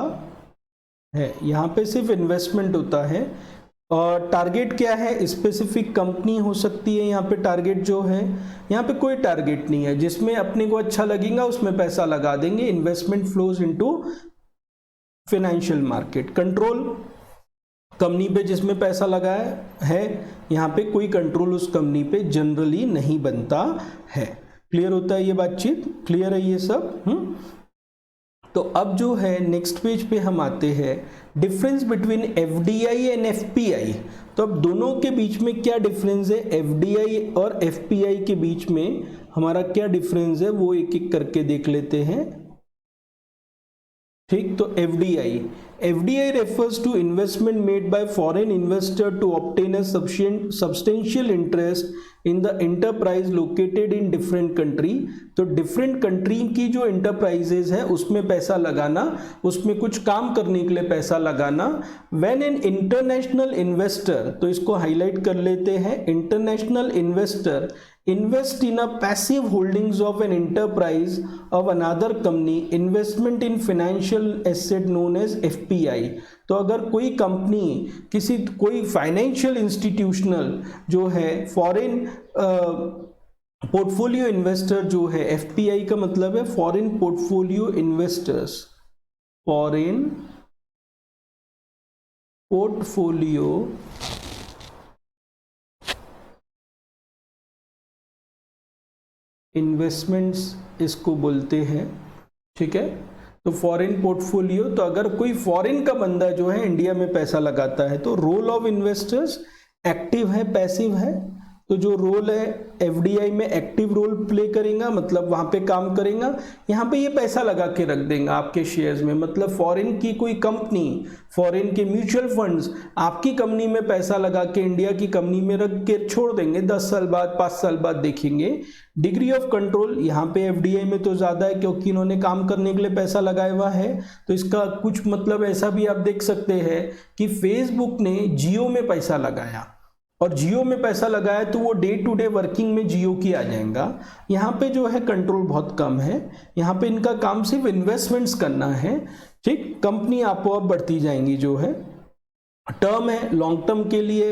है, यहाँ पे सिर्फ इन्वेस्टमेंट होता है। और टारगेट क्या है, स्पेसिफिक कंपनी हो सकती है यहाँ पे टारगेट जो है, यहाँ पे कोई टारगेट नहीं है, जिसमें अपने को अच्छा लगेगा उसमें पैसा लगा देंगे। Investment flows into financial market. Control, company पे जिसमें पैसा लगाया है यहाँ पे कोई कंट्रोल उस कंपनी पे जनरली नहीं बनता है। क्लियर होता है ये बातचीत, क्लियर है ये सब। तो अब जो है नेक्स्ट पेज पे हम आते हैं, difference between FDI and FPI. तो अब दोनों के बीच में क्या डिफरेंस है, एफडीआई और एफपीआई के बीच में हमारा क्या डिफरेंस है वो एक एक करके देख लेते हैं, ठीक। तो FDI refers to investment made by foreign investor to obtain a substantial interest in the enterprise located in different country. तो डिफरेंट कंट्री की जो इंटरप्राइजेज है उसमें पैसा लगाना, उसमें कुछ काम करने के लिए पैसा लगाना। व्हेन एन इंटरनेशनल इन्वेस्टर, तो इसको हाईलाइट कर लेते हैं, international investor invest in a passive holdings of an enterprise of another company, investment in financial asset known as FPI। तो अगर कोई कंपनी कोई फाइनेंशियल इंस्टीट्यूशनल जो है फॉरेन पोर्टफोलियो इन्वेस्टर जो है, FPI का मतलब है foreign portfolio investors, foreign portfolio investments इसको बोलते हैं, ठीक है। तो फॉरेन पोर्टफोलियो, तो अगर कोई फॉरेन का बंदा जो है इंडिया में पैसा लगाता है तो रोल ऑफ इन्वेस्टर्स एक्टिव है पैसिव है। तो जो रोल है FDI में एक्टिव रोल प्ले करेगा, मतलब वहां पे काम करेगा, यहाँ पे ये पैसा लगा के रख देगा आपके शेयर्स में। मतलब फॉरेन की कोई कंपनी, फॉरेन के म्यूचुअल फंड्स आपकी कंपनी में पैसा लगा के इंडिया की कंपनी में रख के छोड़ देंगे, 10 साल बाद 5 साल बाद देखेंगे। डिग्री ऑफ कंट्रोल यहाँ पे FDI में तो ज़्यादा है क्योंकि इन्होंने काम करने के लिए पैसा लगाया हुआ है। तो इसका कुछ मतलब ऐसा भी आप देख सकते हैं कि फेसबुक ने जियो में पैसा लगाया और जियो में पैसा लगाया तो वो डे टू डे वर्किंग में जियो की आ जाएगा। यहाँ पे जो है कंट्रोल बहुत कम है, यहाँ पे इनका काम सिर्फ इन्वेस्टमेंट्स करना है, ठीक। कंपनी आपो आप बढ़ती जाएंगी। जो है टर्म है लॉन्ग टर्म के लिए,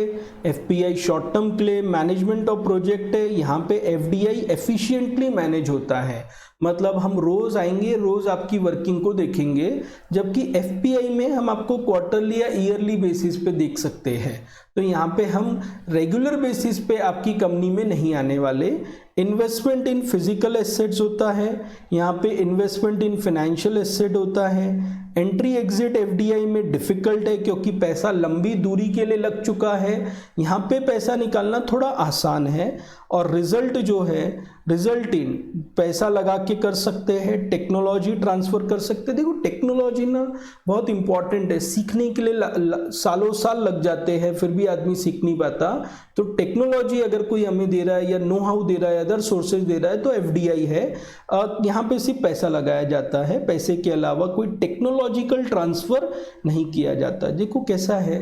FPI शॉर्ट टर्म के लिए, मैनेजमेंट ऑफ प्रोजेक्ट है, यहाँ पे FDI एफिशिएंटली मैनेज होता है। मतलब हम रोज आएंगे, रोज आपकी वर्किंग को देखेंगे, जबकि FPI में हम आपको क्वार्टरली या ईयरली बेसिस पे देख सकते हैं। तो यहाँ पे हम रेगुलर बेसिस पे आपकी कंपनी में नहीं आने वाले। इन्वेस्टमेंट इन फिजिकल एसेट्स होता है, यहाँ पे इन्वेस्टमेंट इन फाइनेंशियल एसेट होता है। एंट्री एग्जिट FDI में डिफिकल्ट है क्योंकि पैसा लंबी दूरी के लिए लग चुका है, यहाँ पे पैसा निकालना थोड़ा आसान है। और रिजल्ट जो है, रिजल्ट इन पैसा लगा के कर सकते हैं, टेक्नोलॉजी ट्रांसफर कर सकते हैं। देखो टेक्नोलॉजी ना बहुत इंपॉर्टेंट है, सीखने के लिए सालों साल लग जाते हैं फिर भी आदमी सीख नहीं पाता। तो टेक्नोलॉजी अगर कोई हमें दे रहा है या नो हाउ दे रहा है, अदर सोर्सेज दे रहा है, तो FDI है। यहाँ पे सिर्फ पैसा लगाया जाता है, पैसे के अलावा कोई टेक्नोलॉजिकल ट्रांसफर नहीं किया जाता। देखो कैसा है,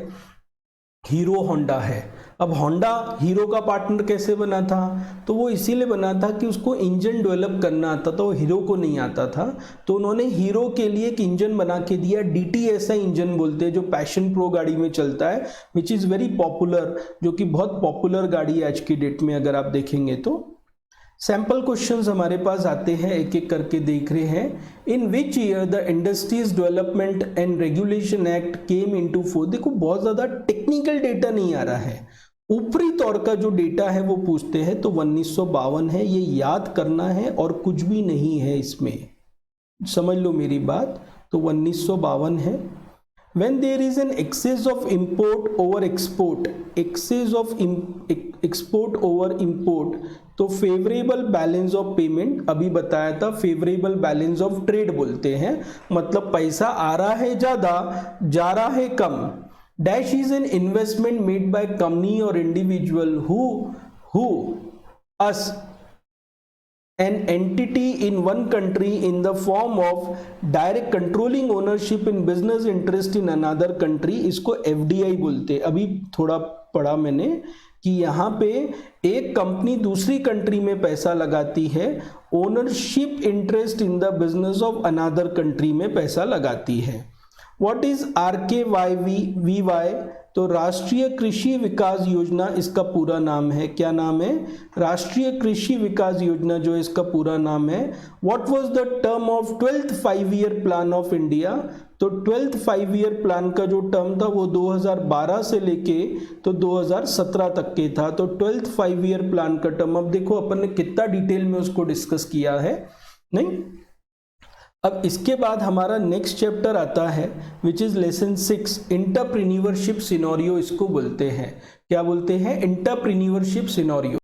हीरो होंडा है। अब होंडा हीरो का पार्टनर कैसे बना था? तो वो इसीलिए बना था कि उसको इंजन डेवलप करना आता था, वो हीरो को नहीं आता था। तो उन्होंने हीरो के लिए एक इंजन बना के दिया, DTSI इंजन बोलते हैं, जो पैशन प्रो गाड़ी में चलता है, विच इज़ वेरी पॉपुलर, जो कि बहुत पॉपुलर गाड़ी है आज की डेट में अगर आप देखेंगे तो। सैंपल क्वेश्चंस हमारे पास आते हैं, एक एक करके देख रहे हैं। In which year the industries development and regulation act came into force. देखो बहुत ज़्यादा टेक्निकल डेटा नहीं आ रहा है, ऊपरी तौर का जो डेटा है वो पूछते हैं। तो 1952 है, ये याद करना है और कुछ भी नहीं है इसमें, समझ लो मेरी बात। तो 1952 है। When there is an excess of import over export, excess of export over import, तो फेवरेबल बैलेंस ऑफ पेमेंट अभी बताया था, फेवरेबल बैलेंस ऑफ ट्रेड बोलते हैं, मतलब पैसा आ रहा है ज्यादा, जा रहा है कम। Dash is an investment made by company और individual who us an entity in one country in the form of direct controlling ownership in business interest in another country, इसको FDI बोलते हैं। अभी थोड़ा पढ़ा मैंने कि यहाँ पे एक कंपनी दूसरी कंट्री में पैसा लगाती है, ownership interest in the business of another country में पैसा लगाती है। What is RKYVY? तो राष्ट्रीय कृषि विकास योजना इसका पूरा नाम है। क्या नाम है? राष्ट्रीय कृषि विकास योजना जो इसका पूरा नाम है। What was the term of 12th 5-year plan of India? तो 12th 5-year प्लान का जो टर्म था वो 2012 से लेके तो 2017 तक के था। तो 12th 5-year प्लान का टर्म, अब देखो अपन ने कितना डिटेल में उसको डिस्कस किया है, नहीं। अब इसके बाद हमारा नेक्स्ट चैप्टर आता है which is lesson 6, entrepreneurship scenario इसको बोलते हैं। क्या बोलते हैं? Entrepreneurship scenario.